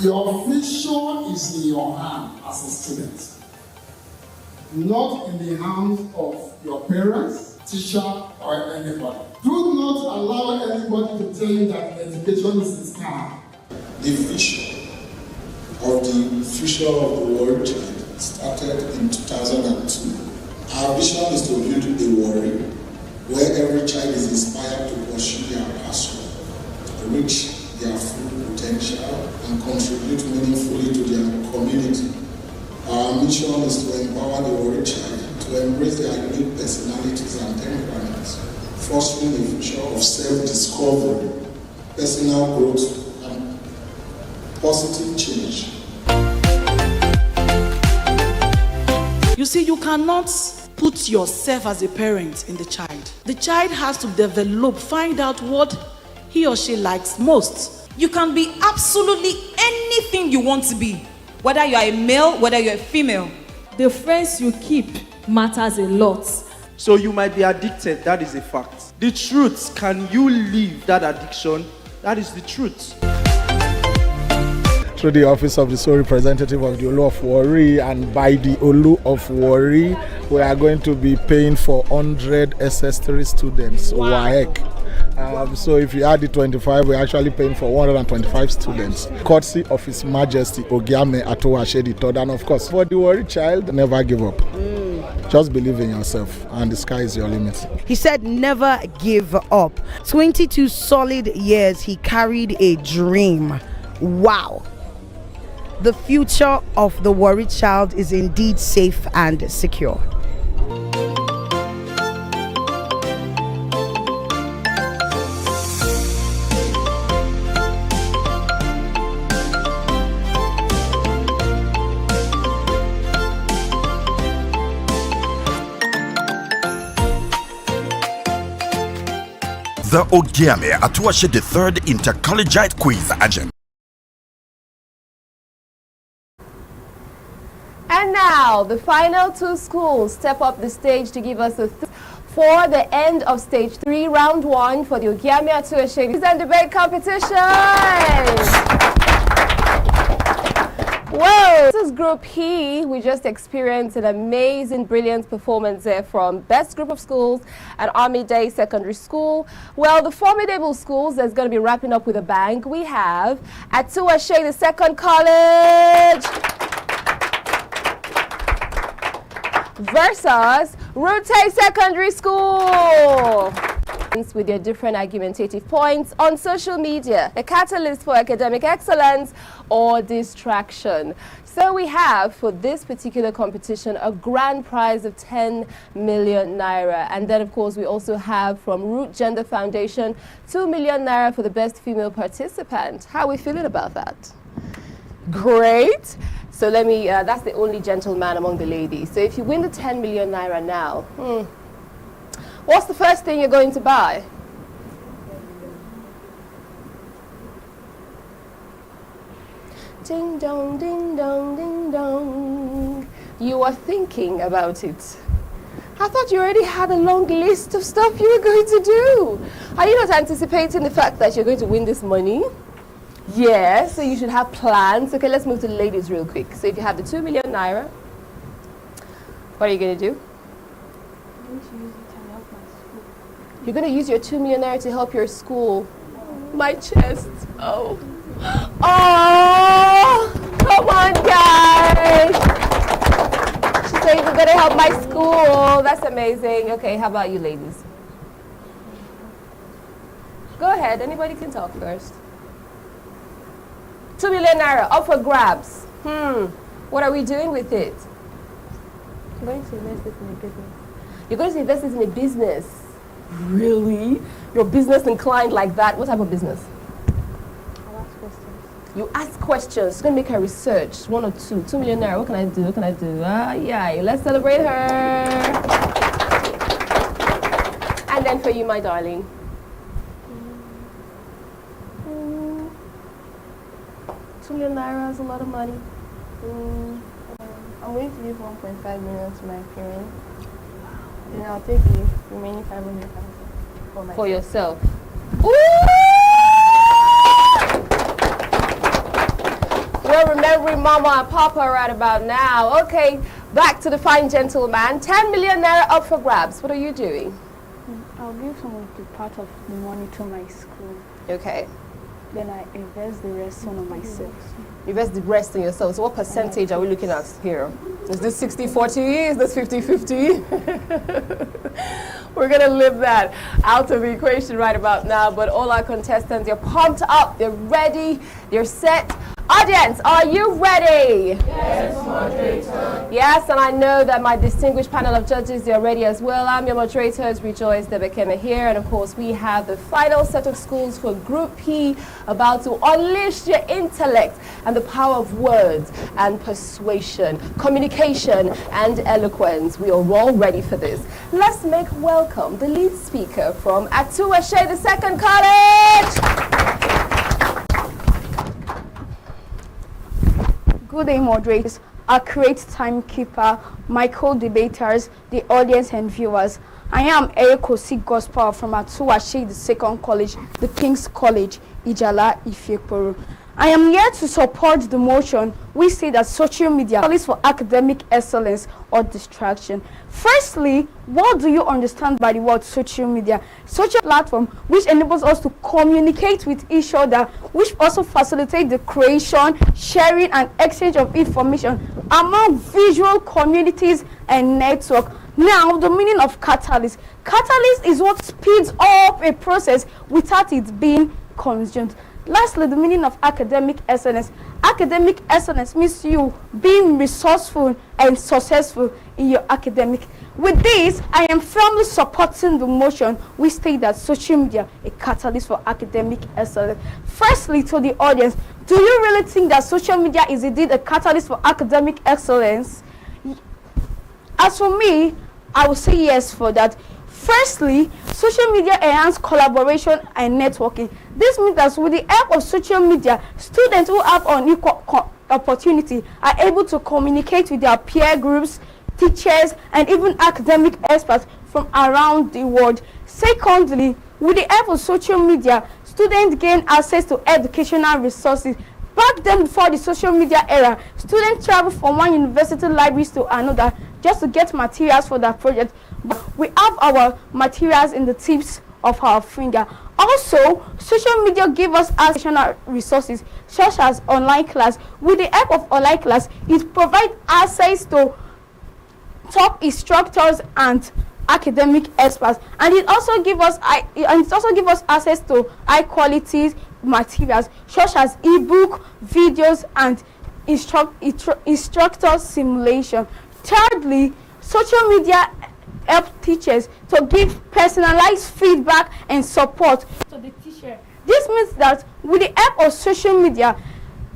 Speaker 18: Your future is in your hand as a student, not in the hands of your parents, teacher, or anybody. Do not allow anybody to tell you that education is a scam.
Speaker 20: The vision of the future of the world child started in 2002. Our vision is to build a world where every child is inspired to pursue their passion, reach their full potential, and contribute meaningfully to their community. Our mission is to empower the world child to embrace their unique personalities and temperaments, fostering a future of self-discovery, personal growth, and positive change.
Speaker 23: You see, you cannot put yourself as a parent in the child. The child has to develop, find out what he or she likes most.
Speaker 24: You can be absolutely anything you want to be, whether you are a male, whether you're a female.
Speaker 25: The friends you keep matters a lot.
Speaker 26: So you might be addicted, that is a fact. The truth, can you leave that addiction? That is the truth.
Speaker 27: Through the office of the sole representative of the Olu of Warri, and by the Olu of Warri, we are going to be paying for 100 SS3 students. WAEC. So if you add the 25, we're actually paying for 125 students, courtesy of His Majesty Ogiame Atuwatse III. And of course, for the Warri child, never give up. Just believe in yourself, and the sky is your limit.
Speaker 28: He said never give up. 22 solid years he carried a dream. Wow. The future of the Warri child is indeed safe and secure.
Speaker 1: The Ogiame Atuwatse III Inter-Collegiate Quiz Agent.
Speaker 3: And now, the final two schools step up the stage to give us for the end of stage 3, round 1 for the Ogiame Atuwatse Quiz and Debate Competition. Whoa! This is Group P. We just experienced an amazing, brilliant performance there from Best Group of Schools at Army Day Secondary School. Well, the formidable schools that's going to be wrapping up with a bang. We have Atuwatse the Second College versus Rute Secondary School. With their different argumentative points on social media, a catalyst for academic excellence or distraction. So we have, for this particular competition, a grand prize of 10 million naira. And then, of course, we also have from Root Gender Foundation, 2 million naira for the best female participant. How are we feeling about that? Great. So let me, that's the only gentleman among the ladies. So if you win the 10 million naira now, what's the first thing you're going to buy? Ding dong, ding dong, ding dong. You are thinking about it. I thought you already had a long list of stuff you were going to do. Are you not anticipating the fact that you're going to win this money? Yes, so you should have plans. Okay, let's move to the ladies real quick. So if you have the 2 million naira, what are you going to do? You're going to use your 2 million naira to help your school. My chest. Oh. Oh, come on, guys. She said you're going to help my school. That's amazing. Okay, how about you, ladies? Go ahead. Anybody can talk first. 2 million naira up for grabs. What are we doing with it? I'm going to invest it in a business. You're going to invest it in a business? Really? You're business inclined like that? What type of business? You ask questions. She's going to make her research. 1 or 2. 2 million naira. What can I do? What can I do? Yeah. Let's celebrate her. And then for you, my darling. 2 million naira is a lot of money.
Speaker 2: I'm going to give 1.5 million to my parents. And I'll take the remaining 500,000
Speaker 3: for yourself. We're remembering Mama and Papa right about now. Okay, back to the fine gentleman. 10 million naira up for grabs. What are you doing?
Speaker 2: I'll give some of the part of the money to my school.
Speaker 3: Okay.
Speaker 2: Then I invest the rest on myself.
Speaker 3: Invest the rest in yourself. So what percentage are we looking at here? Is this 60-40? Is this 50-50? We're going to leave that out of the equation right about now. But all our contestants, they're pumped up. They're ready. They're set. Audience, are you ready?
Speaker 5: Yes, moderator.
Speaker 3: Yes, and I know that my distinguished panel of judges, they're ready as well. I'm your moderators, Rejoice Debekeme here. And of course, we have the final set of schools for Group P about to unleash your intellect and the power of words and persuasion, communication and eloquence. We are all ready for this. Let's make welcome the lead speaker from Atuwatse, the second college.
Speaker 6: Good day, moderators, our great timekeeper, my co-debaters, the audience and viewers. I am Erikosi Gospel from Atuwatse, the second college, the King's College, Ijala, Ifekporo. I am here to support the motion. We say that social media is for academic excellence or distraction. Firstly, what do you understand by the word social media? Social platform which enables us to communicate with each other, which also facilitate the creation, sharing and exchange of information among visual communities and network. Now, the meaning of catalyst. Catalyst is what speeds up a process without it being consumed. Lastly, the meaning of academic excellence. Academic excellence means you being resourceful and successful in your academic. With this, I am firmly supporting the motion. We state that social media is a catalyst for academic excellence. Firstly, to the audience, do you really think that social media is indeed a catalyst for academic excellence? As for me, I will say yes for that. Firstly, social media enhance collaboration and networking. This means that with the help of social media, students who have unequal opportunity are able to communicate with their peer groups, teachers, and even academic experts from around the world. Secondly, with the help of social media, students gain access to educational resources. Back then, before the social media era, students travel from one university library to another just to get materials for their project. We have our materials in the tips of our finger. Also, social media give us educational resources such as online class. With the help of online class, it provides access to top instructors and academic experts, and it also gives us access to high quality materials such as ebook, videos, and instructor simulation. Thirdly, social media help teachers to give personalized feedback and support to the teacher. This means that with the help of social media,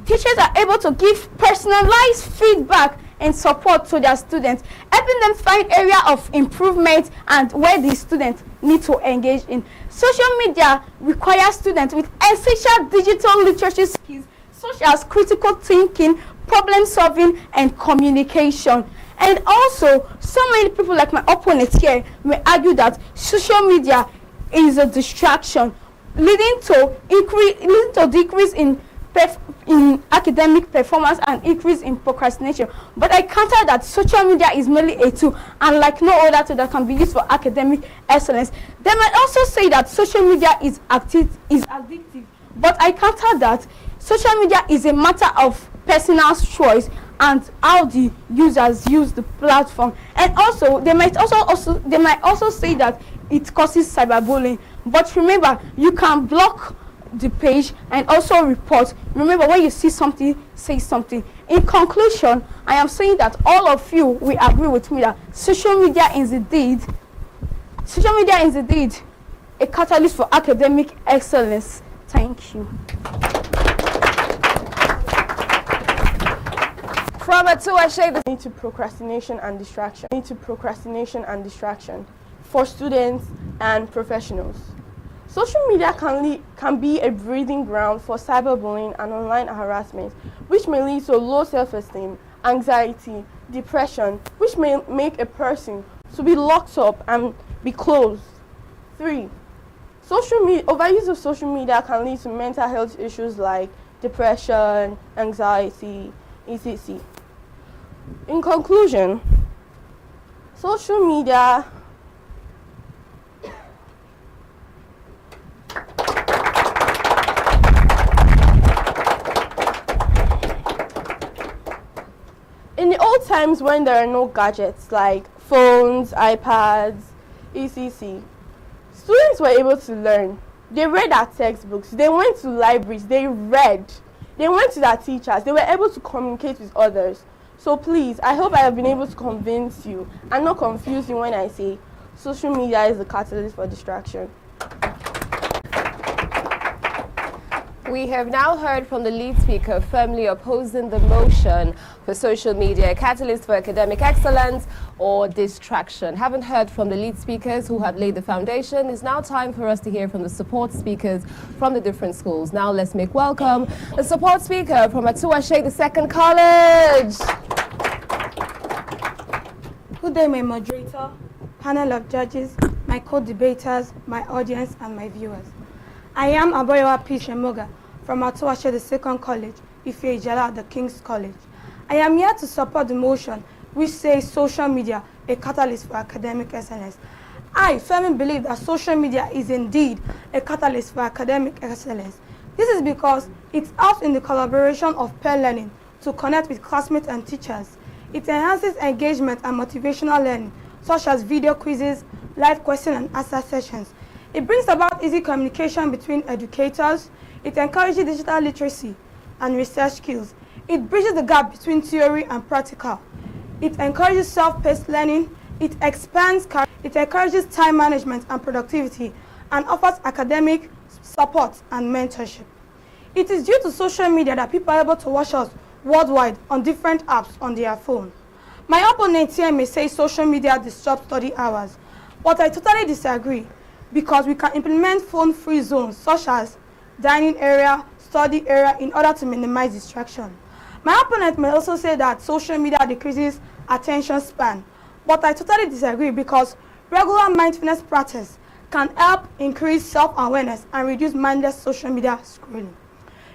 Speaker 6: teachers are able to give personalized feedback and support to their students, helping them find area of improvement and where the students need to engage in. Social media requires students with essential digital literacy skills such as critical thinking, problem solving, and communication. And also, so many people like my opponents here may argue that social media is a distraction, leading to decrease in academic performance and increase in procrastination. But I counter that social media is merely a tool, and like no other tool that can be used for academic excellence. They might also say that social media is addictive, but I counter that social media is a matter of personal choice and how the users use the platform. And also they might also say that it causes cyberbullying. But remember, you can block the page and also report. Remember, when you see something, say something. In conclusion, I am saying that all of you will agree with me that social media is indeed a catalyst for academic excellence. Thank you.
Speaker 2: From Atuwatse, the need to procrastination and distraction for students and professionals. Social media can be a breeding ground for cyberbullying and online harassment, which may lead to low self-esteem, anxiety, depression, which may make a person to be locked up and be closed. 3. Overuse of social media can lead to mental health issues like depression, anxiety, etc. In conclusion, social media in the old times when there are no gadgets like phones, iPads, etc., students were able to learn. They read our textbooks, they went to libraries, they went to their teachers, they were able to communicate with others. So please, I hope I have been able to convince you and not confuse you when I say social media is the catalyst for distraction.
Speaker 3: We have now heard from the lead speaker firmly opposing the motion for social media, a catalyst for academic excellence or distraction. Haven't heard from the lead speakers who have laid the foundation. It's now time for us to hear from the support speakers from the different schools. Now let's make welcome the support speaker from Atuwatse, the second college.
Speaker 6: Good day, my moderator, panel of judges, my co-debaters, my audience, and my viewers. I am Aboyowa P. Shemoga from Atuwatse, the second college, Ife-Ijala, the King's College. I am here to support the motion which says social media a catalyst for academic excellence. I firmly believe that social media is indeed a catalyst for academic excellence. This is because it helps in the collaboration of peer learning to connect with classmates and teachers. It enhances engagement and motivational learning, such as video quizzes, live question and answer sessions. It brings about easy communication between educators. It encourages digital literacy and research skills. It bridges the gap between theory and practical. It encourages self-paced learning. It expands, it encourages time management and productivity, and offers academic support and mentorship. It is due to social media that people are able to watch us worldwide on different apps on their phone. My opponents here may say social media disrupts study hours, but I totally disagree, because we can implement phone-free zones such as dining area, study area in order to minimize distraction. My opponent may also say that social media decreases attention span, but I totally disagree, because regular mindfulness practice can help increase self-awareness and reduce mindless social media scrolling.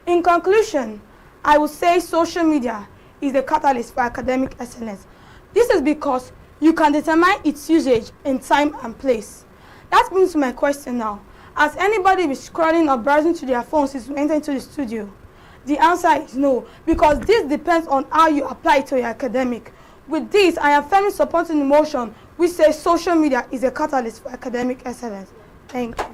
Speaker 6: In conclusion, I would say social media is a catalyst for academic excellence. This is because you can determine its usage in time and place. That brings to my question now. Has anybody been scrolling or browsing to their phones since we entered into the studio? The answer is no, because this depends on how you apply it to your academic. With this, I am firmly supporting the motion which says social media is a catalyst for academic excellence. Thank you.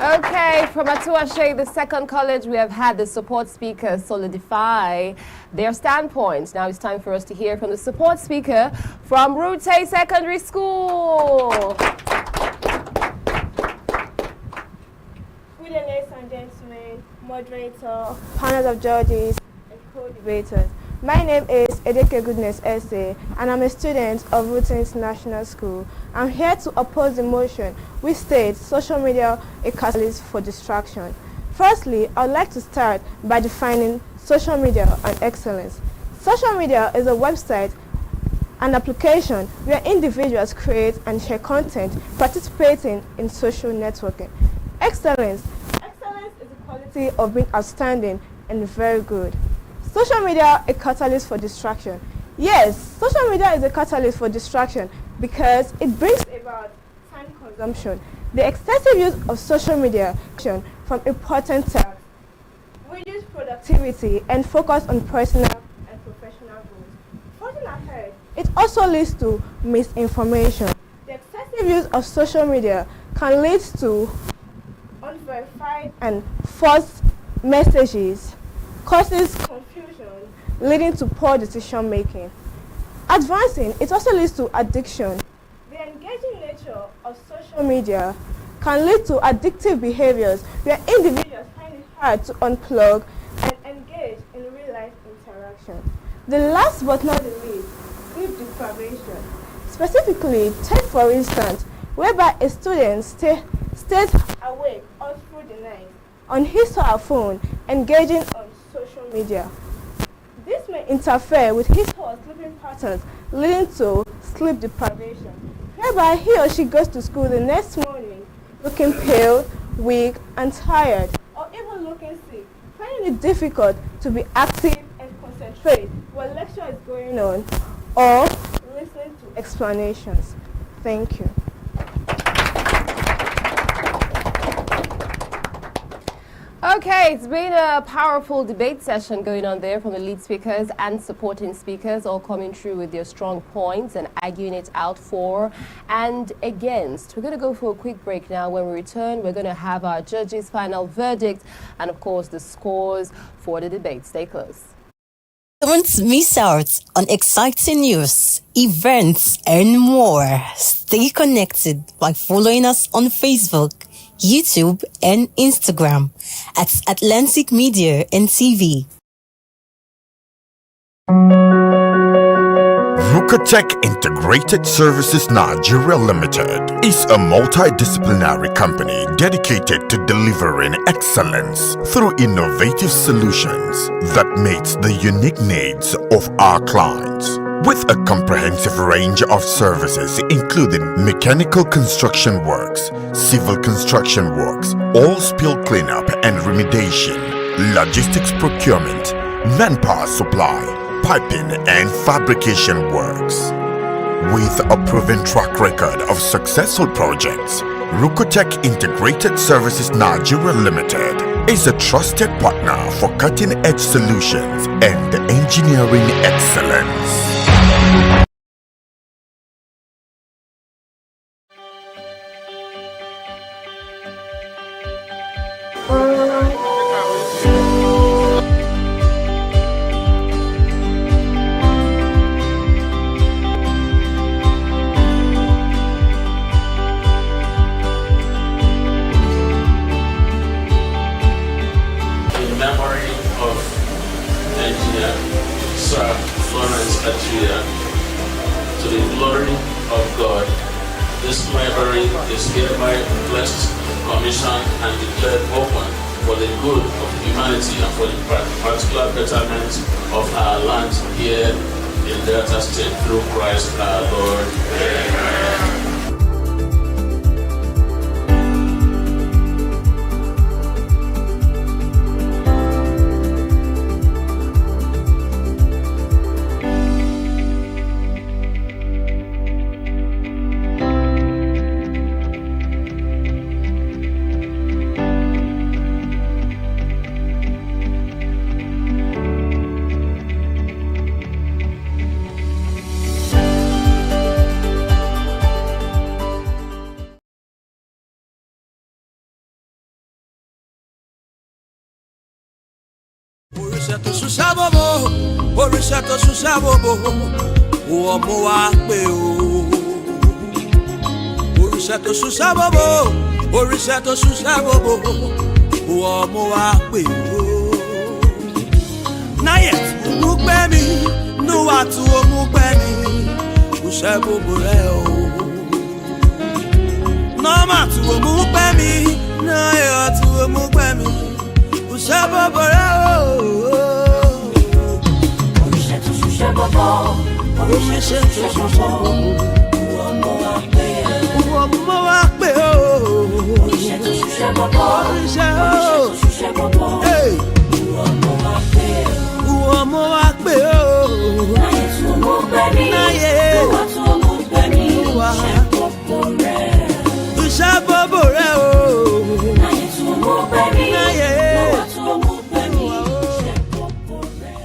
Speaker 3: Okay, from Atuwatse, the second college, we have had the support speakers solidify their standpoints. Now it's time for us to hear from the support speaker from Route Secondary School.
Speaker 2: Good evening, ladies and gentlemen, moderator, panel of judges, and co-debaters. My name is Edeke Goodness Ese, and I'm a student of Route International School. I'm here to oppose the motion which states social media a catalyst for distraction. Firstly, I would like to start by defining social media and excellence. Social media is a website, an application where individuals create and share content participating in social networking. Excellence is the quality of being outstanding and very good. Social media a catalyst for distraction. Yes, social media is a catalyst for distraction because it brings about time consumption. The excessive use of social media from important tasks reduces productivity and focus on personal and professional goals. Further ahead, it also leads to misinformation. The excessive use of social media can lead to unverified and false messages, causes confusion, leading to poor decision making. Advancing, it also leads to addiction. The engaging nature of social media can lead to addictive behaviors where individuals find it hard to unplug and engage in real-life interaction. The last but not the least, sleep deprivation. Specifically, take for instance, whereby a student stays awake all through the night on his or her phone, engaging on social media. This may interfere with his or her sleeping patterns, leading to sleep deprivation, whereby he or she goes to school the next morning looking pale, weak, and tired, or even looking sick, finding it difficult to be active and concentrate while lecture is going on, or listening to explanations. Thank you.
Speaker 3: Okay, it's been a powerful debate session going on there from the lead speakers and supporting speakers, all coming through with their strong points and arguing it out for and against. We're going to go for a quick break now. When we return, we're going to have our judges' final verdict and, of course, the scores for the debate. Stay close.
Speaker 7: Don't miss out on exciting news, events, and more. Stay connected by following us on Facebook, YouTube, and Instagram at Atlantic Media and TV.
Speaker 1: Rukotech Integrated Services Nigeria Limited is a multidisciplinary company dedicated to delivering excellence through innovative solutions that meets the unique needs of our clients. With a comprehensive range of services including mechanical construction works, civil construction works, oil spill cleanup and remediation, logistics procurement, manpower supply, piping and fabrication works. With a proven track record of successful projects, Rukotech Integrated Services Nigeria Limited is a trusted partner for cutting-edge solutions and engineering excellence.
Speaker 8: To the glory of God, this library is hereby blessed, commissioned, and declared open for the good of humanity and for the particular betterment of our land here in Delta State through Christ our Lord. Amen.
Speaker 4: òrìṣà tó ṣùṣà bòbò òrìṣà tó ṣùṣà bòbò ọmọ wa pé o òrìṣà tó ṣùṣà bòbò òrìṣà tó ṣùṣà bòbò ọmọ wa pé o náyẹ tí mo gbẹ mi níwà tí mo gbẹ mi òṣà bòbò rẹ o nọ́ọ̀mà tí mo gbẹ mi náyẹ tí mo gbẹ mi òṣà bòbò rẹ o
Speaker 5: òrìṣà tó ṣùṣà bòbò òrìṣà tó ṣùṣà bòbò ọmọ wa pé o òrìṣà tó ṣùṣà bòbò òrìṣà tó ṣùṣà bòbò ọmọ wa pé o
Speaker 4: ọmọ wa pé o
Speaker 5: náyẹ tí mo gbẹ mi níwà tí mo gbẹ mi òṣà bòbò rẹ
Speaker 4: òṣà bòbò rẹ o
Speaker 5: náyẹ tí mo gbẹ mi níwà tí mo gbẹ mi òṣà bòbò rẹ.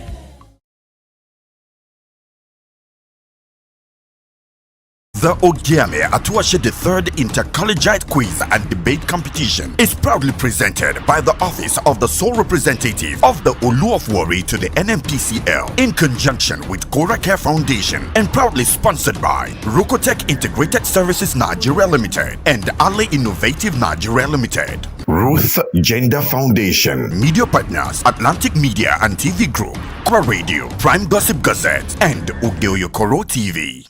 Speaker 1: The Ogiame Atuwatse III Inter-Collegiate Quiz and Debate Competition is proudly presented by the Office of the Sole Representative of the Olu of Warri to the NMPCL in conjunction with Kora Care Foundation and proudly sponsored by Rukotech Integrated Services Nigeria Limited and Ali Innovative Nigeria Limited. Ruth Gender Foundation. Media partners Atlantic Media and TV Group, Kwa Radio, Prime Gossip Gazette, and Ogeoyokoro TV.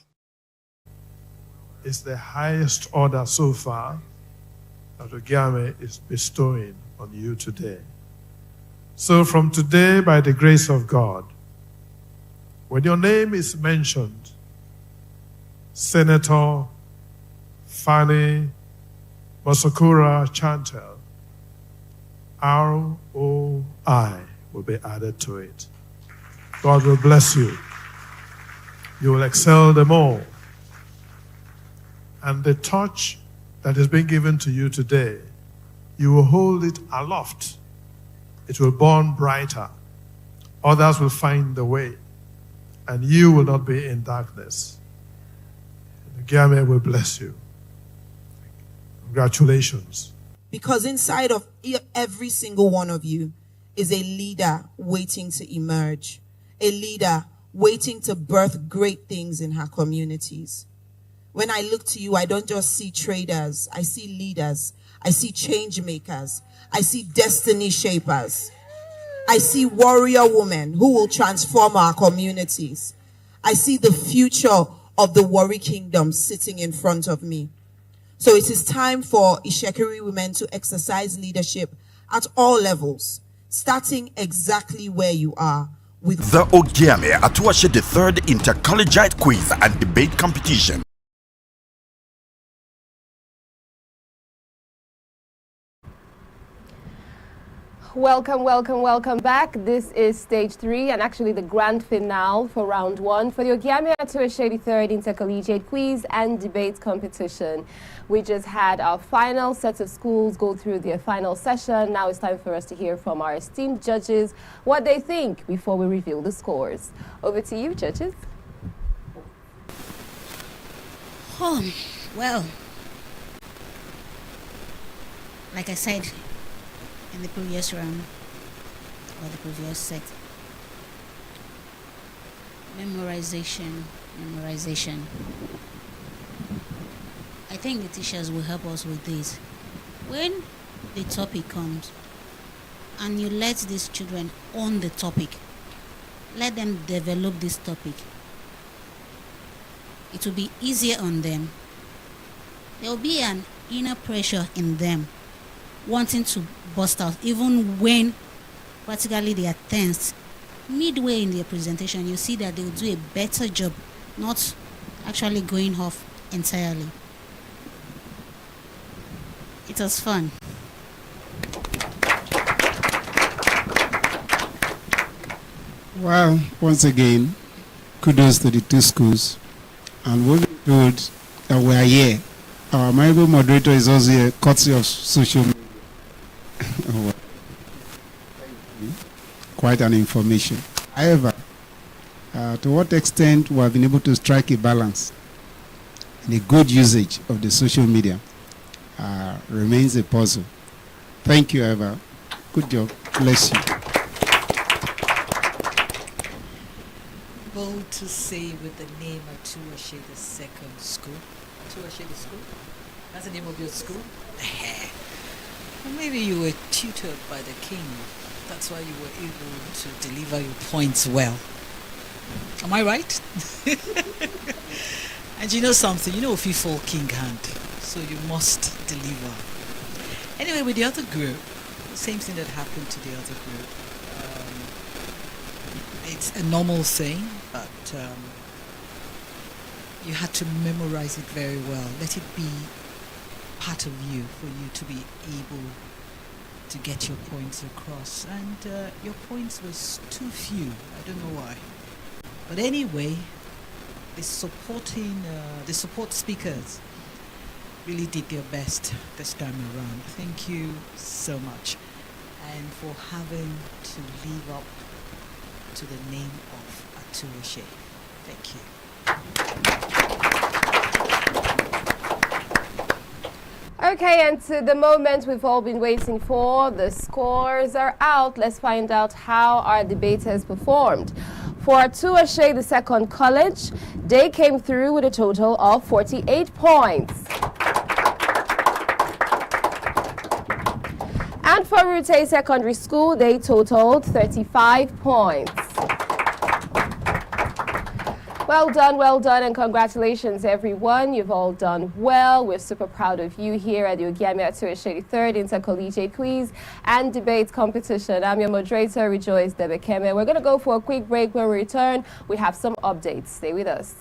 Speaker 9: Is the highest order so far that Ogiame is bestowing on you today. So from today, by the grace of God, when your name is mentioned, Senator Fanny Mosokura Chantel, ROI will be added to it. God will bless you. You will excel them all. And the torch that is being given to you today, you will hold it aloft. It will burn brighter. Others will find the way. And you will not be in darkness. And Ogiame will bless you. Congratulations.
Speaker 24: Because inside of every single one of you is a leader waiting to emerge. A leader waiting to birth great things in her communities. When I look to you, I don't just see traders. I see leaders. I see change makers. I see destiny shapers. I see warrior women who will transform our communities. I see the future of the Warri Kingdom sitting in front of me. So it is time for Ishekiri women to exercise leadership at all levels, starting exactly where you are. With
Speaker 1: The Ogiame Atuwatse III Inter-Collegiate Quiz and Debate Competition.
Speaker 3: Welcome back. This is stage 3 and actually the grand finale for round 1 for the Ogiame Atuwatse III Inter-Collegiate Quiz and Debate Competition. We just had our final set of schools go through their final session. Now it's time for us to hear from our esteemed judges what they think before we reveal the scores. Over to you, judges.
Speaker 10: Well, like I said in the previous round or the previous set, memorization. I think the teachers will help us with this. When the topic comes and you let these children own the topic, let them develop this topic, it will be easier on them. There will be an inner pressure in them wanting to bust out, even when practically they are tensed. Midway in their presentation, you see that they will do a better job, not actually going off entirely. It was fun.
Speaker 11: Well, once again, kudos to the two schools. And we've been told that we are here. Our amiable moderator is also here, courtesy of social media. Quite an information. However, to what extent we have been able to strike a balance and a good usage of the social media remains a puzzle. Thank you, however. Good job. Bless you.
Speaker 12: bold to say with the name Atuwatse the second school. Atuwatse the school? That's the name of your school? Well, maybe you were tutored by the king. That's why you were able to deliver your points well. Am I right? And you know something? You know if you fall king hand, so you must deliver. Anyway, with the other group, same thing that happened to the other group. It's a normal thing, but you had to memorize it very well. Let it be part of you for you to be able to get your points across. And your points was too few. I don't know why. But anyway, the support speakers really did their best this time around. Thank you so much, and for having to live up to the name of Atuwatse. Thank you.
Speaker 3: Okay, and to the moment we've all been waiting for, the scores are out. Let's find out how our debaters performed. For Atuwatse, the second college, they came through with a total of 48 points. And for Rute Secondary School, they totaled 35 points. Well done, and congratulations, everyone. You've all done well. We're super proud of you here at the Ogiame Atuwatse 3rd Inter-Collegiate Quiz and Debate Competition. I'm your moderator, Rejoice Debekeme. We're going to go for a quick break. When we return, we have some updates. Stay with us.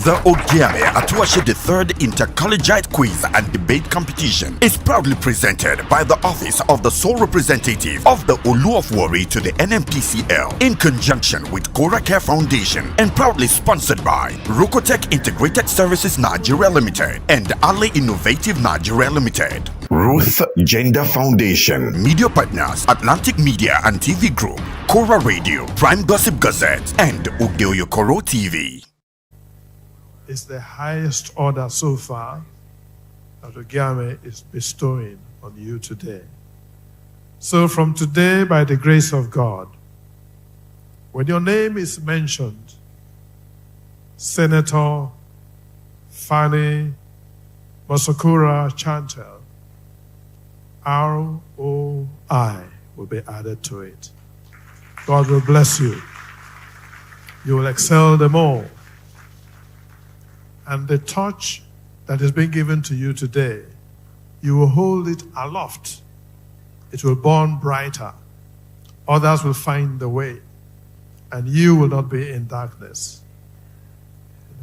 Speaker 1: The Ogiame Atuwatse the 3rd Inter-Collegiate Quiz and Debate Competition is proudly presented by the Office of the Sole Representative of the Olu of Warri to the NMPCL in conjunction with Cora Care Foundation, and proudly sponsored by Rokotech Integrated Services Nigeria Limited and Ale Innovative Nigeria Limited. Ruth Gender Foundation. Media partners: Atlantic Media and TV Group, Cora Radio, Prime Gossip Gazette, and Udeoyokoro TV.
Speaker 9: Is the highest order so far that Ogiame is bestowing on you today. So from today, by the grace of God, when your name is mentioned, Senator Fanny Mosokura Chantel, ROI will be added to it. God will bless you. You will excel them all. And the torch that is being given to you today, you will hold it aloft. It will burn brighter. Others will find the way, and you will not be in darkness.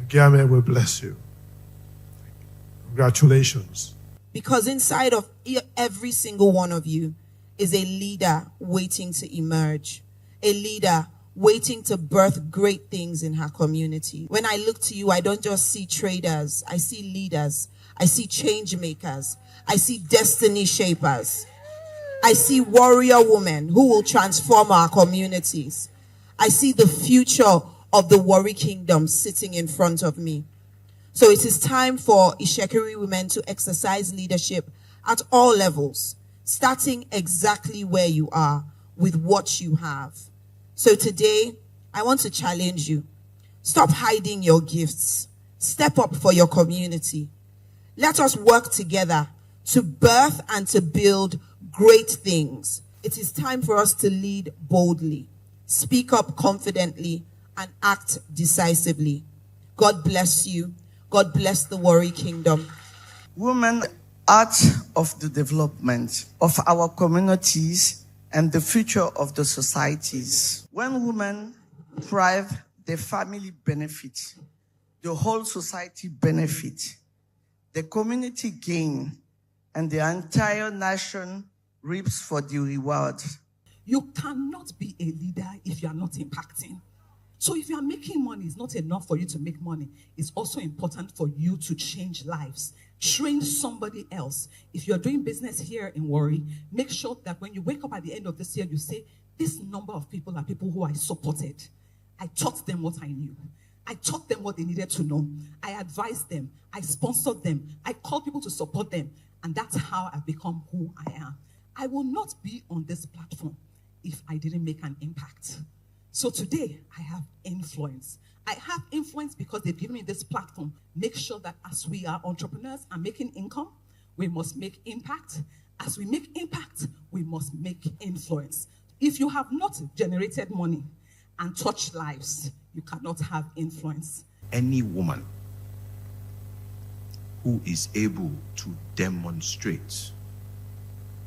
Speaker 9: Ogiame will bless you. Congratulations.
Speaker 24: Because inside of every single one of you is a leader waiting to emerge. A leader waiting to birth great things in her community. When I look to you, I don't just see traders. I see leaders. I see change makers. I see destiny shapers. I see warrior women who will transform our communities. I see the future of the Warri Kingdom sitting in front of me. So it is time for Ishekiri women to exercise leadership at all levels, starting exactly where you are with what you have. So today, I want to challenge you. Stop hiding your gifts. Step up for your community. Let us work together to birth and to build great things. It is time for us to lead boldly, speak up confidently, and act decisively. God bless you. God bless the Warri Kingdom.
Speaker 13: Women are of the development of our communities and the future of the societies. When women thrive, the family benefit, the whole society benefit, the community gain, and the entire nation reaps for the reward.
Speaker 14: You cannot be a leader if you are not impacting. So if you are making money, it's not enough for you to make money. It's also important for you to change lives. Train somebody else. If you're doing business here in Warri, make sure that when you wake up at the end of this year, you say, this number of people are people who I supported. I taught them what I knew. I taught them what they needed to know. I advised them. I sponsored them. I called people to support them. And that's how I've become who I am. I will not be on this platform if I didn't make an impact. So today, I have influence. I have influence because they've given me this platform. Make sure that as we are entrepreneurs and making income, we must make impact. As we make impact, we must make influence. If you have not generated money and touched lives, you cannot have influence.
Speaker 15: Any woman who is able to demonstrate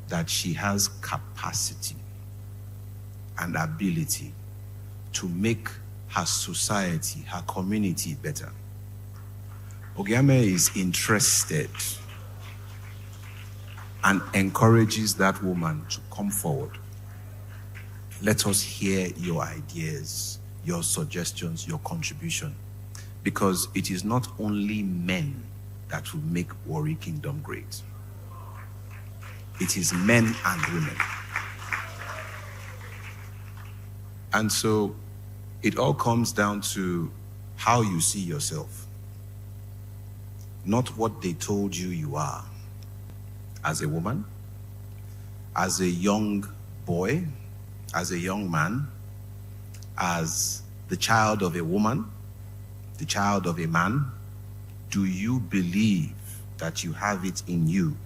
Speaker 15: that she has capacity and ability to make her society, her community better. Ogiame is interested and encourages that woman to come forward. Let us hear your ideas, your suggestions, your contribution, because it is not only men that will make Warri Kingdom great. It is men and women. And so it all comes down to how you see yourself, not what they told you you are. As a woman, as a young boy, as a young man, as the child of a woman, the child of a man, do you believe that you have it in you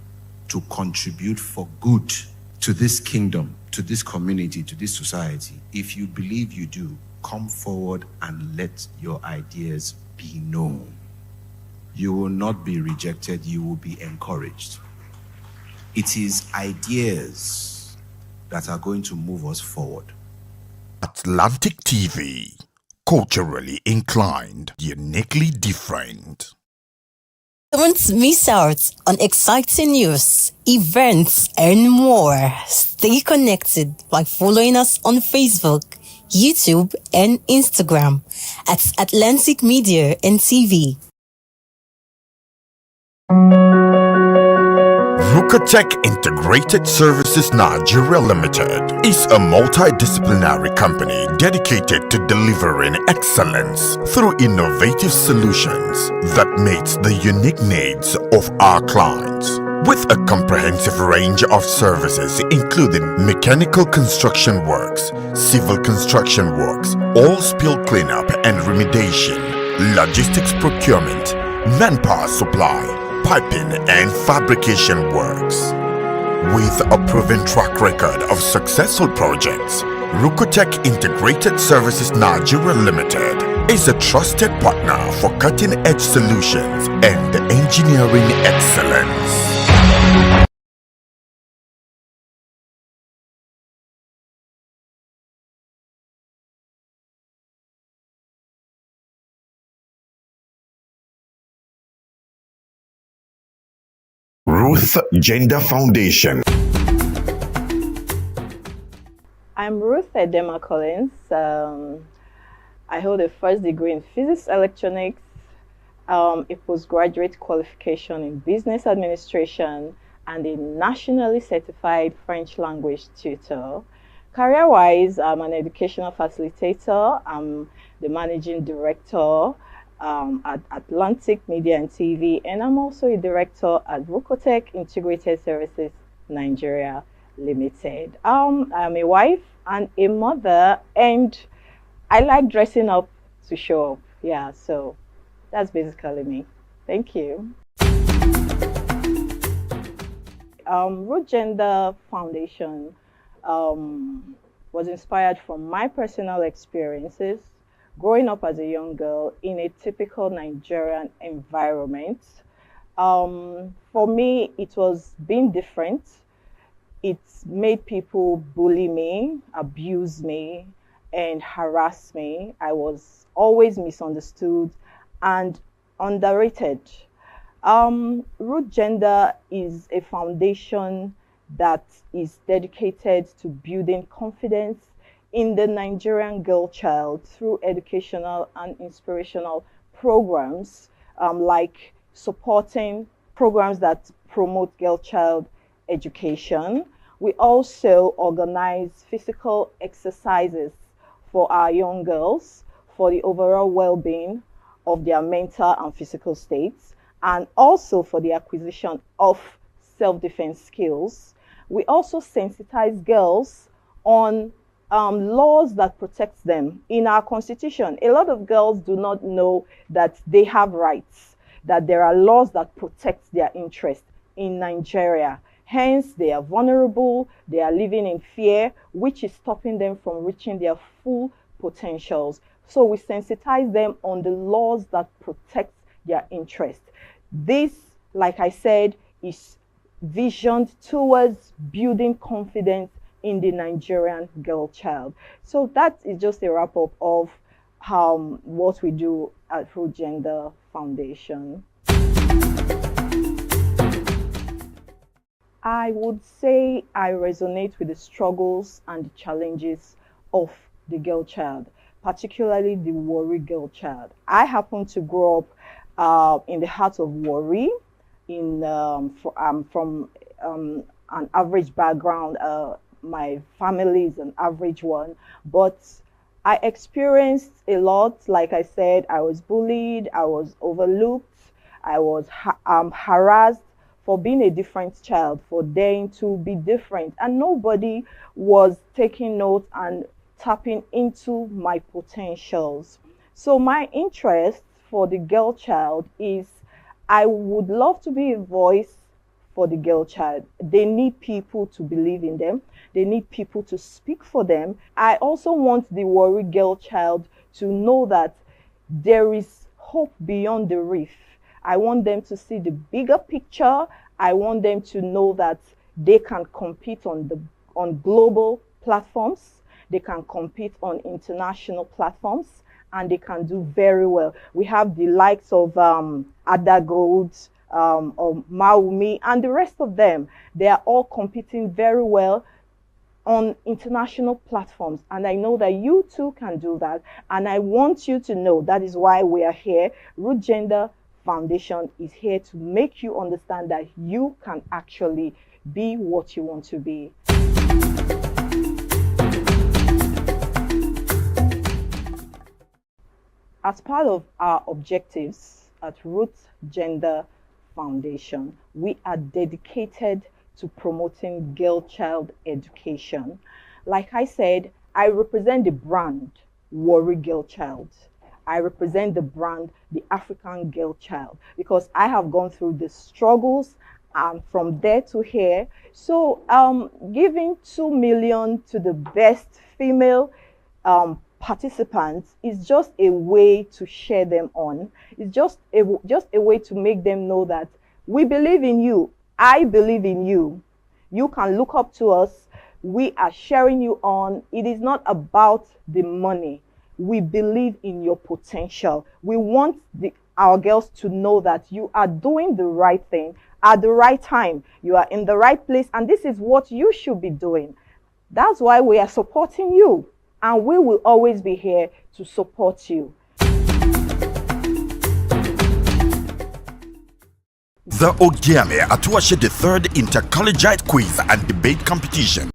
Speaker 15: to contribute for good to this kingdom, to this community, to this society? If you believe you do, come forward and let your ideas be known. You will not be rejected, you will be encouraged. It is ideas that are going to move us forward.
Speaker 1: Atlantic TV, culturally inclined, uniquely different.
Speaker 7: Don't miss out on exciting news, events, and more. Stay connected by following us on Facebook, YouTube, and Instagram at Atlantic Media and TV.
Speaker 1: Rucotech Integrated Services Nigeria Limited is a multidisciplinary company dedicated to delivering excellence through innovative solutions that meets the unique needs of our clients. With a comprehensive range of services including mechanical construction works, civil construction works, oil spill cleanup and remediation, logistics procurement, manpower supply, piping and fabrication works. With a proven track record of successful projects, Rucotech Integrated Services Nigeria Limited is a trusted partner for cutting-edge solutions and engineering excellence. Ruth Gender Foundation.
Speaker 16: I'm Ruth Edema Collins. I hold a first degree in physics electronics, a postgraduate qualification in business administration, and a nationally certified French language tutor. Career-wise, I'm an educational facilitator. I'm the managing director at Atlantic Media and TV, and I'm also a director at Rucotech Integrated Services Nigeria Limited. I'm a wife and a mother, and I like dressing up to show up. Yeah, so that's basically me. Thank you. Root Gender Foundation was inspired from my personal experiences growing up as a young girl in a typical Nigerian environment. For me, it was being different. It made people bully me, abuse me, and harass me. I was always misunderstood and underrated. Root Gender is a foundation that is dedicated to building confidence in the Nigerian girl child through educational and inspirational programs, like supporting programs that promote girl child education. We also organize physical exercises for our young girls for the overall well-being of their mental and physical states, and also for the acquisition of self-defense skills. We also sensitize girls on laws that protect them. In our constitution, a lot of girls do not know that they have rights, that there are laws that protect their interests in Nigeria. Hence, they are vulnerable, they are living in fear, which is stopping them from reaching their full potentials. So we sensitize them on the laws that protect their interests. This, like I said, is visioned towards building confidence in the Nigerian girl child. So that is just a wrap up of what we do at Root Gender Foundation. I would say I resonate with the struggles and the challenges of the girl child, particularly the Warri girl child. I happen to grow up in the heart of Warri. From an average background. My family is an average one, but I experienced a lot. Like I said, I was bullied, I was overlooked, I was harassed for being a different child, for daring to be different, and nobody was taking note and tapping into my potentials. So my interest for the girl child is I would love to be a voice for the girl child. They need people to believe in them. They need people to speak for them. I also want the Warri girl child to know that there is hope beyond the reef. I want them to see the bigger picture. I want them to know that they can compete on global platforms. They can compete on international platforms, and they can do very well. We have the likes of Ada Gold, or Maumi, and the rest of them. They are all competing very well on international platforms, and I know that you too can do that, and I want you to know that is why we are here. Root Gender Foundation is here to make you understand that you can actually be what you want to be. As part of our objectives at Root Gender Foundation, we are dedicated to promoting girl child education. Like I said, I represent the brand Warri Girl Child. I represent the brand the African Girl Child, because I have gone through the struggles from there to here. So giving 2 million to the best female participants is just a way to share them on. It's just a way to make them know that we believe in you. I believe in you. You can look up to us. We are sharing you on. It is not about the money. We believe in your potential. We want our girls to know that you are doing the right thing at the right time. You are in the right place, and this is what you should be doing. That's why we are supporting you, and we will always be here to support you.
Speaker 1: The Ogiame Atuwatse the third Inter-Collegiate Quiz and Debate Competition.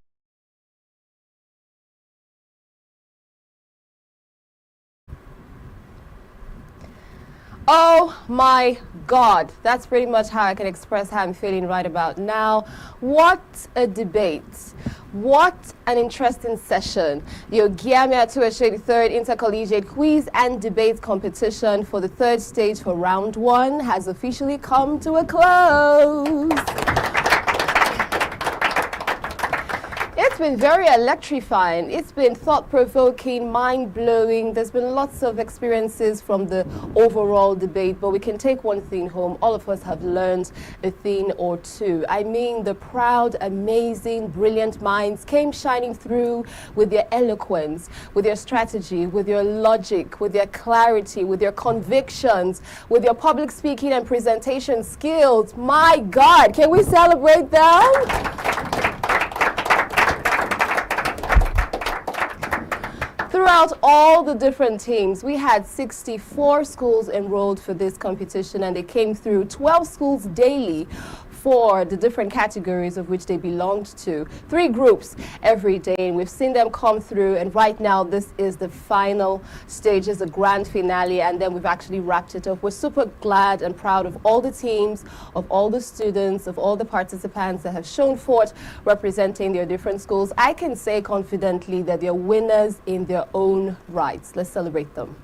Speaker 3: Oh my God, that's pretty much how I can express how I'm feeling right about now. What a debate. What an interesting session. The Ogiame Atuwatse the third Intercollegiate Quiz and Debate Competition for the third stage for round 1 has officially come to a close. It's been very electrifying. It's been thought-provoking, mind-blowing. There's been lots of experiences from the overall debate, but we can take one thing home. All of us have learned a thing or two. I mean, the proud, amazing, brilliant minds came shining through with their eloquence, with their strategy, with their logic, with their clarity, with their convictions, with their public speaking and presentation skills. My God, can we celebrate them? Throughout all the different teams, we had 64 schools enrolled for this competition, and they came through 12 schools daily, for the different categories of which they belonged to. 3 groups every day, and we've seen them come through, and right now this is the final stage, is the grand finale, and then we've actually wrapped it up. We're super glad and proud of all the teams, of all the students, of all the participants that have shown forth representing their different schools. I can say confidently that they're winners in their own rights. Let's celebrate them.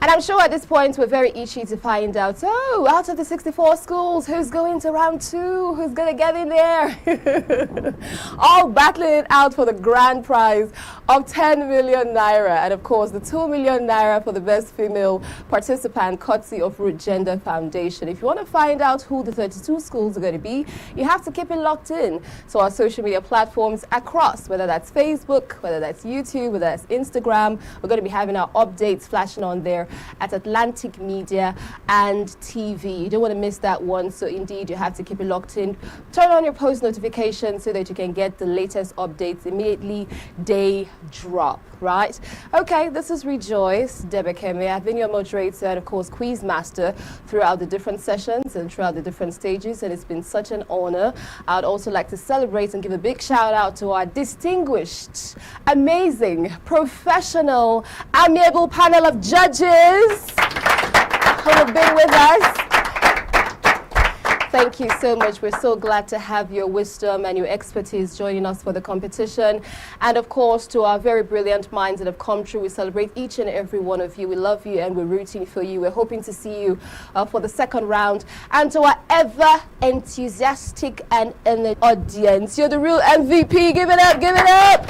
Speaker 3: And I'm sure at this point we're very itchy to find out, oh, out of the 64 schools, who's going to round 2? Who's going to get in there? All battling it out for the grand prize of 10 million naira. And of course, the 2 million naira for the best female participant, courtesy of Root Gender Foundation. If you want to find out who the 32 schools are going to be, you have to keep it locked in. So our social media platforms across, whether that's Facebook, whether that's YouTube, whether that's Instagram, we're going to be having our updates flashing on there at Atlantic Media and TV. You don't want to miss that one, so indeed you have to keep it locked in. Turn on your post notifications so that you can get the latest updates immediately they drop, right? Okay, this is Rejoice Debekeme. I've been your moderator and of course quiz master throughout the different sessions and throughout the different stages, and it's been such an honor. I'd also like to celebrate and give a big shout out to our distinguished, amazing, professional, amiable panel of judges who have been with us. Thank you so much. We're so glad to have your wisdom and your expertise joining us for the competition. And of course, to our very brilliant minds that have come through, we celebrate each and every one of you. We love you and we're rooting for you. We're hoping to see you for the second round. And to our ever enthusiastic and audience, you're the real MVP. Give it up, give it up.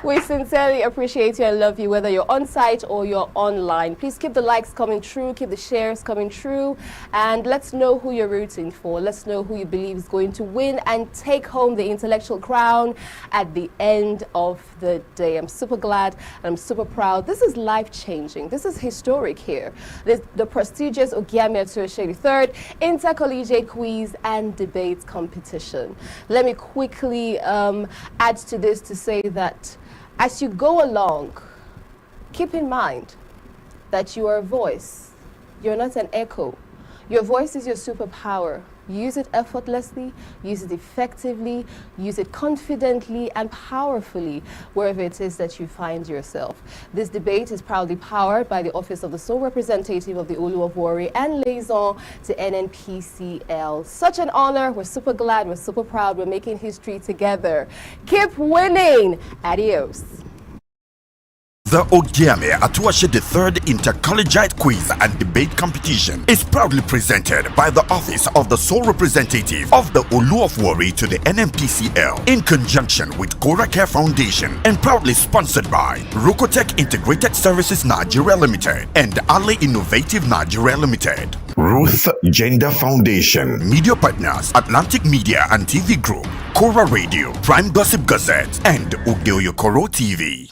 Speaker 3: We sincerely appreciate you and love you, whether you're on site or you're online. Please keep the likes coming through, keep the shares coming through, and let's know who you're rooting for. Let's know who you believe is going to win and take home the intellectual crown at the end of the day. I'm super glad and I'm super proud. This is life-changing. This is historic here. This, the prestigious Ogiame Atuwatse III Inter-Collegiate Quiz and Debate Competition. Let me quickly add to this to say that as you go along, keep in mind that you are a voice. You're not an echo. Your voice is your superpower. Use it effortlessly, use it effectively, use it confidently and powerfully wherever it is that you find yourself. This debate is proudly powered by the Office of the Sole Representative of the Olu of Warri and liaison to NNPCL. Such an honor. We're super glad. We're super proud. We're making history together. Keep winning. Adios.
Speaker 1: The Ogiame Atuwatse III Inter-Collegiate Quiz and Debate Competition is proudly presented by the Office of the Sole Representative of the Olu of Warri to the NMPCL in conjunction with Cora Care Foundation and proudly sponsored by Rokotech Integrated Services Nigeria Limited and Ali Innovative Nigeria Limited. Ruth Gender Foundation. Media partners Atlantic Media and TV Group, Cora Radio, Prime Gossip Gazette, and Udeoyokoro TV.